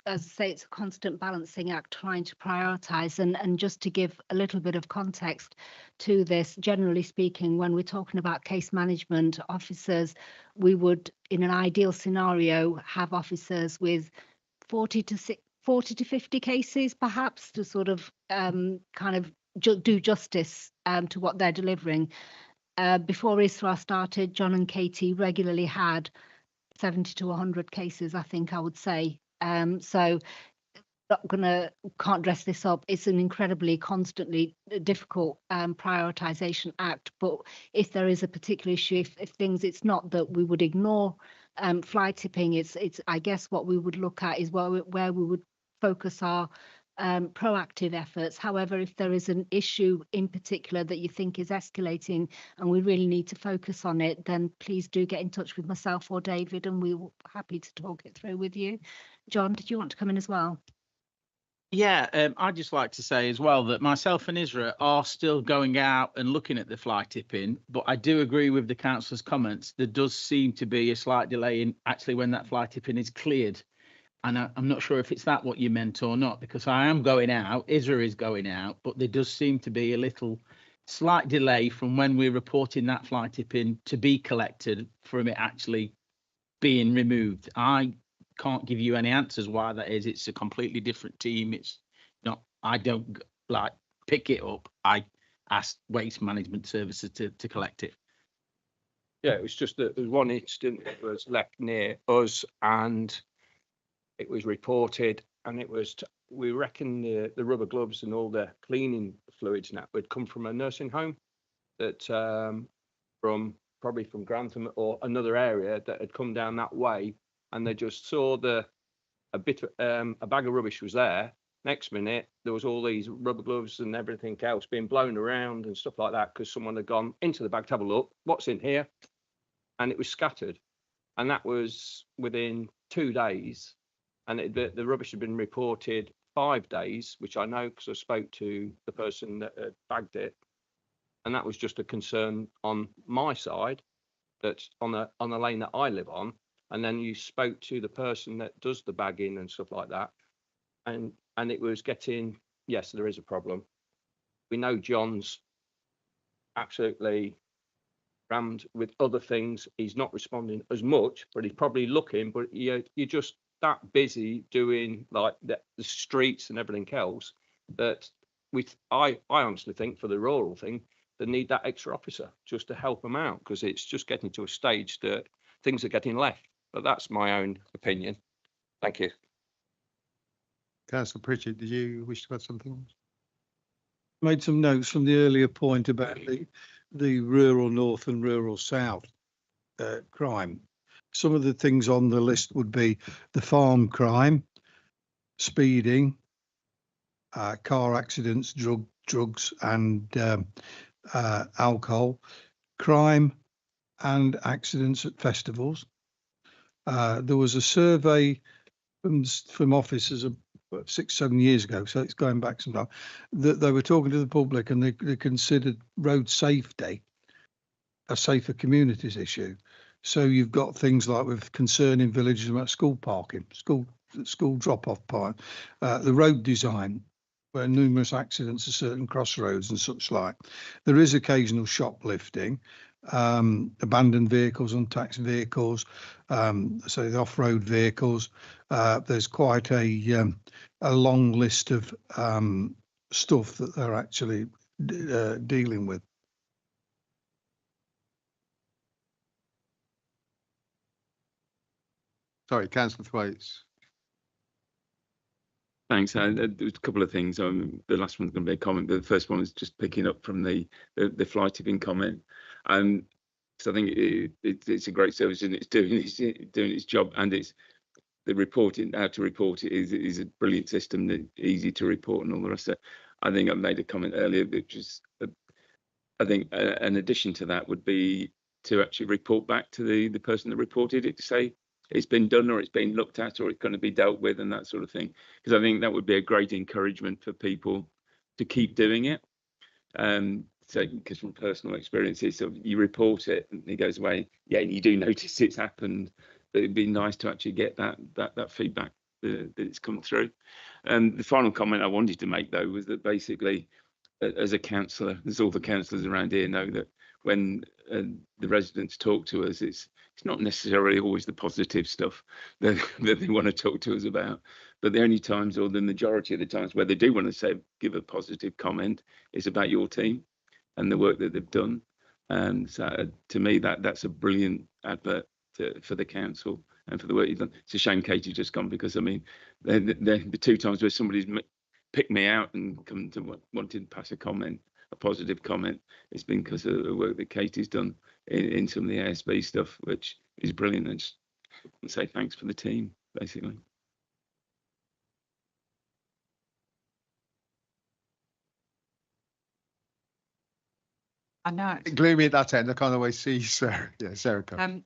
I say, it's a constant balancing act trying to prioritise. And just to give a little bit of context to this, generally speaking, when we're talking about case management officers, we would, in an ideal scenario, have officers with 40 to 50 cases, perhaps, to sort of kind of do justice to what they're delivering. Before ISRA started, John and Katie regularly had 70 to 100 cases, I think I would say. So can't dress this up. It's an incredibly constantly difficult prioritisation act. But if there is a particular issue, if things, it's not that we would ignore fly tipping. It's I guess what we would look at is where we would focus our proactive efforts. However, if there is an issue in particular that you think is escalating and we really need to focus on it, then please do get in touch with myself or David, and we're happy to talk it through with you. John, did you want to come in as well? Yeah, I'd just like to say as well that myself and Isra are still going out and looking at the fly tipping, but I do agree with the councillor's comments. There does seem to be a slight delay in actually when that fly tipping is cleared. And I'm not sure if it's that what you meant or not, because I am going out, Isra is going out, but there does seem to be a little slight delay from when we're reporting that fly tipping to be collected from it actually being removed. I can't give you any answers why that is. It's a completely different team. It's not, I don't like pick it up. I asked waste management services to collect it. Yeah, it was just that there was one incident that was left near us and it was reported, and it was, we reckon the rubber gloves and all the cleaning fluids and that would come from a nursing home that probably from Grantham or another area that had come down that way, and they just saw a bag of rubbish was there. Next minute, there was all these rubber gloves and everything else being blown around and stuff like that because someone had gone into the bag to have a look, what's in here? And it was scattered. And that was within 2 days. And the rubbish had been reported 5 days, which I know because I spoke to the person that had bagged it. And that was just a concern on my side, that's on the lane that I live on. And then you spoke to the person that does the bagging and stuff like that. And it was getting, yes, there is a problem. We know John's absolutely rammed with other things. He's not responding as much, but he's probably looking, but you're just that busy doing like the streets and everything else that I honestly think for the rural thing, they need that extra officer just to help them out, because it's just getting to a stage that things are getting left. But that's my own opinion. Thank you. Councillor Pritchard, did you wish to add something? Made some notes from the earlier point about the rural north and rural south crime. Some of the things on the list would be the farm crime, speeding, car accidents, drugs and alcohol, crime and accidents at festivals. There was a survey from officers 6-7 years ago, so it's going back some time, that they were talking to the public and they considered road safety a safer communities issue. So you've got things like with concern in villages about school parking, school drop-off point, the road design, where numerous accidents at certain crossroads and such like. There is occasional shoplifting, abandoned vehicles, untaxed vehicles, so the off-road vehicles. There's quite a long list of stuff that they're actually dealing with. Sorry, Councillor Thwaites. Thanks. There was a couple of things. The last one's going to be a comment, but the first one was just picking up from the fly tipping comment. So I think it's a great service and it's doing its job, and it's the reporting, how to report it is a brilliant system, that easy to report and all the rest of it. I think I made a comment earlier, which is I think an addition to that would be to actually report back to the person that reported it, to say it's been done or it's been looked at or it's going to be dealt with and that sort of thing, because I think that would be a great encouragement for people to keep doing it. So because from personal experiences, so you report it and it goes away, yeah, and you do notice it's happened, but it'd be nice to actually get that feedback that it's come through. The final comment I wanted to make though was that basically, as a councillor, as all the councillors around here know, that when the residents talk to us, it's not necessarily always the positive stuff that they want to talk to us about, but the only times, or the majority of the times, where they do want to give a positive comment is about your team and the work that they've done. So to me, that's a brilliant advert for the council, and for the work you've done. It's a shame Katie's just gone, because I mean, the 2 times where somebody's picked me out and come to wanted to pass a positive comment, it's been because of the work that Katie's done in some of the ASB stuff, which is brilliant. And just say thanks for the team, basically. I know. Gloomy at that end. I can't always see Sarah. Yeah, Sarah. Come.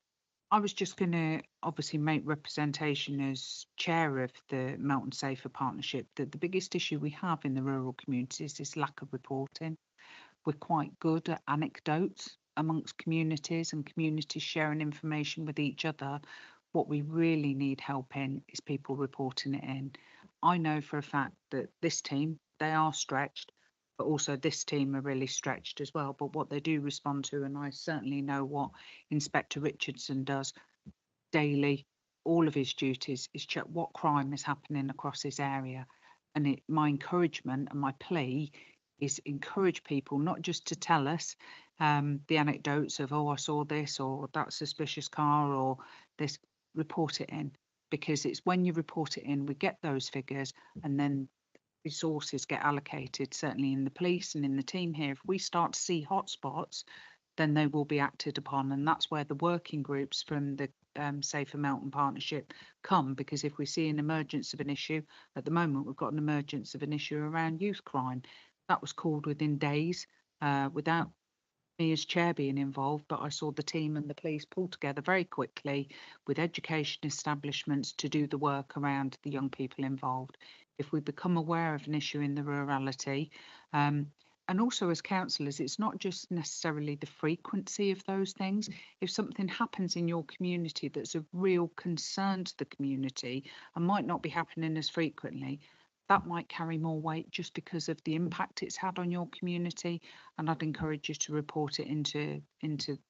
I was just going to obviously make representation as chair of the Melton Safer Partnership that the biggest issue we have in the rural communities is lack of reporting. We're quite good at anecdotes amongst communities and communities sharing information with each other. What we really need help in is people reporting it in. I know for a fact that this team, they are stretched, but also this team are really stretched as well. But what they do respond to, and I certainly know what Inspector Richardson does daily, all of his duties is check what crime is happening across his area. And my encouragement and my plea is encourage people not just to tell us the anecdotes of, oh, I saw this, or that suspicious car, or this. Report it in, because it's when you report it in, we get those figures, and then resources get allocated, certainly in the police and in the team here. If we start to see hotspots, then they will be acted upon, and that's where the working groups from the Safer Melton Partnership come, because if we see an emergence of an issue, at the moment we've got an emergence of an issue around youth crime. That was called within days, without me as chair being involved, but I saw the team and the police pull together very quickly with education establishments to do the work around the young people involved. If we become aware of an issue in the rurality, and also as councillors, it's not just necessarily the frequency of those things. If something happens in your community that's of real concern to the community and might not be happening as frequently, that might carry more weight just because of the impact it's had on your community. And I'd encourage you to report it into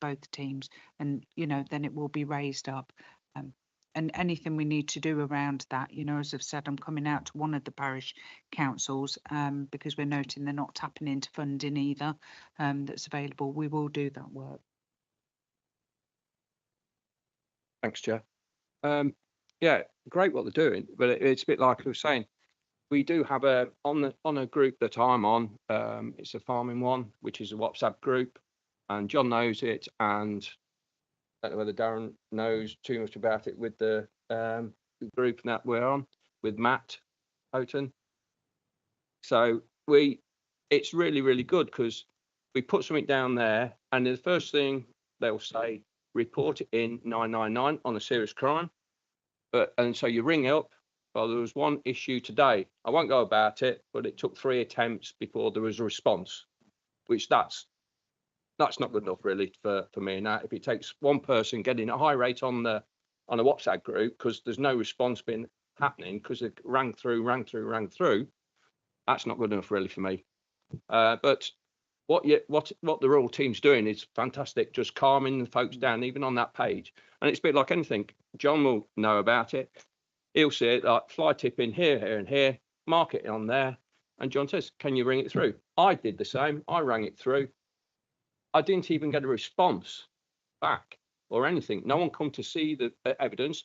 both teams, and then it will be raised up. And anything we need to do around that, as I've said, I'm coming out to one of the parish councils because we're noting they're not tapping into funding either that's available. We will do that work. Thanks, Chair. Yeah, great what they're doing, but it's a bit like I was saying. We do have on a group that I'm on. It's a farming one, which is a WhatsApp group, and John knows it, and I don't know whether Darren knows too much about it with the group that we're on with Matt Houghton. So it's really, really good because we put something down there, and the first thing they'll say, report it in 999 on a serious crime. And so you ring up. Well, there was one issue today. I won't go about it, but it took 3 attempts before there was a response, which that's not good enough really for me. Now, if it takes one person getting a high rate on a WhatsApp group because there's no response been happening because it rang through, that's not good enough really for me. But what the rural team's doing is fantastic, just calming the folks down, even on that page. And it's a bit like anything. John will know about it. He'll see it like fly tipping here, here, and here, mark it on there. And John says, can you ring it through? I did the same. I rang it through. I didn't even get a response back or anything. No one come to see the evidence.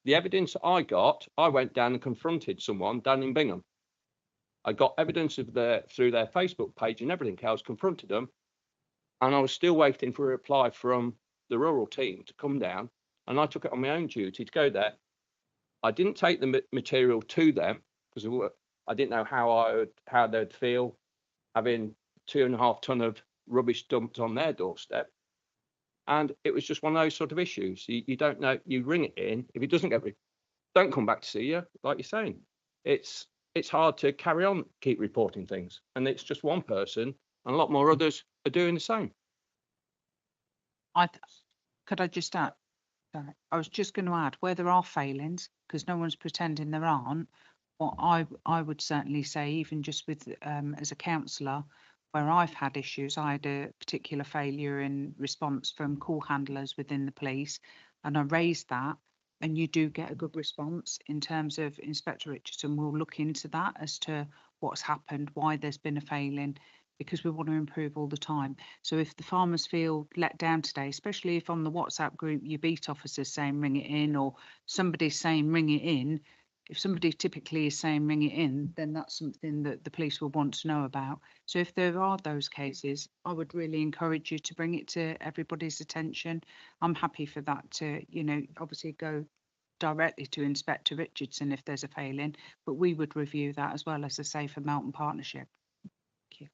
The evidence I got, I went down and confronted someone down in Bingham. I got evidence of through their Facebook page and everything else, confronted them. And I was still waiting for a reply from the rural team to come down. And I took it on my own duty to go there. I didn't take the material to them because I didn't know how they'd feel having 2.5 ton of rubbish dumped on their doorstep. And it was just one of those sort of issues. You don't know, you ring it in. If it doesn't don't come back to see you, like you're saying. It's hard to carry on, keep reporting things. And it's just one person, and a lot more others are doing the same. Could I just add? Sorry, I was just going to add, where there are failings, because no one's pretending there aren't, what I would certainly say, even just with as a councillor, where I've had issues, I had a particular failure in response from call handlers within the police, and I raised that, and you do get a good response in terms of Inspector Richardson will look into that as to what's happened, why there's been a failing. because we want to improve all the time. So if the farmers feel let down today, especially if on the WhatsApp group your beat officer's saying ring it in, or somebody's saying ring it in, if somebody typically is saying ring it in, then that's something that the police will want to know about. So if there are those cases, I would really encourage you to bring it to everybody's attention. I'm happy for that to, you know, obviously go directly to Inspector Richardson if there's a failing, but we would review that as well as a Safer Mountain Partnership. Thank you.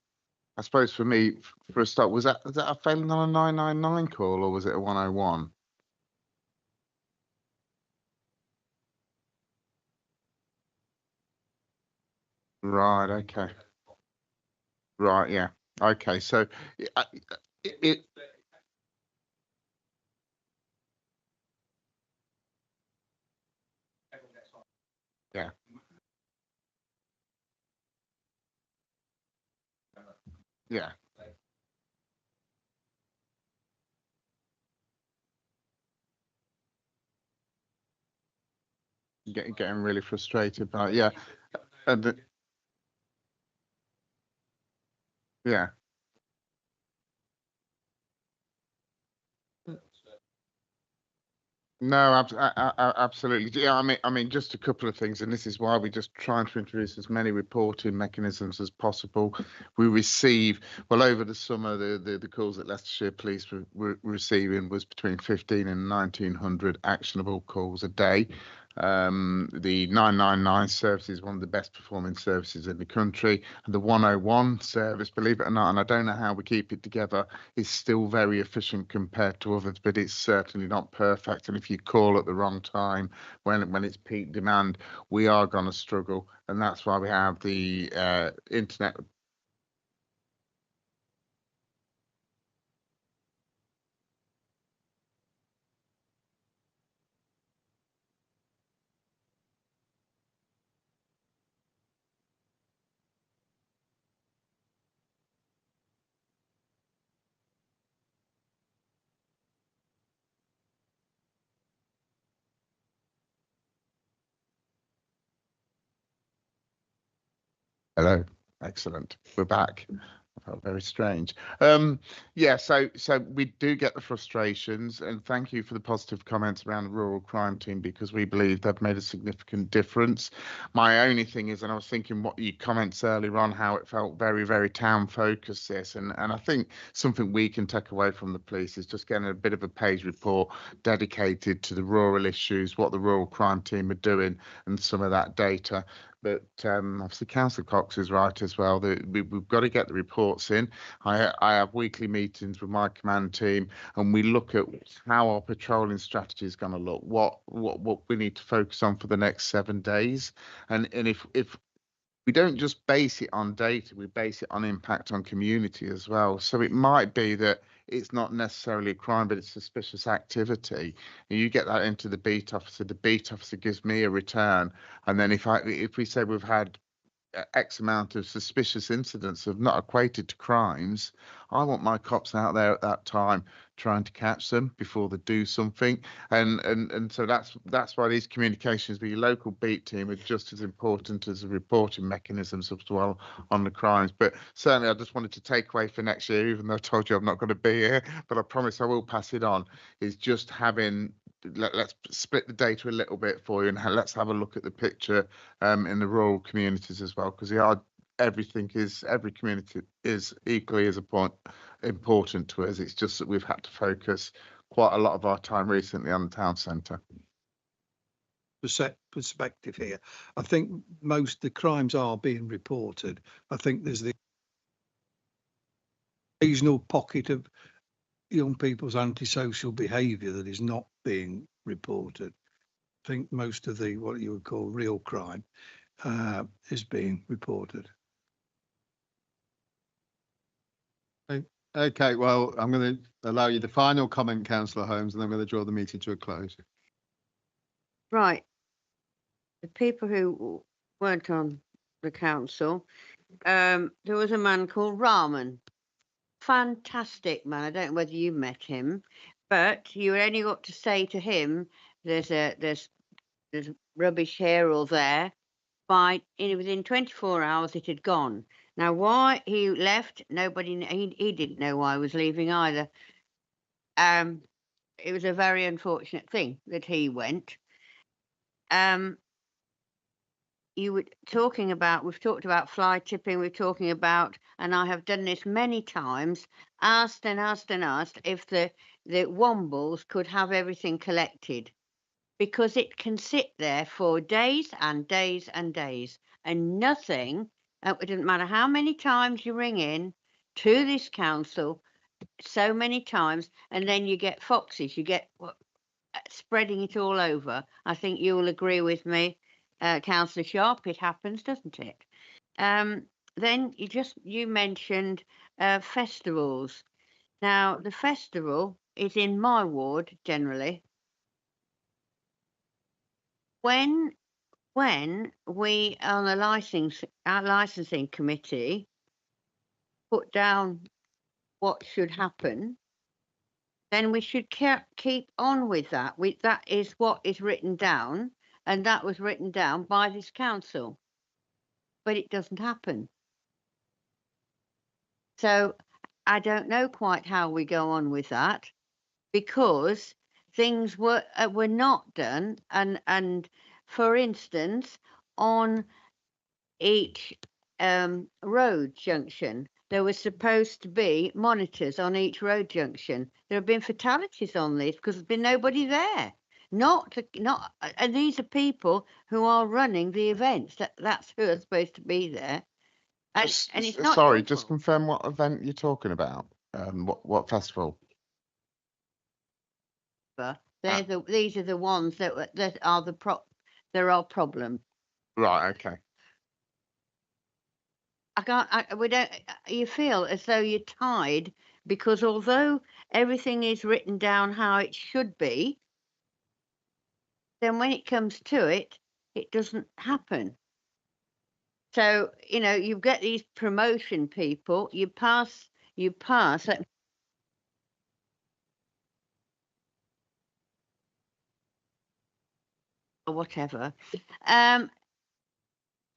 I suppose for me, for a start, was that a failing on a 999 call or was it a 101? Right. Okay. Right. Yeah. Okay. So it yeah. Yeah. Getting really frustrated by it. Yeah. And yeah. No, absolutely. Yeah, I mean, just a couple of things, and this is why we just trying to introduce as many reporting mechanisms as possible. We receive, well, over the summer, the calls that Leicestershire Police were receiving was between 15 and 1900 actionable calls a day. The 999 service is one of the best performing services in the country, and the 101 service, believe it or not, and I don't know how we keep it together, is still very efficient compared to others, but it's certainly not perfect. And if you call at the wrong time when it's peak demand, we are going to struggle, and that's why we have the internet. Hello, excellent. We're back. I felt very strange. Yeah, so we do get the frustrations, and thank you for the positive comments around the rural crime team, because we believe they've made a significant difference. My only thing is, and I was thinking what you comments earlier on, how it felt very, very town focused this, and I think something we can take away from the police is just getting a bit of a page report dedicated to the rural issues, what the rural crime team are doing, and some of that data. But obviously, Councillor Cox is right as well. We've got to get the reports in. I have weekly meetings with my command team, and we look at how our patrolling strategy is going to look, what we need to focus on for the next 7 days, and if we don't just base it on data, we base it on impact on community as well. So it might be that it's not necessarily a crime, but it's suspicious activity. And you get that into the beat officer gives me a return. And then if we say we've had X amount of suspicious incidents of not equated to crimes, I want my cops out there at that time trying to catch them before they do something, and so that's why these communications with your local beat team are just as important as the reporting mechanisms as well on the crimes. But certainly I just wanted to take away for next year, even though I told you I'm not going to be here, but I promise I will pass it on, is just having, let's split the data a little bit for you, and let's have a look at the picture in the rural communities as well, because every community is equally as important to us. It's just that we've had to focus quite a lot of our time recently on the town centre. Perspective here. I think most the crimes are being reported. I think there's the occasional pocket of young people's antisocial behaviour that is not being reported. I think most of the what you would call real crime is being reported. Okay, well, I'm going to allow you the final comment, Councillor Holmes, and I'm going to draw the meeting to a close. Right. The people who weren't on the council, there was a man called Rahman. Fantastic man. I don't know whether you met him, but you only got to say to him, there's rubbish here or there. Within 24 hours it had gone. Now, why he left, he didn't know why I was leaving either. It was a very unfortunate thing that he went. You were talking about, we've talked about fly tipping, we're talking about, and I have done this many times, asked and asked and asked if the Wombles could have everything collected, because it can sit there for days and days and days and nothing. It doesn't matter how many times you ring in to this council, so many times, and then you get foxes, you get spreading it all over. I think you will agree with me, Councillor Sharp, it happens, doesn't it? Then you mentioned festivals. Now, the festival is in my ward generally. When we on the licensing committee put down what should happen, then we should keep on with that. That is what is written down, and that was written down by this council. But it doesn't happen. So I don't know quite how we go on with that, because things were not done. And for instance, on each road junction, there was supposed to be monitors on each road junction. There have been fatalities on this because there's been nobody there. And these are people who are running the events. That's who are supposed to be there. And it's not. Sorry, just confirm what event you're talking about. What festival? These are the ones that are there are problems. Right. Okay. You feel as though you're tied, because although everything is written down how it should be, then when it comes to it, it doesn't happen. So, you get these promotion people, you pass or whatever. And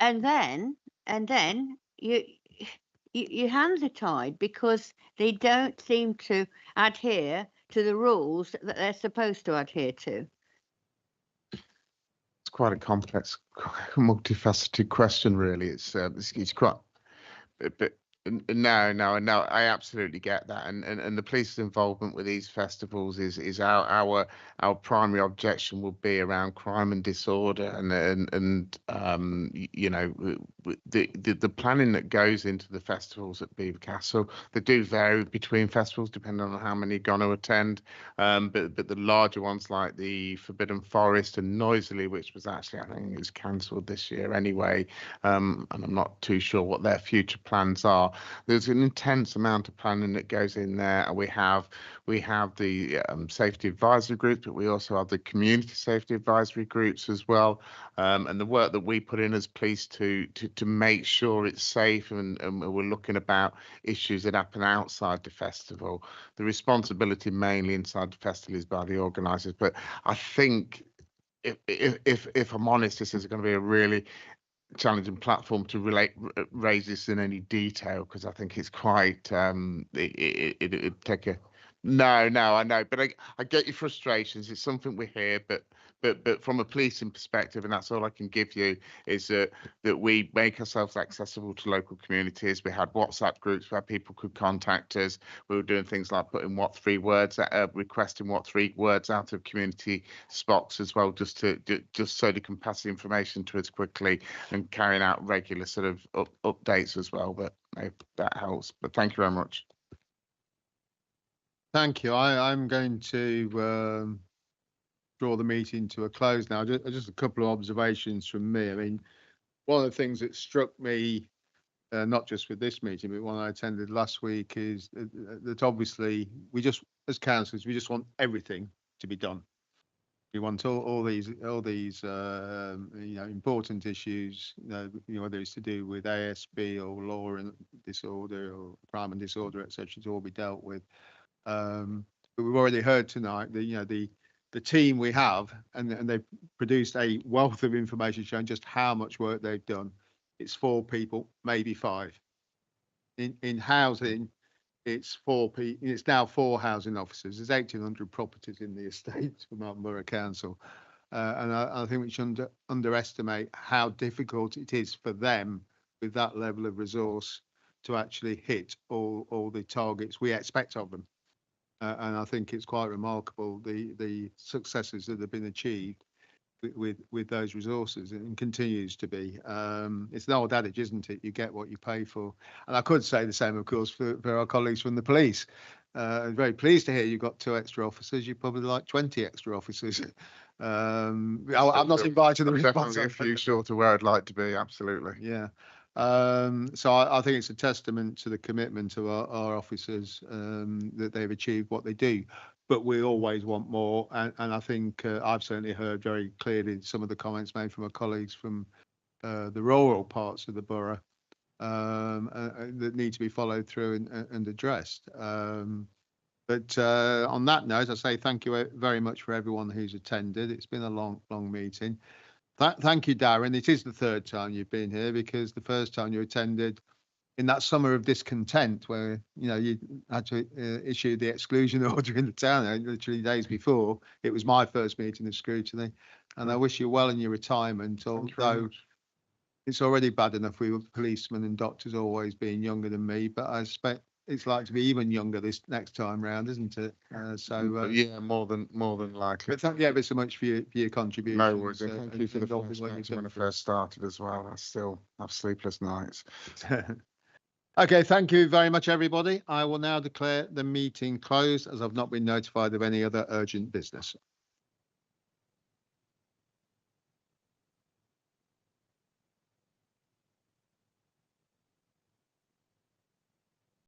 then your hands are tied, because they don't seem to adhere to the rules that they're supposed to adhere to. It's quite a complex, multifaceted question, really. It's quite, but no, I absolutely get that, and the police's involvement with these festivals is our primary objection will be around crime and disorder, and the planning that goes into the festivals at Beaver Castle. They do vary between festivals depending on how many are going to attend, but the larger ones like the Forbidden Forest and Noisily, which was actually, I think it was cancelled this year anyway, and I'm not too sure what their future plans are. There's an intense amount of planning that goes in there, and we have the safety advisory groups, but we also have the community safety advisory groups as well, and the work that we put in as police to make sure it's safe, and we're looking about issues that happen outside the festival. The responsibility mainly inside the festival is by the organisers, but I think if I'm honest, this is going to be a really challenging platform to raise this in any detail, because I think it's quite it'd take a no, I know, but I get your frustrations. It's something we hear, but from a policing perspective, and that's all I can give you, is that we make ourselves accessible to local communities. We had WhatsApp groups where people could contact us. We were doing things like putting requesting what 3 words out of community spots as well, just so they can pass the information to us quickly, and carrying out regular sort of updates as well. But that helps. But thank you very much. Thank you. I'm going to draw the meeting to a close now. Just a couple of observations from me. I mean, one of the things that struck me, not just with this meeting, but one I attended last week, is that obviously as councillors, we just want everything to be done. We want all these important issues, whether it's to do with ASB or law and disorder or crime and disorder, etc., to all be dealt with. But we've already heard tonight the team we have, and they've produced a wealth of information showing just how much work they've done. It's 4 people, maybe 5. in housing, it's now 4 housing officers. There's 1,800 properties in the estate for Melton Borough Council. And I think we should underestimate how difficult it is for them with that level of resource to actually hit all the targets we expect of them. And I think it's quite remarkable the successes that have been achieved with those resources, and continues to be. It's an old adage, isn't it? You get what you pay for. And I could say the same, of course, for our colleagues from the police. I'm very pleased to hear you've got 2 extra officers. You probably like 20 extra officers. I'm not inviting the response. Definitely a few short of where I'd like to be. Absolutely. Yeah. So I think it's a testament to the commitment of our officers that they've achieved what they do. But we always want more. And I think I've certainly heard very clearly some of the comments made from our colleagues from the rural parts of the borough that need to be followed through and addressed. But on that note, I say thank you very much for everyone who's attended. It's been a long meeting. Thank you, Darren. It is the 3rd time you've been here, because the first time you attended in that summer of discontent where, you had to issue the exclusion order in the town, literally days before. It was my first meeting of scrutiny, and I wish you well in your retirement, although it's already bad enough with policemen and doctors always being younger than me, but I expect it's like to be even younger this next time round, isn't it? Yeah, more than likely. But thank you ever so much for your contribution. No worries. Thank you for the first when I first started as well. I still have sleepless nights. Okay, thank you very much, everybody. I will now declare the meeting closed, as I've not been notified of any other urgent business.